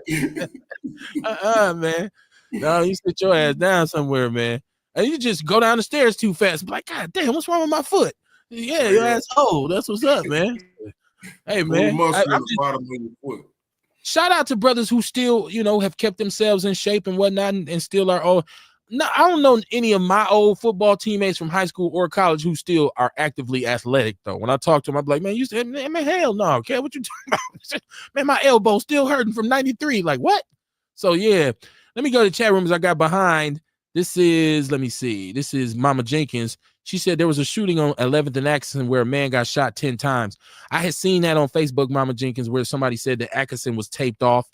Man. No, you sit your ass down somewhere, man. And you just go down the stairs too fast. Be like, God damn, what's wrong with my foot? Yeah, your ass old. That's what's up, man. Hey, man. Shout out to brothers who still, have kept themselves in shape and whatnot and still are old. No, I don't know any of my old football teammates from high school or college who still are actively athletic, though. When I talk to them, I'm like, man, you said, man, hell no. Okay, what you talking about? Man, my elbow still hurting from 93. Like, what? So, yeah. Let me go to the chat rooms I got behind. This is, let me see. This is Mama Jenkins. She said there was a shooting on 11th and Atkinson where a man got shot 10 times. I had seen that on Facebook, Mama Jenkins, where somebody said that Atkinson was taped off.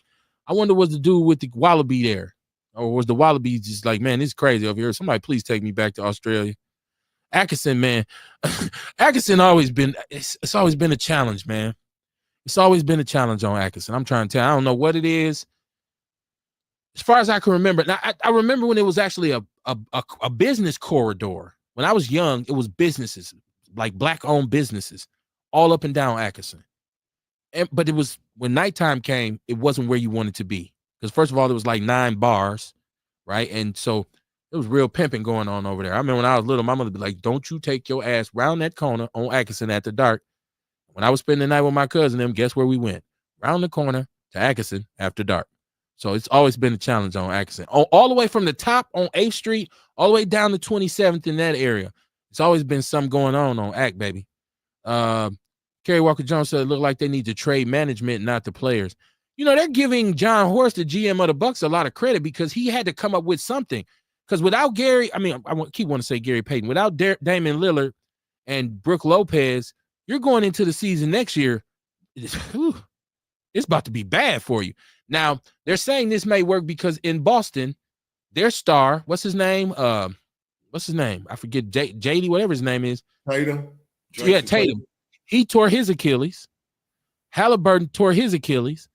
I wonder what's the dude with the wallaby there. Or was the wallaby just like, man, it's crazy over here. Somebody please take me back to Australia. Atkinson, man. Atkinson it's always been a challenge, man. It's always been a challenge on Atkinson. I'm trying to tell you, I don't know what it is. as far as I can remember. Now, I remember when it was actually a business corridor. When I was young, it was businesses, like black-owned businesses, all up and down Atkinson. But it was when nighttime came, it wasn't where you wanted to be. Because first of all, there was like 9 bars, right? And so it was real pimping going on over there. I remember when I was little, my mother would be like, don't you take your ass round that corner on Atkinson after dark. When I was spending the night with my cousin, them, guess where we went? Round the corner to Atkinson after dark. So it's always been a challenge on Atkinson. All the way from the top on 8th Street, all the way down to 27th in that area. It's always been something going on Act, baby. Kerry Walker Jones said it looked like they need to trade management, not the players. You know, they're giving John Horst, the GM of the Bucks, a lot of credit because he had to come up with something. Because without Gary, I mean, keep wanting to say Gary Payton, without Damian Lillard and Brook Lopez, you're going into the season next year. It's about to be bad for you. Now, they're saying this may work because in Boston, their star, what's his name? I forget, JD, whatever his name is. Tatum. Yeah, Tatum. He tore his Achilles. Halliburton tore his Achilles.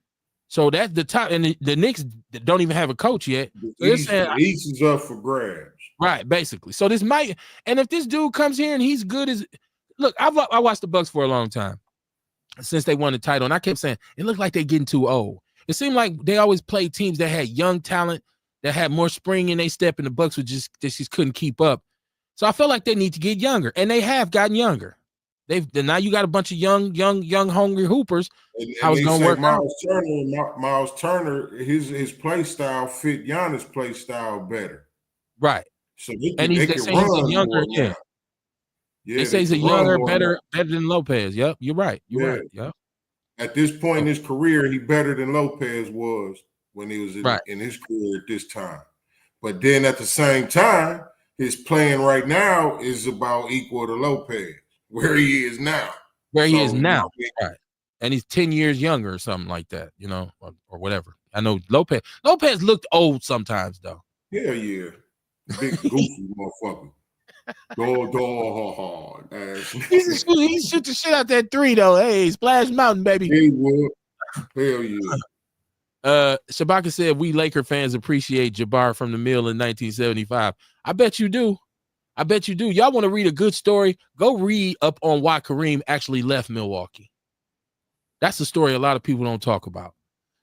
So that's the top. And the Knicks don't even have a coach yet. The East is up for grabs. Right, basically. So this might, and if this dude comes here and he's good as, look, I watched the Bucks for a long time since they won the title. And I kept saying, it looked like they're getting too old. It seemed like they always played teams that had young talent, that had more spring in their step, and the Bucks they just couldn't keep up. So I feel like they need to get younger, and they have gotten younger. Now you got a bunch of young, hungry hoopers. How it's gonna work? Miles Turner, his play style fit Giannis' play style better. Right. So they can run younger. Yeah. They say he's a younger, better than Lopez. Yep, you're right. You're right. Yep. At this point in his career, he better than Lopez was when he was in his career at this time. But then at the same time, his playing right now is about equal to Lopez, where he is now. Right. And he's 10 years younger or something like that, you know, or whatever. I know Lopez looked old sometimes, though. Hell yeah. Big goofy motherfucker. He shoot the shit out that 3 though. Hey, Splash Mountain, baby. He would. Hell yeah. Shabaka said we Laker fans appreciate Jabbar from the mill in 1975. I bet you do. Y'all want to read a good story? Go read up on why Kareem actually left Milwaukee. That's the story a lot of people don't talk about.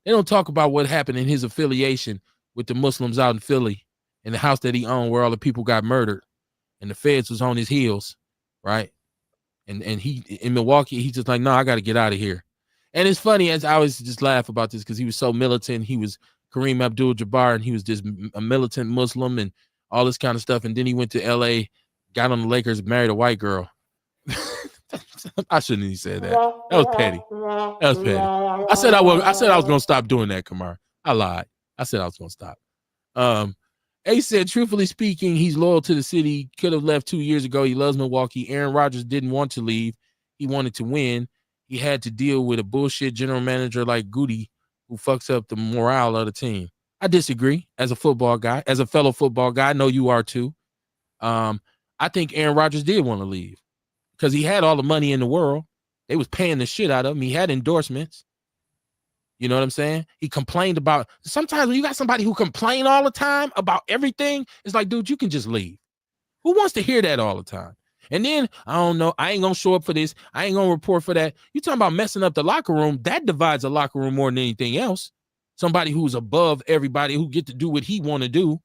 They don't talk about what happened in his affiliation with the Muslims out in Philly, in the house that he owned where all the people got murdered. And the feds was on his heels, right? And he in Milwaukee, he's just like, no, I got to get out of here. And it's funny, as I always just laugh about this because he was so militant. He was Kareem Abdul-Jabbar, and he was just a militant Muslim and all this kind of stuff. And then he went to L.A., got on the Lakers, married a white girl. I shouldn't have said that. That was petty. I said I was gonna stop doing that, Kamar. I lied. I said I was gonna stop. A said, truthfully speaking, he's loyal to the city. Could have left 2 years ago. He loves Milwaukee. Aaron Rodgers didn't want to leave. He wanted to win. He had to deal with a bullshit general manager like Goody who fucks up the morale of the team. I disagree as a football guy, as a fellow football guy. I know you are too. I think Aaron Rodgers did want to leave because he had all the money in the world. They was paying the shit out of him. He had endorsements. You know what I'm saying? He complained about, sometimes when you got somebody who complain all the time about everything, it's like, dude, you can just leave. Who wants to hear that all the time? And then, I don't know, I ain't going to show up for this. I ain't going to report for that. You talking about messing up the locker room. That divides a locker room more than anything else. Somebody who's above everybody who get to do what he want to do.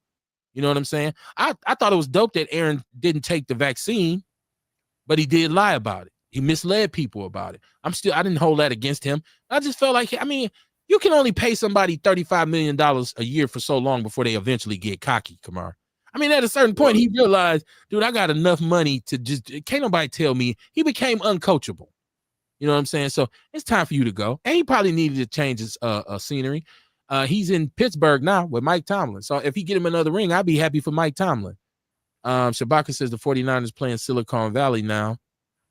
You know what I'm saying? I thought it was dope that Aaron didn't take the vaccine, but he did lie about it. He misled people about it. I didn't hold that against him. I just felt like, I mean, you can only pay somebody $35 million a year for so long before they eventually get cocky, Kamar. I mean, at a certain point, he realized, dude, I got enough money to just, can't nobody tell me. He became uncoachable. You know what I'm saying? So it's time for you to go. And he probably needed to change his scenery. He's in Pittsburgh now with Mike Tomlin. So if he get him another ring, I'd be happy for Mike Tomlin. Shabaka says the 49ers playing Silicon Valley now.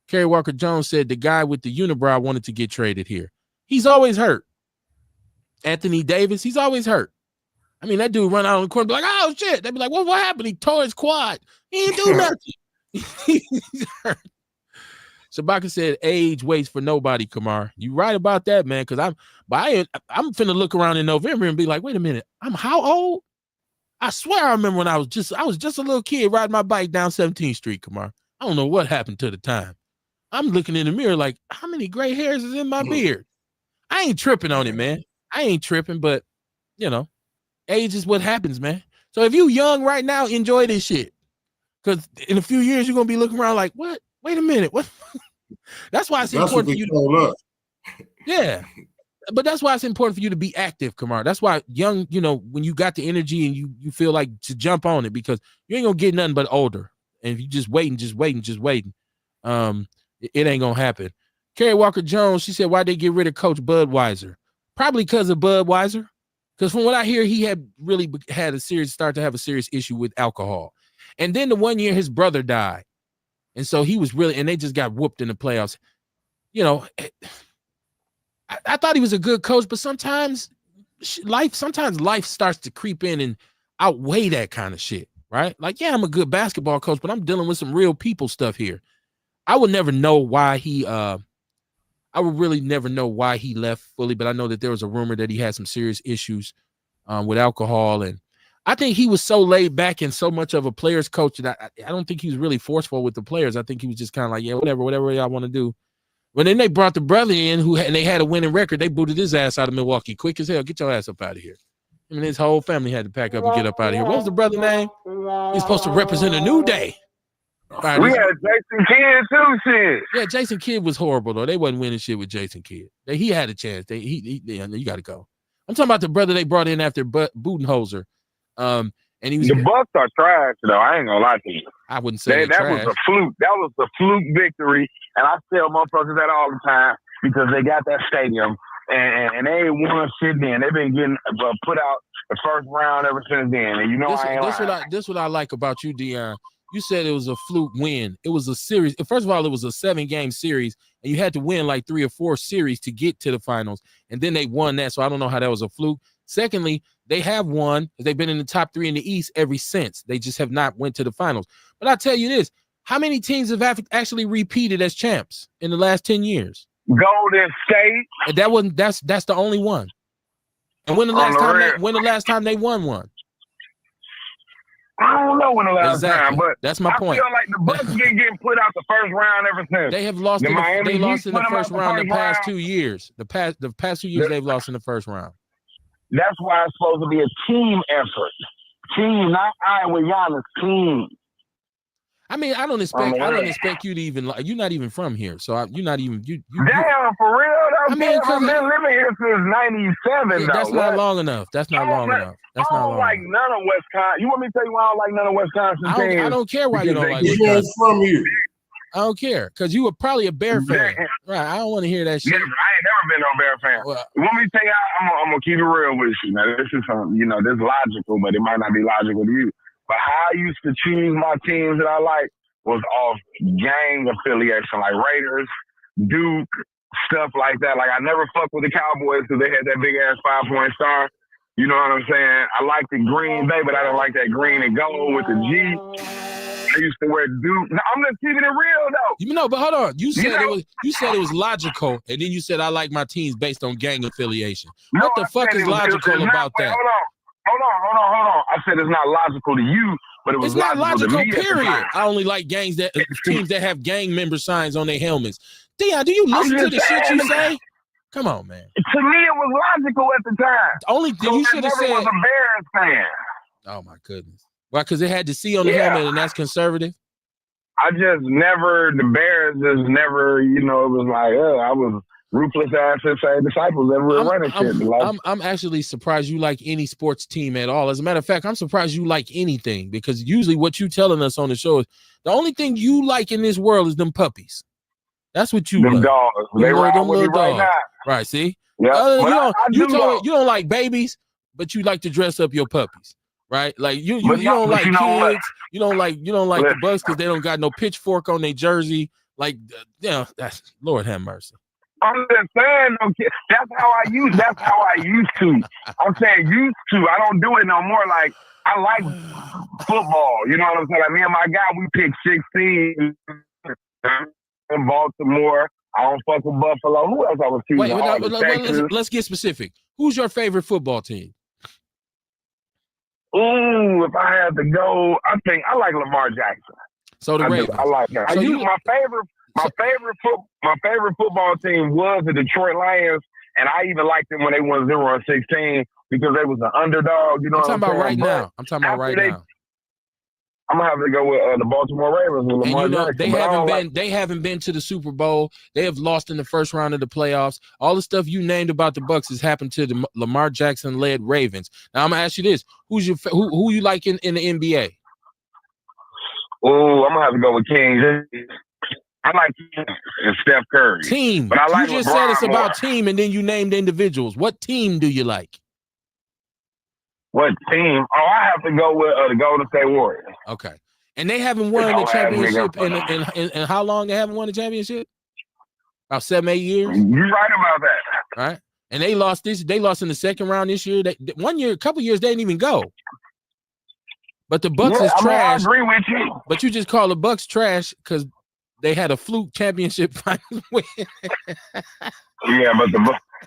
Kerry Walker Jones said the guy with the unibrow wanted to get traded here. He's always hurt. Anthony Davis, he's always hurt. I mean, that dude run out on the court and be like, oh, shit. They'd be like, well, what happened? He tore his quad. He didn't do nothing. He's hurt. Sabaka said, age waits for nobody, Kamar. You right about that, man, because I'm finna look around in November and be like, wait a minute, I'm how old? I swear I remember when I was just a little kid riding my bike down 17th Street, Kamar. I don't know what happened to the time. I'm looking in the mirror like, how many gray hairs is in my beard? I ain't tripping on it, man. I ain't tripping, but, you know, age is what happens, man. So if you young right now, enjoy this shit. Because in a few years, you're going to be looking around like, what? Wait a minute. What? That's why it's important for you to. Yeah. But that's why it's important for you to be active, Kamar. That's why young, you know, when you got the energy and you feel like to jump on it, because you ain't gonna get nothing but older. And if you just waiting, it ain't gonna happen. Kerry Walker Jones, she said, why'd they get rid of Coach Budweiser? Probably because of Budweiser. Because from what I hear, he had really had a serious issue with alcohol. And then the one year his brother died. And so he was really, and they just got whooped in the playoffs. You know, I thought he was a good coach, but sometimes life starts to creep in and outweigh that kind of shit, right? Like, yeah, I'm a good basketball coach, but I'm dealing with some real people stuff here. I would never know why I would really never know why he left fully, but I know that there was a rumor that he had some serious issues with alcohol. And I think he was so laid back and so much of a player's coach that I don't think he was really forceful with the players. I think he was just kind of like, yeah, whatever y'all want to do. But then they brought the brother in and they had a winning record. They booted his ass out of Milwaukee quick as hell. Get your ass up out of here. I mean, his whole family had to pack up and get up out of here. What was the brother's name? He's supposed to represent a new day. We had Jason Kidd too, shit. Yeah, Jason Kidd was horrible though. They wasn't winning shit with Jason Kidd. He had a chance. You got to go. I'm talking about the brother they brought in after Budenholzer. And he was the Bucks are trash though. I ain't gonna lie to you. I wouldn't say that was a fluke. That was a fluke victory, and I tell motherfuckers that all the time because they got that stadium and they ain't won shit then. They've been getting put out the first round ever since then. And you know this what I like about you, Dion. You said it was a fluke win. It was a series. First of all, it was a 7-game series, and you had to win like 3 or 4 series to get to the finals. And then they won that, so I don't know how that was a fluke. Secondly, they have won. They've been in the top 3 in the East ever since. They just have not went to the finals. But I tell you this, how many teams have actually repeated as champs in the last 10 years? Golden State. And that's the only one. And when the last time they won one? I don't know when the last time, but that's my point. I feel like the Bucks been getting put out the first round ever since. They have lost in the first round the past 2 years. The past 2 years they've lost in the first round. That's why it's supposed to be a team effort. Team, not I with Giannis, team. I mean, I don't expect you to even like. You're not even from here, so you're not even you. Damn, for real? I've been living here since '97. Yeah, that's not long enough. That's not long enough. That's not long. I don't like none of Wisconsin. You want me to tell you why I don't like none of Wisconsin teams? I don't care why you don't like Wisconsin. From here. I don't care because you were probably a Bear fan, right? I don't want to hear that shit. Yeah, I ain't never been no Bear fan. Well, you want me to tell you? I'm gonna keep it real with you. Now, this is something this is logical, but it might not be logical to you. But how I used to choose my teams that I like was off gang affiliation, like Raiders, Duke, stuff like that. Like I never fucked with the Cowboys because they had that big ass 5-point star. You know what I'm saying? I liked the Green Bay, but I didn't like that green and gold with the G. I used to wear Duke. No, I'm just keeping it real though. You know, but hold on. You said it was logical, and then you said I like my teams based on gang affiliation. What the fuck is logical about that? Hold on. I said it's not logical to you, but it was logical to me. Period. I only like teams that have gang member signs on their helmets. Dion, do you listen to the shit you say? Come on, man. To me, it was logical at the time. You should have said. I was a Bears fan. Oh my goodness. Why? Because it had the C on the helmet, and that's conservative. I just never. The Bears just never. It was like, I was ruthless ass disciples that were running shit. I'm actually surprised you like any sports team at all. As a matter of fact, I'm surprised you like anything because usually what you telling us on the show is the only thing you like in this world is them puppies. That's what you them like. Dogs. They ride with me right now. Right, see? Yeah. You don't like babies, but you like to dress up your puppies. Right? Like you don't like kids. You don't like the Bucks because they don't got no pitchfork on their jersey. Like that's Lord have mercy. I'm just saying, that's how I used to. I'm saying used to. I don't do it no more. Like I like football. You know what I'm saying? Like me and my guy, we picked 16. in Baltimore. I don't fuck with Buffalo. Who else I was choosing? Let's get specific. Who's your favorite football team? Ooh, if I had to go, I think I like Lamar Jackson. So the Ravens. I like him. So my favorite football team was the Detroit Lions, and I even liked them when they won 0-16 because they was an underdog. You know what I'm talking about right now. I'm talking about right now. I'm gonna have to go with the Baltimore Ravens. With Lamar Jackson. They haven't been to the Super Bowl. They have lost in the first round of the playoffs. All the stuff you named about the Bucs has happened to the Lamar Jackson led Ravens. Now I'm gonna ask you this: who you like in the NBA? Oh, I'm gonna have to go with King. I like King and Steph Curry. Team. But I like you just LeBron said it's more. about team, and then you named individuals. What team do you like? What team? Oh, I have to go with the Golden State Warriors. Okay. And they haven't won the championship in how long they haven't won the championship? About 7-8 years? You're right about that. Right. And they lost in the second round this year. A couple years they didn't even go. But the Bucs is trash. I agree with you. But you just call the Bucs trash because they had a fluke championship final win. Yeah, but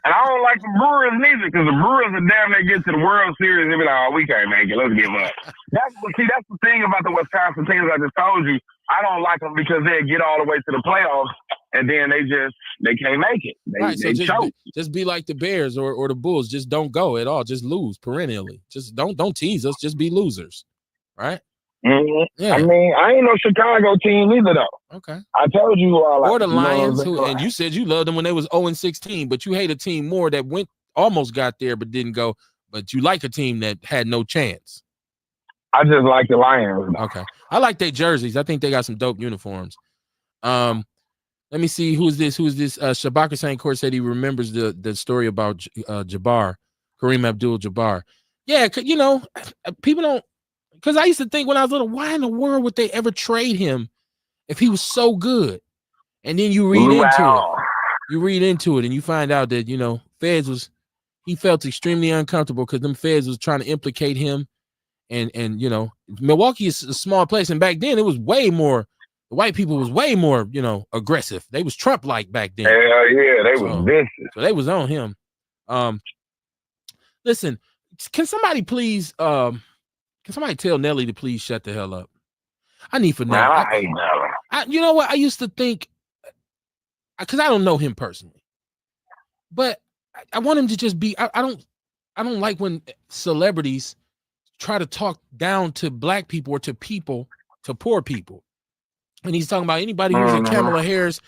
and I don't like the Brewers neither because the Brewers are damn near get to the World Series and be like, oh, we can't make it. Let's give up. That's the thing about the Wisconsin teams I just told you. I don't like them because they get all the way to the playoffs and then they can't make it. They choke. Just be like the Bears or the Bulls. Just don't go at all. Just lose perennially. Just don't tease us. Just be losers. Right? Mm-hmm. Yeah. I mean, I ain't no Chicago team either, though. Okay. I told you all. Or the Lions, and you said you loved them when they was 0-16, but you hate a team more that almost got there but didn't go. But you like a team that had no chance. I just like the Lions. Okay. I like their jerseys. I think they got some dope uniforms. Let me see. Who's this? Shabaka St. Court said he remembers the story about Jabbar, Kareem Abdul-Jabbar. Yeah, people don't. Because I used to think when I was little, why in the world would they ever trade him if he was so good? And then you read into it and you find out that, he felt extremely uncomfortable because them feds was trying to implicate him. And Milwaukee is a small place. And back then it was way more, the white people was way more, aggressive. They was Trump-like back then. Hell yeah, they was vicious. So they was on him. Listen, can somebody please, can somebody tell Nelly to please shut the hell up? I need for Nelly. Man, I hate Nelly. You know what? I used to think, because I don't know him personally, but I want him to just be. I don't like when celebrities try to talk down to black people or to poor people. And he's talking about anybody who's in Kamala Harris.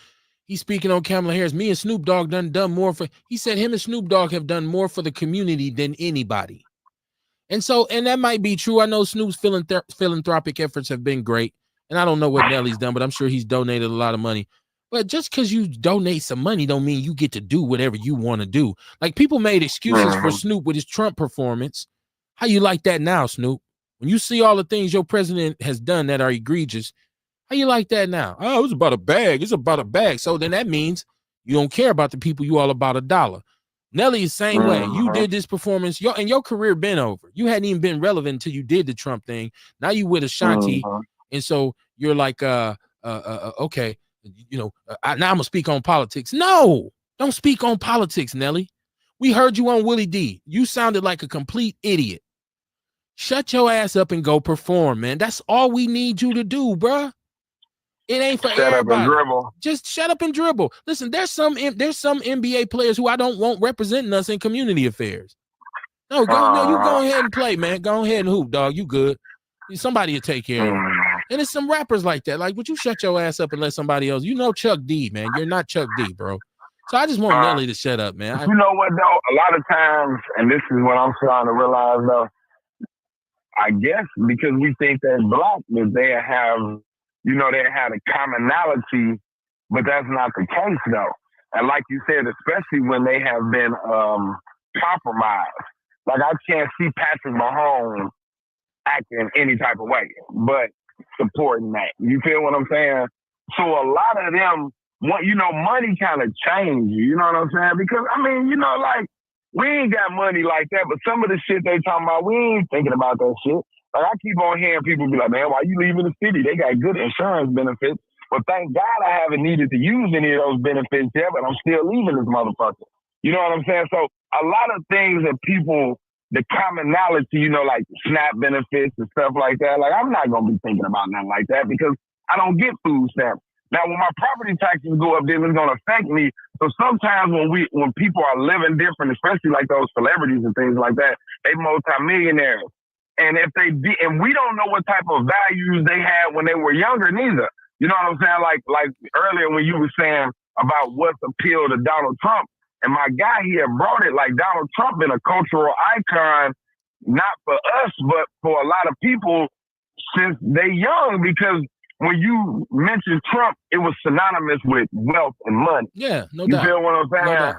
He's speaking on Kamala Harris. Me and Snoop Dogg done more for. He said him and Snoop Dogg have done more for the community than anybody. And that might be true. I know Snoop's philanthropic efforts have been great. And I don't know what Nelly's done, but I'm sure he's donated a lot of money. But just because you donate some money don't mean you get to do whatever you want to do. Like, people made excuses for Snoop with his Trump performance. How you like that now, Snoop? When you see all the things your president has done that are egregious, how you like that now? Oh, it's about a bag. It's about a bag. So then that means you don't care about the people. You all about a dollar. Nelly is the same way. You did this performance, your career been over. You hadn't even been relevant until you did the Trump thing. Now you with Ashanti, and so you're like, okay, now I'm gonna speak on politics. No, don't speak on politics, Nelly. We heard you on Willie D. You sounded like a complete idiot. Shut your ass up and go perform, man. That's all we need you to do, bruh. It ain't for everybody. Shut up and dribble. Just shut up and dribble. Listen, there's some NBA players who I don't want representing us in community affairs. No, you go ahead and play, man. Go ahead and hoop, dog. You good. Somebody will take care of you. And it's some rappers like that. Like, would you shut your ass up and let somebody else? You know Chuck D, man. You're not Chuck D, bro. So I just want Nelly to shut up, man. You know what, though? A lot of times, and this is what I'm trying to realize, though, I guess because we think that black, that they have, they had a commonality, but that's not the case, though. And like you said, especially when they have been compromised. Like, I can't see Patrick Mahomes acting any type of way, but supporting that. You feel what I'm saying? So a lot of them, money kind of change you. You know what I'm saying? Because, like, we ain't got money like that, but some of the shit they talking about, we ain't thinking about that shit. Like, I keep on hearing people be like, man, why you leaving the city? They got good insurance benefits. But thank God I haven't needed to use any of those benefits yet, but I'm still leaving this motherfucker. You know what I'm saying? So a lot of things that people, the commonality, you know, like SNAP benefits and stuff like that, like I'm not going to be thinking about nothing like that because I don't get food stamps. Now, when my property taxes go up, then it's going to affect me. So sometimes when people are living different, especially like those celebrities and things like that, they multimillionaires. And if they and we don't know what type of values they had when they were younger neither. You know what I'm saying? Like earlier when you were saying about what's appealed to Donald Trump, and my guy here brought it like Donald Trump been a cultural icon, not for us, but for a lot of people since they young, because when you mentioned Trump, it was synonymous with wealth and money. Yeah, no you doubt. You feel what I'm saying? No doubt.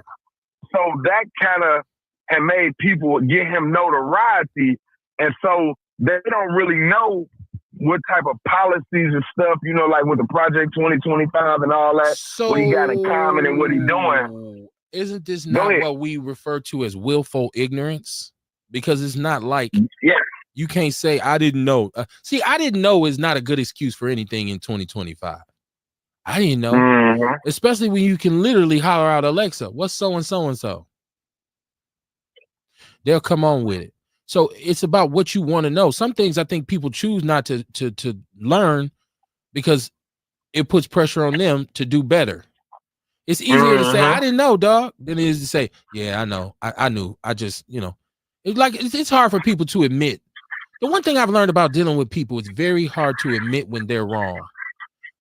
So that kind of had made people get him notoriety. And so they don't really know what type of policies and stuff, you know, like with the Project 2025 and all that, So, what he got in common and what he doing. Isn't this not what we refer to as willful ignorance? Because it's not like you can't say, I didn't know. See, I didn't know is not a good excuse for anything in 2025. I didn't know, especially when you can literally holler out, Alexa, what's so-and-so and so? They'll come on with it. So it's about what you want to know. Some things I think people choose not to learn because it puts pressure on them to do better. It's easier to say, I didn't know, dog, than it is to say, yeah, I know. I knew. I just, you know, it's hard for people to admit. The one thing I've learned about dealing with people, it's very hard to admit when they're wrong.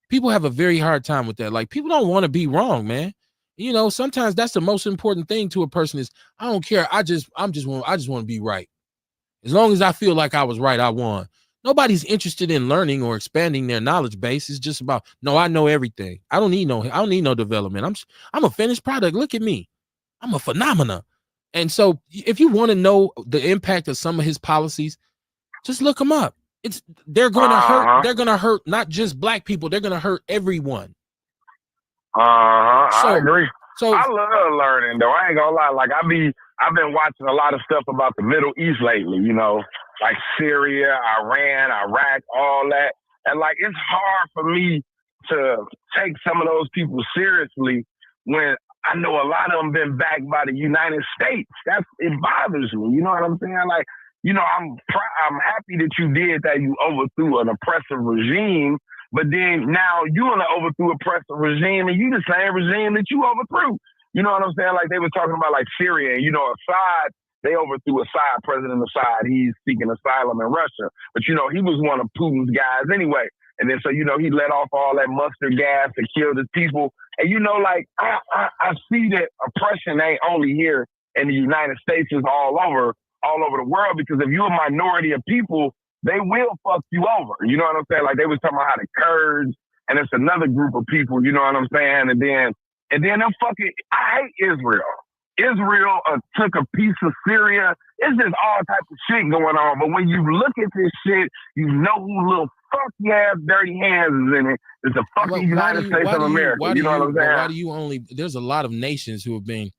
People have a very hard time with that. Like, people don't want to be wrong, man. You know, sometimes that's the most important thing to a person is, I don't care. I just want to be right. As long as I feel like I was right, I won. Nobody's interested in learning or expanding their knowledge base. It's just about, no, I know everything. I don't need no development. I'm a finished product. Look at me. I'm a phenomena. And so if you want to know the impact of some of his policies, just look them up. They're going to hurt. They're going to hurt not just black people. They're going to hurt everyone. I agree. So I love learning though. I ain't gonna lie. Like I've been watching a lot of stuff about the Middle East lately, you know, like Syria, Iran, Iraq, all that. And like, it's hard for me to take some of those people seriously when I know a lot of them been backed by the United States. It bothers me. You know what I'm saying? Like, you know, I'm happy that you did that. You overthrew an oppressive regime, but then now you in an overthrew oppressive regime, and you the same regime that you overthrew. You know what I'm saying? Like they were talking about like Syria, and you know, Assad, they overthrew Assad, President Assad. He's seeking asylum in Russia, but you know, he was one of Putin's guys anyway. And then so you know, he let off all that mustard gas and killed his people. And you know, like I see that oppression ain't only here in the United States, it's all over the world, because if you're a minority of people, they will fuck you over. You know what I'm saying? Like they was talking about how the Kurds, and it's another group of people, you know what I'm saying? And then them fucking, I hate Israel. Israel took a piece of Syria. It's just all type of shit going on. But when you look at this shit, you know who little funky ass dirty hands is in it. It's the fucking United States of America. You know what I'm saying? Why do you only, there's a lot of nations who have been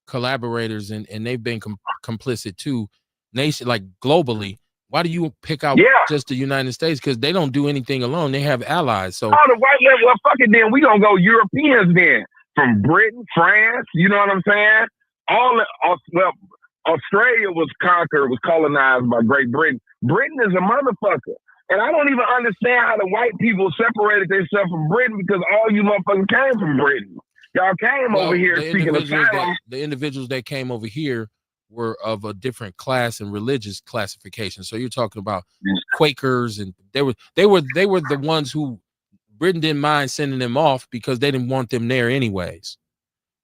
collaborators and they've been complicit too, nation, like globally. Why do you pick out just the United States? Because they don't do anything alone. They have allies. So the white man, well, fuck it then. We gonna go Europeans then. From Britain, France, you know what I'm saying? Australia was conquered, was colonized by Great Britain. Britain is a motherfucker. And I don't even understand how the white people separated themselves from Britain, because all you motherfuckers came from Britain. Y'all came over here seeking asylum. The individuals that came over here were of a different class and religious classification. So you're talking about Quakers, and they were the ones who Britain didn't mind sending them off because they didn't want them there anyways.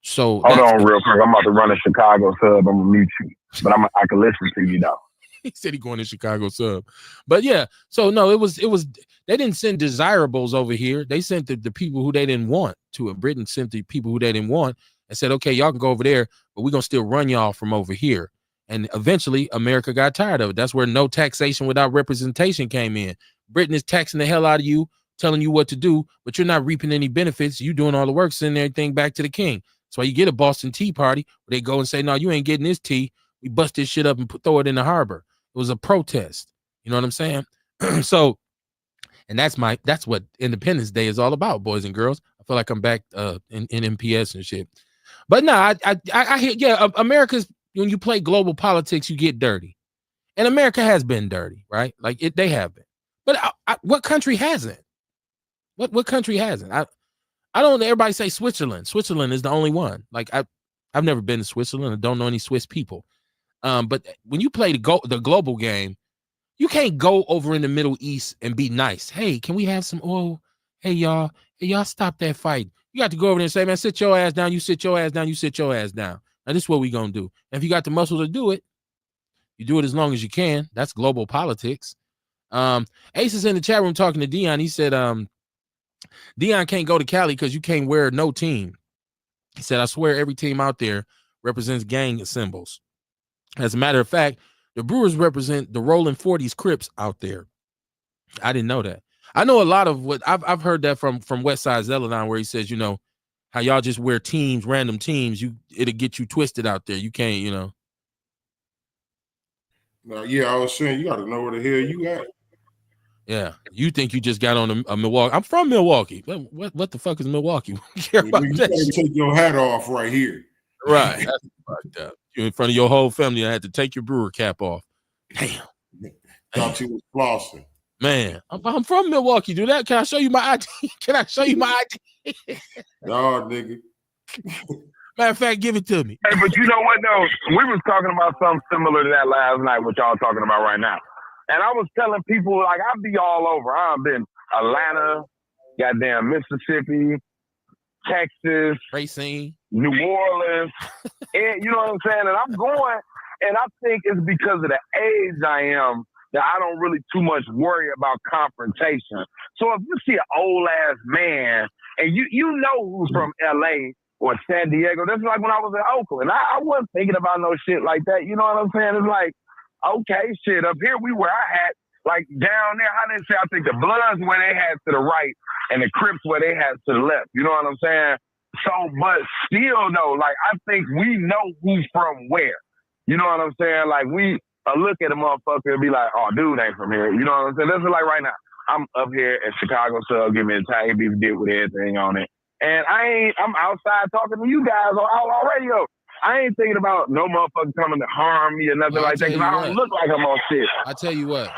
So hold on real quick. I'm about to run a Chicago sub. I'm gonna mute you, but I can listen to you though. He said he going to Chicago sub, but yeah. So no, it was. They didn't send desirables over here. They sent the people who they didn't want to. Britain sent the people who they didn't want and said, okay, y'all can go over there, but we're gonna still run y'all from over here. And eventually, America got tired of it. That's where no taxation without representation came in. Britain is taxing the hell out of you, telling you what to do, but you're not reaping any benefits. You doing all the work, sending everything back to the king. That's why you get a Boston Tea Party where they go and say, no, you ain't getting this tea. We bust this shit up and throw it in the harbor. It was a protest. You know what I'm saying? So And that's what Independence Day is all about, boys and girls. I feel like I'm back in MPS and shit. But no, I hear, yeah, America's, when you play global politics, you get dirty. And America has been dirty, right? Like they have been. But what country hasn't? What country hasn't? I don't. Everybody say Switzerland. Switzerland is the only one. Like I've never been to Switzerland. I don't know any Swiss people. But when you play the global game, you can't go over in the Middle East and be nice. Hey, can we have some oil? Hey y'all, stop that fight. You got to go over there and say, man, sit your ass down. You sit your ass down. You sit your ass down. Now this is what we gonna do. And if you got the muscle to do it, you do it as long as you can. That's global politics. Ace is in the chat room talking to Dion. He said, Dion can't go to Cali because you can't wear no team. He said, I swear every team out there represents gang symbols. As a matter of fact, the Brewers represent the Rolling 40s Crips out there. I didn't know that. I know a lot of what I've heard that from Westside Zeladon, where he says, you know, how y'all just wear teams, random teams, it'll get you twisted out there. You can't, you know. Now, yeah, I was saying you got to know where the hell you at. Yeah, you think you just got on a Milwaukee? I'm from Milwaukee. What the fuck is Milwaukee? You gotta take your hat off right here. Right. That's fucked up. You're in front of your whole family. I had to take your brewer cap off. Damn. Thought you was flossing. Man, I'm from Milwaukee. Do that? Can I show you my ID? Can I show you my ID? No, nigga. Matter of fact, give it to me. Hey, but you know what, though? We was talking about something similar to that last night, what y'all talking about right now. And I was telling people, like, I be all over. I've been Atlanta, goddamn Mississippi, Texas, Racine, New Orleans. And you know what I'm saying? And I'm going, and I think it's because of the age I am that I don't really too much worry about confrontation. So if you see an old ass man, and you know who's from LA or San Diego, that's like when I was in Oakland. I wasn't thinking about no shit like that. You know what I'm saying? It's like, okay, shit, up here we wear our hat. Like down there, how they say, I think the Bloods where they had to the right and the Crips where they had to the left. You know what I'm saying? So, but still though, like I think we know who's from where. You know what I'm saying? Like we look at a motherfucker and be like, oh, dude ain't from here. You know what I'm saying? This is like right now. I'm up here at Chicago, so give me a Italian beef dip with everything on it. And I'm outside talking to you guys on Outlaw Radio. I ain't thinking about no motherfucker coming to harm me or nothing like that because I don't look like I'm on shit. I tell you what,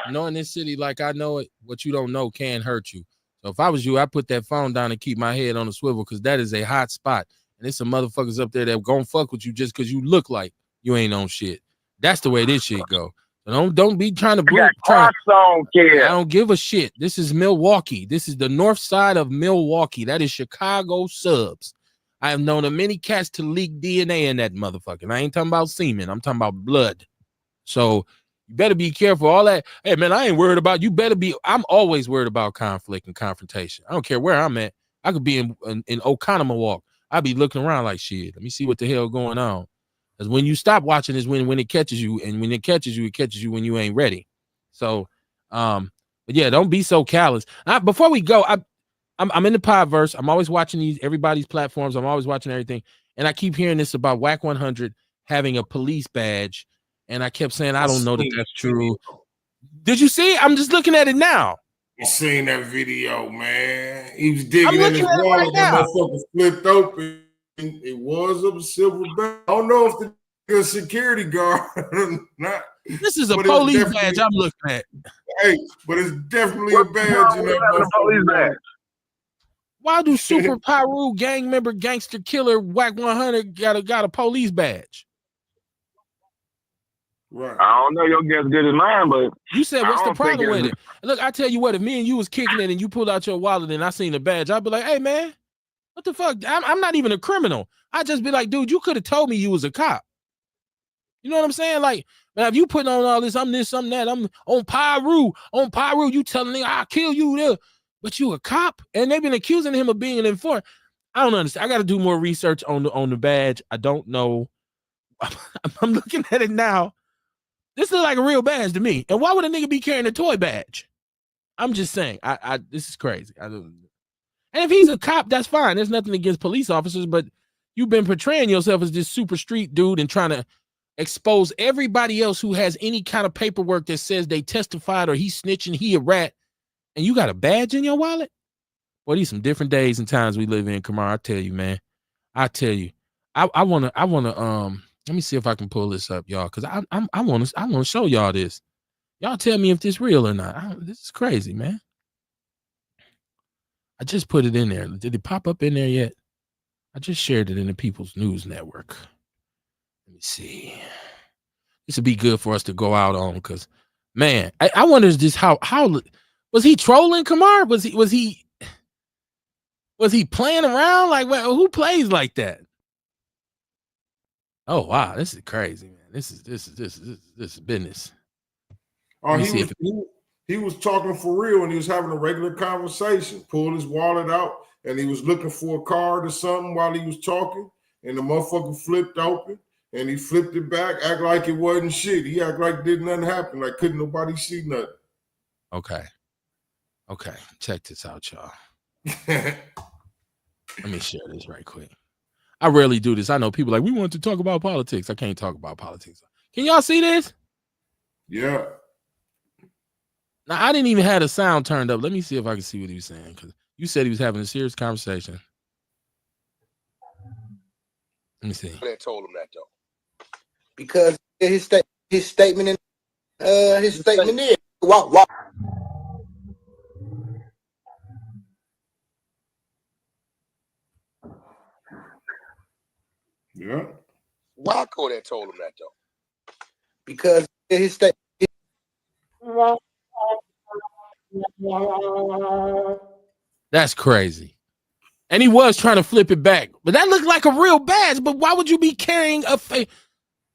knowing this city like I know it, what you don't know can hurt you. So if I was you, I'd put that phone down and keep my head on the swivel because that is a hot spot. And there's some motherfuckers up there that gonna fuck with you just because you look like you ain't on shit. That's the way this shit go. So don't be trying to I don't give a shit. This is Milwaukee. This is the north side of Milwaukee. That is Chicago subs. I have known many cats to leak DNA in that motherfucker. And I ain't talking about semen. I'm talking about blood. So you better be careful. All that. Hey, man, I ain't worried about you. Better be. I'm always worried about conflict and confrontation. I don't care where I'm at. I could be in Oconomowoc. I'd be looking around like shit. Let me see what the hell going on. Because when you stop watching is when it catches you. And when it catches you when you ain't ready. So, but yeah, don't be so callous. Before we go, I'm in the podverse. I'm always watching everybody's platforms. I'm always watching everything. And I keep hearing this about WAC 100 having a police badge. And I kept saying, I don't know that that's true. Did you see it? I'm just looking at it now. I seen that video, man. He was digging in his wallet. That motherfucker flipped open. It was a silver badge. I don't know if the security guard or not. This is a police badge I'm looking at. Hey, but it's definitely a badge. Police badge. Why do Super Pyru gang member gangster killer WAC 100 got a police badge? Right. I don't know. Your guess good as mine, but you said what's the problem with it? Look, I tell you what, if me and you was kicking it and you pulled out your wallet and I seen the badge, I'd be like, hey man, what the fuck? I'm not even a criminal. I'd just be like, dude, you could have told me you was a cop. You know what I'm saying? Like, man, if you putting on all this, I'm this, I'm that, I'm on Pyru, you telling me I'll kill you there. But you a cop, and they've been accusing him of being an informant. I don't understand. I got to do more research on the badge. I don't know. I'm looking at it now. This looks like a real badge to me. And why would a nigga be carrying a toy badge? I'm just saying. This is crazy. And if he's a cop, that's fine. There's nothing against police officers, but you've been portraying yourself as this super street dude and trying to expose everybody else who has any kind of paperwork that says they testified or he's snitching, he a rat, and you got a badge in your wallet? Well, these some different days and times we live in, Kamar. I tell you, man. I tell you. I wanna let me see if I can pull this up, y'all, because I wanna show y'all this. Y'all tell me if this real or not. This is crazy, man. I just put it in there. Did it pop up in there yet? I just shared it in the People's News Network. Let me see. This would be good for us to go out on, because, man, I wonder is this how was he trolling Kamar? Was he playing around? Like, who plays like that? Oh wow, this is crazy, man. This is business. Oh, he was talking for real, and he was having a regular conversation. Pulled his wallet out, and he was looking for a card or something while he was talking, and the motherfucker flipped open, and he flipped it back, act like it wasn't shit. He act like did nothing happen, like couldn't nobody see nothing. Okay, check this out, y'all. Let me share this right quick. I rarely do this. I know people like, we want to talk about politics. I can't talk about politics. Can y'all see this? Yeah. Now, I didn't even have the sound turned up. Let me see if I can see what he was saying, because you said he was having a serious conversation. Let me see. They told him that, though. Because his statement is walk. Yeah. Wacko that told him that, though. Because his statement. That's crazy. And he was trying to flip it back, but that looked like a real badge. But why would you be carrying a fake?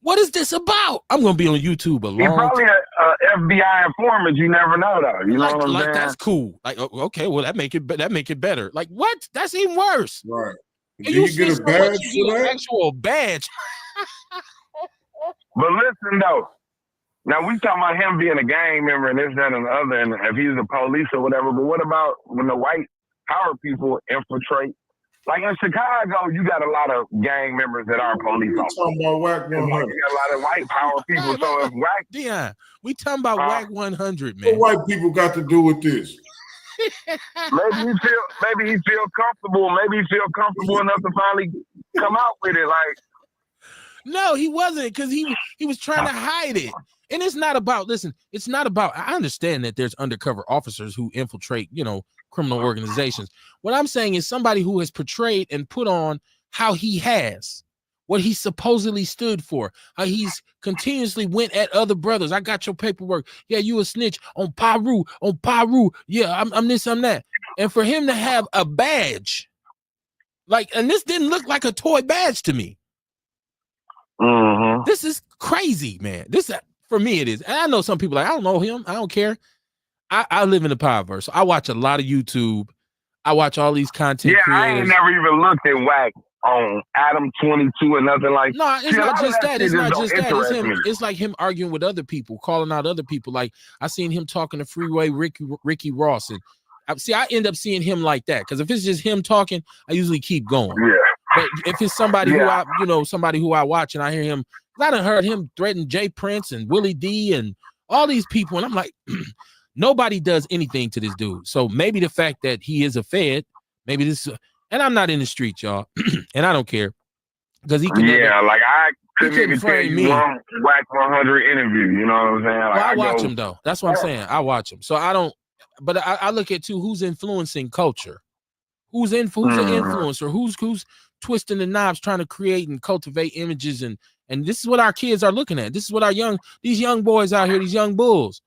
What is this about? I'm gonna be on YouTube a long time. He's probably an FBI informant. You never know, though. You know what I'm saying? That's cool. Like, okay, well, that make it better. Like, what? That's even worse. Right. Do you get a badge for that? Actual badge. But listen, though. Now, we talking about him being a gang member and this, that, and the other, and if he's the police or whatever, but what about when the white power people infiltrate? Like in Chicago, you got a lot of gang members that are police officers. Talking about Whack 100. You got a lot of white power people. So if Whack... Dion, we talking about Whack 100, man. What white people got to do with this? Maybe he feel comfortable. Maybe he feel comfortable enough to finally come out with it. Like, no, he wasn't, because he was trying to hide it. And it's not about, listen, it's not about, I understand that there's undercover officers who infiltrate, criminal organizations. What I'm saying is somebody who has portrayed and put on how he has, what he supposedly stood for, how he's continuously went at other brothers. I got your paperwork. Yeah, you a snitch on Paru. Yeah, I'm this, I'm that. And for him to have a badge, and this didn't look like a toy badge to me. Mm-hmm. This is crazy, man. For me, it is. And I know some people I don't know him. I don't care. I live in the Powerverse. So I watch a lot of YouTube. I watch all these content creators. I ain't never even looked at Whack on Adam 22 or nothing like that. No, it's not just that. It's not just that. It's like him arguing with other people, calling out other people. Like, I seen him talking to Freeway Ricky Ross. And I end up seeing him like that. Because if it's just him talking, I usually keep going. Yeah. But if it's somebody who I watch and I hear him, I done heard him threaten Jay Prince and Willie D and all these people. And I'm like, nobody does anything to this dude. So maybe the fact that he is a Fed, maybe this, and I'm not in the street, y'all, and I don't care, because he can. Yeah, I couldn't even frame me. Whack 100 interview, you know what I'm saying? Well, I watch him though. That's what I'm saying. I watch him. So I don't. But I look at too who's influencing culture, who's an influencer, who's twisting the knobs, trying to create and cultivate images, and this is what our kids are looking at. This is what these young boys out here, these young bulls.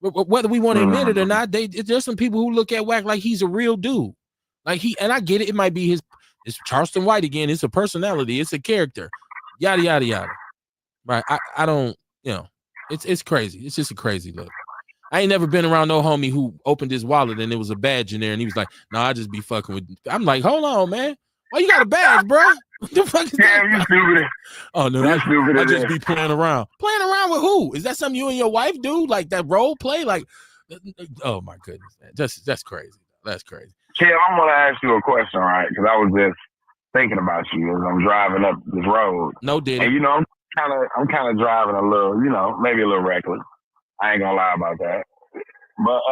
Whether we want to admit it or not, there's some people who look at Whack like he's a real dude. And I get it. It might be it's Charleston White again. It's a personality. It's a character. Yada, yada, yada. Right. I don't, it's crazy. It's just a crazy look. I ain't never been around no homie who opened his wallet and there was a badge in there and he was like, no, I just be fucking with. I'm like, hold on, man. Why you got a badge, bro? What the fuck is that? You stupid. Oh, no, I just be playing around. Playing around with who? Is that something you and your wife do? Like that role play? Like, oh my goodness, man. That's crazy. That's crazy. Kev, I'm going to ask you a question, right? Because I was just thinking about you as I'm driving up this road. No, did and I'm kind of driving a little, maybe a little reckless. I ain't gonna lie about that. But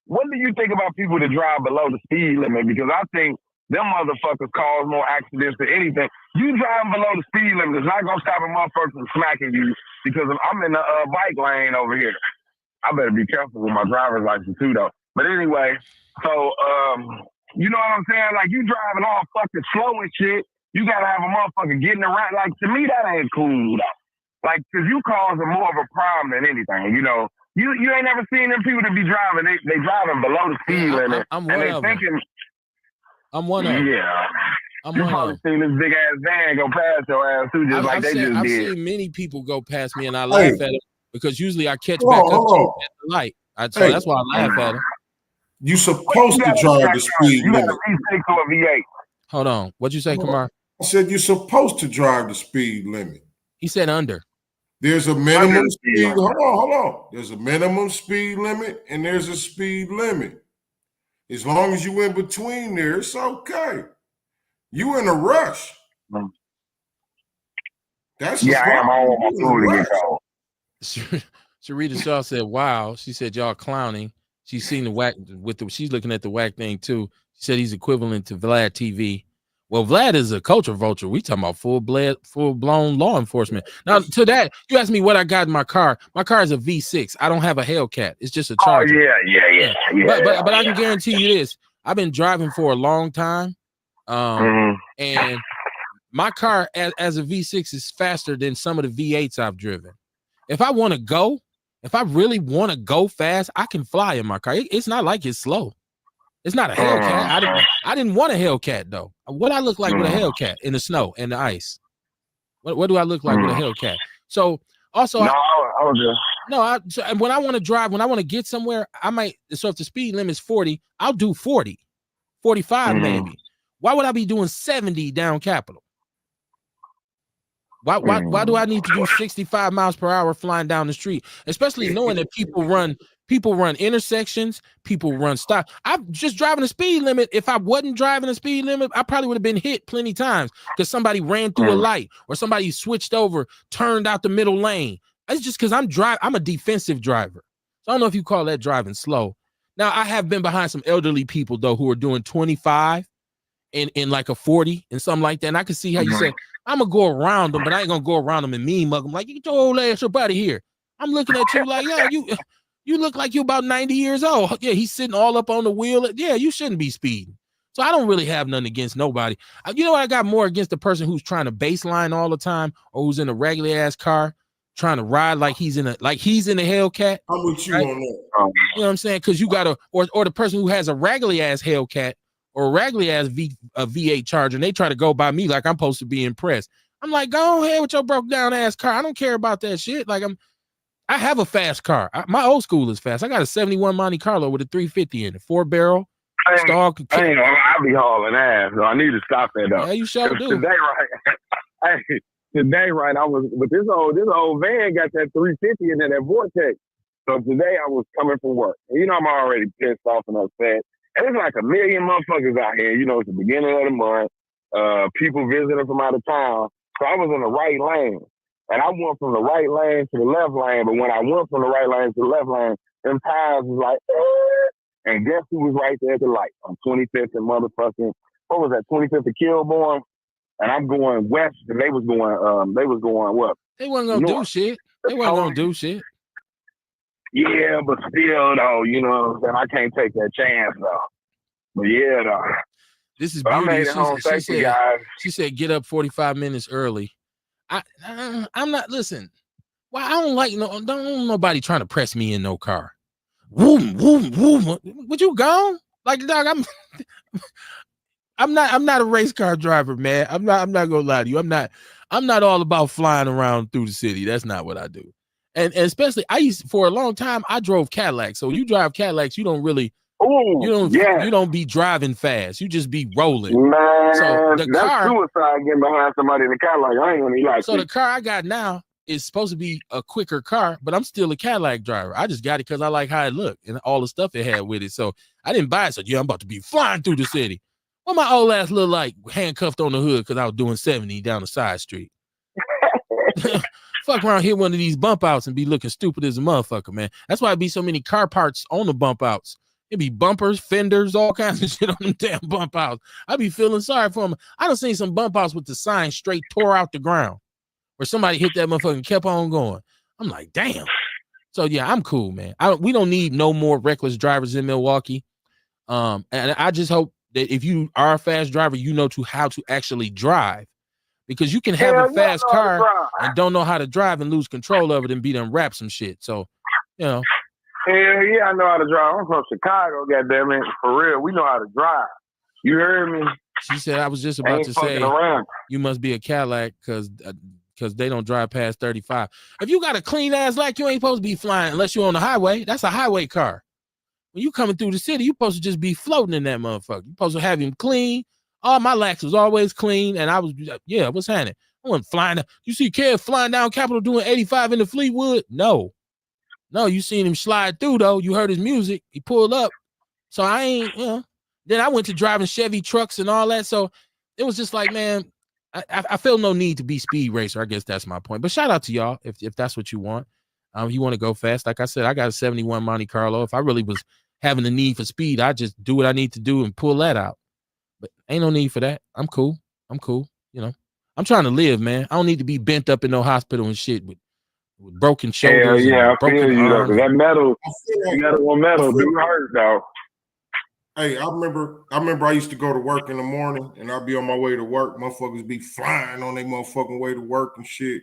what do you think about people that drive below the speed limit? Because I think them motherfuckers cause more accidents than anything. You driving below the speed limit is not gonna stop a motherfucker from smacking you because I'm in the bike lane over here. I better be careful with my driver's license too, though. But anyway, so you know what I'm saying? Like you driving all fucking slow and shit. You gotta have a motherfucker getting around. Like to me, that ain't cool though. Like, cause you causing more of a problem than anything. You know, you ain't never seen them people that be driving. They driving below the speed limit, I'm and they thinking. I'm one of them. Yeah. You probably seen this big ass van go past your ass too, just like they just did. I've seen many people go past me, and I laugh at them because usually I catch back up to at the light. So that's why I laugh at them. You supposed to drive the speed limit. You got a V6 or a V8. Hold on. What'd you say, Kamar? I said you're supposed to drive the speed limit. He said under. There's a minimum speed. Hold on. There's a minimum speed limit and there's a speed limit. As long as you in between there, it's okay. You in a rush. That's I am all on my food again. Sharita Shaw said, "Wow." She said, "Y'all clowning." She's seen the whack she's looking at the whack thing too. She said he's equivalent to Vlad TV. Well, Vlad is a culture vulture. We talking about full-blown law enforcement. Now, to that, you asked me what I got in my car. My car is a V6. I don't have a Hellcat. It's just a Charger. Oh, yeah. But I can guarantee you this. I've been driving for a long time. And my car as a V6 is faster than some of the V8s I've driven. If I want to go, if I really want to go fast, I can fly in my car. It's not like it's slow. It's not a Hellcat. I didn't want a Hellcat though. What I look like with a Hellcat in the snow and the ice? What do I look like with a Hellcat? So also, when I want to drive, when I want to get somewhere, I might. So if the speed limit is 40, I'll do 40, 45 maybe. Why would I be doing 70 down Capitol? Why do I need to do 65 miles per hour flying down the street? Especially knowing that people run intersections, people run stop. I'm just driving the speed limit. If I wasn't driving the speed limit, I probably would have been hit plenty times because somebody ran through a light or somebody switched over, turned out the middle lane. It's just because I'm a defensive driver. So I don't know if you call that driving slow. Now I have been behind some elderly people though who are doing 25 in like a 40 and something like that. And I can see how you said, I'm gonna go around them, but I ain't gonna go around them and mean mug them like, you get your old ass up out of here. I'm looking at you like, yeah, you look like you're about 90 years old. Yeah, he's sitting all up on the wheel. Yeah, you shouldn't be speeding. So I don't really have nothing against nobody. You know what? I got more against the person who's trying to baseline all the time or who's in a regular ass car trying to ride like he's in a Hellcat. I'm with you right? on that. You know what I'm saying? Because you got or the person who has a regular ass Hellcat or a regular ass V8 Charger, and they try to go by me like I'm supposed to be impressed. I'm like, go ahead with your broke down ass car. I don't care about that shit. Like I have a fast car. My old school is fast. I got a 71 Monte Carlo with a 350 in it, 4-barrel. I ain't gonna lie, I be hauling ass. So I need to stop that though. Yeah, you sure do. Today, right, I was with this old van got that 350 in there, that Vortex. So today I was coming from work. And I'm already pissed off and upset. And it's like a million motherfuckers out here. It's the beginning of the month. People visiting from out of town. So I was in the right lane. And I went from the right lane to the left lane. But when I went from the right lane to the left lane, them tires was like, and guess who was right there at the light? On 25th and motherfucking, what was that, 25th of Kilbourne? And I'm going west, and they was going what? They wasn't going to do shit. They wasn't going to do shit. Yeah, but still, though, you know what I'm saying? I can't take that chance, though. But yeah, though. This is beauty. I made it home. Thank you, guys. She said, get up 45 minutes early. I'm not, listen, well, I don't like, don't nobody trying to press me in no car. Woom, woom, woom. Would you gone? Like, dog, I'm not a race car driver, man. I'm not gonna lie to you. I'm not all about flying around through the city. That's not what I do. And especially for a long time, I drove Cadillacs. So you drive Cadillacs, you don't really, you don't be driving fast. You just be rolling. Man, so that's suicide getting behind somebody in the Cadillac. I ain't gonna like. So the car I got now is supposed to be a quicker car, but I'm still a Cadillac driver. I just got it because I like how it looked and all the stuff it had with it. So I didn't buy it. So I'm about to be flying through the city. Well, my old ass looked like handcuffed on the hood because I was doing 70 down the side street. Fuck around, hit one of these bump outs and be looking stupid as a motherfucker, man. That's why it be so many car parts on the bump outs. It be bumpers, fenders, all kinds of shit on them damn bump outs. I be feeling sorry for them. I done seen some bump outs with the sign straight tore out the ground, where somebody hit that motherfucker and kept on going. I'm like, damn. So yeah, I'm cool, man. We don't need no more reckless drivers in Milwaukee. And I just hope that if you are a fast driver, you know how to actually drive. Because you can have a fast car and don't know how to drive and lose control of it and be done rap some shit. So, you know. Hell yeah, I know how to drive. I'm from Chicago, goddammit. For real, we know how to drive. You heard me? She said, I was just about to say, you must be a Cadillac because they don't drive past 35. If you got a clean ass lack, you ain't supposed to be flying unless you're on the highway. That's a highway car. When you coming through the city, you supposed to just be floating in that motherfucker. You supposed to have him clean. All my lax was always clean, and I was, yeah, what's happening? I wasn't flying. You see Kev flying down Capitol doing 85 in the Fleetwood? No, you seen him slide through, though. You heard his music. He pulled up. So I ain't, Then I went to driving Chevy trucks and all that. So it was just like, man, I feel no need to be speed racer. I guess that's my point. But shout out to y'all if that's what you want. You want to go fast. Like I said, I got a 71 Monte Carlo. If I really was having the need for speed, I just do what I need to do and pull that out. But ain't no need for that. I'm cool. You know, I'm trying to live, man. I don't need to be bent up in no hospital and shit with broken shoulders. Yeah, I feel you arms. though. That metal do hurt though. Hey, I remember I used to go to work in the morning and I'd be on my way to work. Motherfuckers be flying on their motherfucking way to work and shit.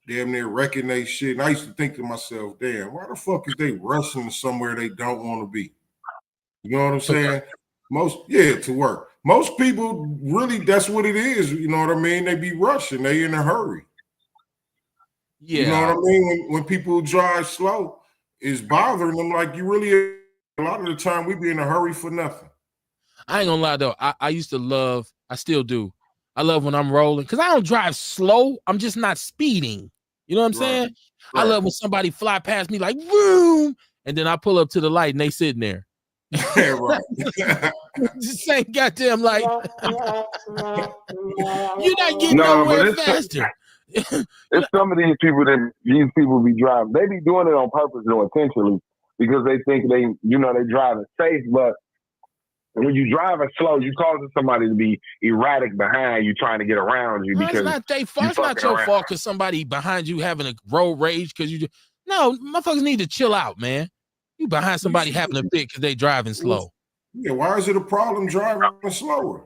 Damn near wrecking they shit. And I used to think to myself, damn, why the fuck is they rushing to somewhere they don't want to be? You know what I'm saying? To work. Most people really, that's what it is. You know what I mean? They be rushing. They in a hurry. Yeah. You know what I mean? When people drive slow, it's bothering them. Like you really, a lot of the time we be in a hurry for nothing. I ain't gonna lie though. I used to love, I still do. I love when I'm rolling because I don't drive slow. I'm just not speeding. You know what I'm saying? Right. I love when somebody fly past me like, boom, and then I pull up to the light and they sitting there. Yeah, right. Just same goddamn light. You're not getting nowhere faster. It's some of these people be driving. They be doing it on purpose or intentionally because they think they driving safe. But when you driving slow, you causing somebody to be erratic behind you, trying to get around you. Because it's not their fault. It's not your fault because somebody behind you having a road rage. Because motherfuckers need to chill out, man. You behind somebody having a fit because they driving slow. Yeah, why is it a problem driving slower?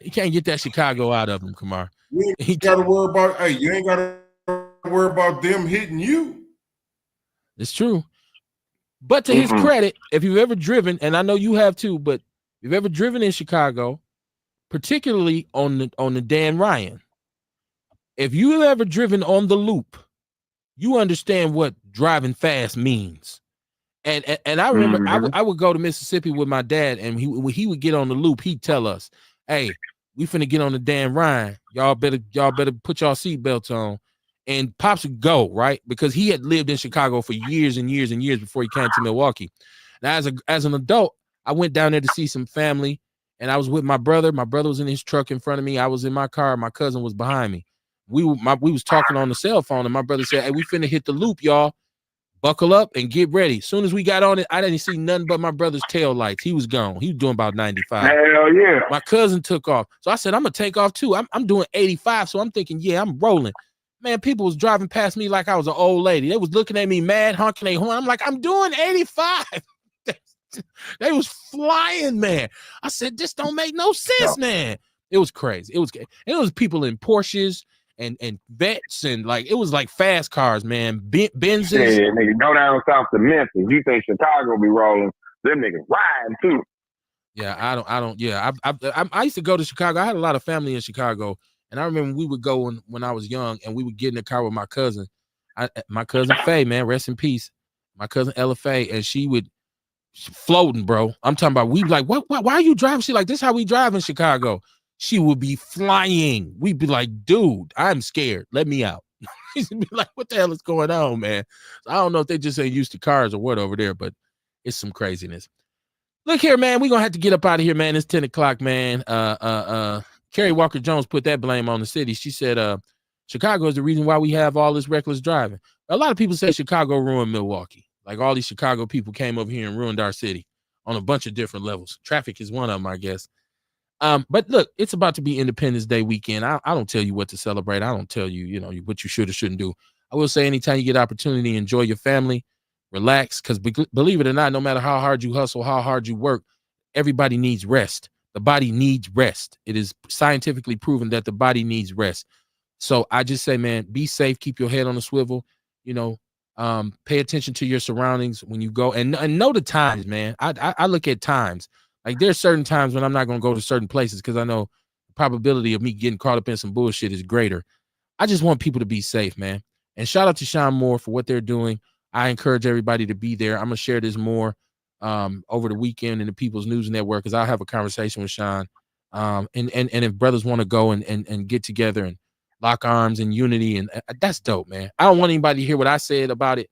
You can't get that Chicago out of him, Kamar. You ain't got to worry about. Hey, you ain't got to worry about them hitting you. It's true. But to his credit, if you've ever driven, and I know you have too, but if you've ever driven in Chicago, particularly on the Dan Ryan, if you've ever driven on the loop, you understand what driving fast means. And I remember I would go to Mississippi with my dad, and when he would get on the loop, he'd tell us, hey, we finna get on the Dan Ryan. Y'all better put y'all seatbelts on. And Pops would go, right? Because he had lived in Chicago for years and years and years before he came to Milwaukee. Now, as an adult, I went down there to see some family, and I was with my brother. My brother was in his truck in front of me. I was in my car. My cousin was behind me. We was talking on the cell phone, and my brother said, hey, we finna hit the loop, y'all. Buckle up and get ready. As soon as we got on it, I didn't see nothing but my brother's tail lights. He was gone. He was doing about 95. Hell yeah. My cousin took off. So I said, I'm going to take off too. I'm doing 85. So I'm thinking, yeah, I'm rolling. Man, people was driving past me like I was an old lady. They was looking at me mad, honking their horn. I'm like, I'm doing 85. They was flying, man. I said, this don't make no sense, man. It was crazy. It was people in Porsches and Vets, and like it was like fast cars, man. Benzes. Yeah, nigga, go down south to Memphis. You think Chicago be rolling? Them niggas riding too. Yeah, I don't. Yeah, I used to go to Chicago. I had a lot of family in Chicago, and I remember we would go when I was young, and we would get in the car with my cousin. My cousin Faye, man, rest in peace. My cousin Ella Faye, and she would floating, bro. I'm talking about. We like, what? Why are you driving? She like, this is how we drive in Chicago. She would be flying. We'd be like, dude, I'm scared. Let me out. She'd be like, what the hell is going on, man? So I don't know if they just ain't used to cars or what over there, but it's some craziness. Look here, man. We're gonna have to get up out of here, man. It's 10 o'clock, man. Kerry Walker Jones put that blame on the city. She said, Chicago is the reason why we have all this reckless driving. A lot of people say Chicago ruined Milwaukee. Like all these Chicago people came over here and ruined our city on a bunch of different levels. Traffic is one of them, I guess. But look, it's about to be Independence Day weekend. I don't tell you what to celebrate. I don't tell you, what you should or shouldn't do. I will say anytime you get opportunity, enjoy your family, relax, because believe it or not, no matter how hard you hustle, how hard you work, everybody needs rest. The body needs rest. It is scientifically proven that the body needs rest. So I just say, man, be safe, keep your head on the swivel, pay attention to your surroundings when you go and know the times, man. I look at times. Like there's certain times when I'm not going to go to certain places because I know the probability of me getting caught up in some bullshit is greater. I just want people to be safe, man. And shout out to Sean Moore for what they're doing. I encourage everybody to be there. I'm going to share this more over the weekend in the People's News Network because I'll have a conversation with Sean. And if brothers want to go and get together and lock arms in unity, and that's dope, man. I don't want anybody to hear what I said about it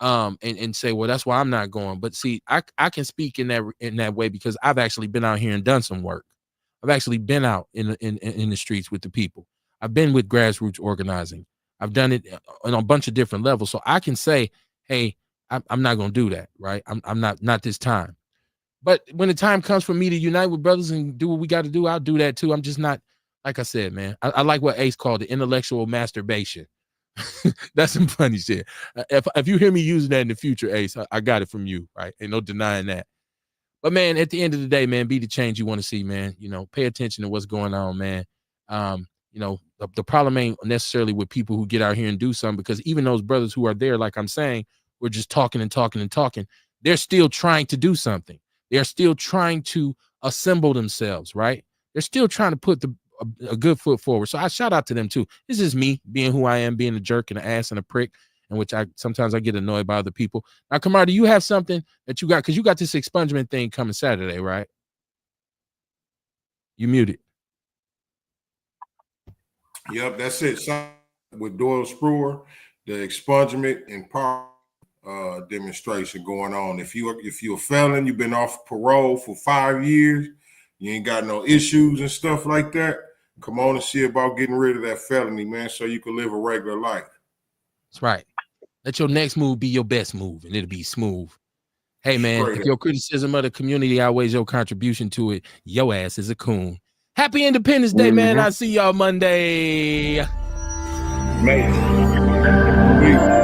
and say, well, that's why I'm not going. But see, I can speak in that way because I've actually been out here and done some work. I've actually been out in the streets with the people. I've been with grassroots organizing. I've done it on a bunch of different levels. So I can say, hey, I'm not going to do that, right? I'm not this time. But when the time comes for me to unite with brothers and do what we got to do, I'll do that too. I'm just not, like I said, man, I like what Ace called it, intellectual masturbation. That's some funny shit. If you hear me using that in the future, Ace, I got it from you, right? Ain't no denying that. But man, at the end of the day, man, be the change you want to see, man. Pay attention to what's going on, man. The problem ain't necessarily with people who get out here and do something, because even those brothers who are there, like I'm saying, we're just talking and talking and talking. They're still trying to do something. They're still trying to assemble themselves, right? They're still trying to put a good foot forward. So I shout out to them too. This is me being who I am, being a jerk and an ass and a prick, in which sometimes I get annoyed by other people. Now, Kamar, do you have something that you got? Because you got this expungement thing coming Saturday, right? You muted. Yep, that's it. With Doyle Spruer, the expungement and power demonstration going on. If you're a felon, you've been off parole for 5 years, you ain't got no issues and stuff like that, come on and see about getting rid of that felony, man, so you can live a regular life. That's right. Let your next move be your best move, and it'll be smooth. Hey, man, if your criticism of the community outweighs your contribution to it, your ass is a coon. Happy Independence Day, man. I'll see y'all Monday. Mate.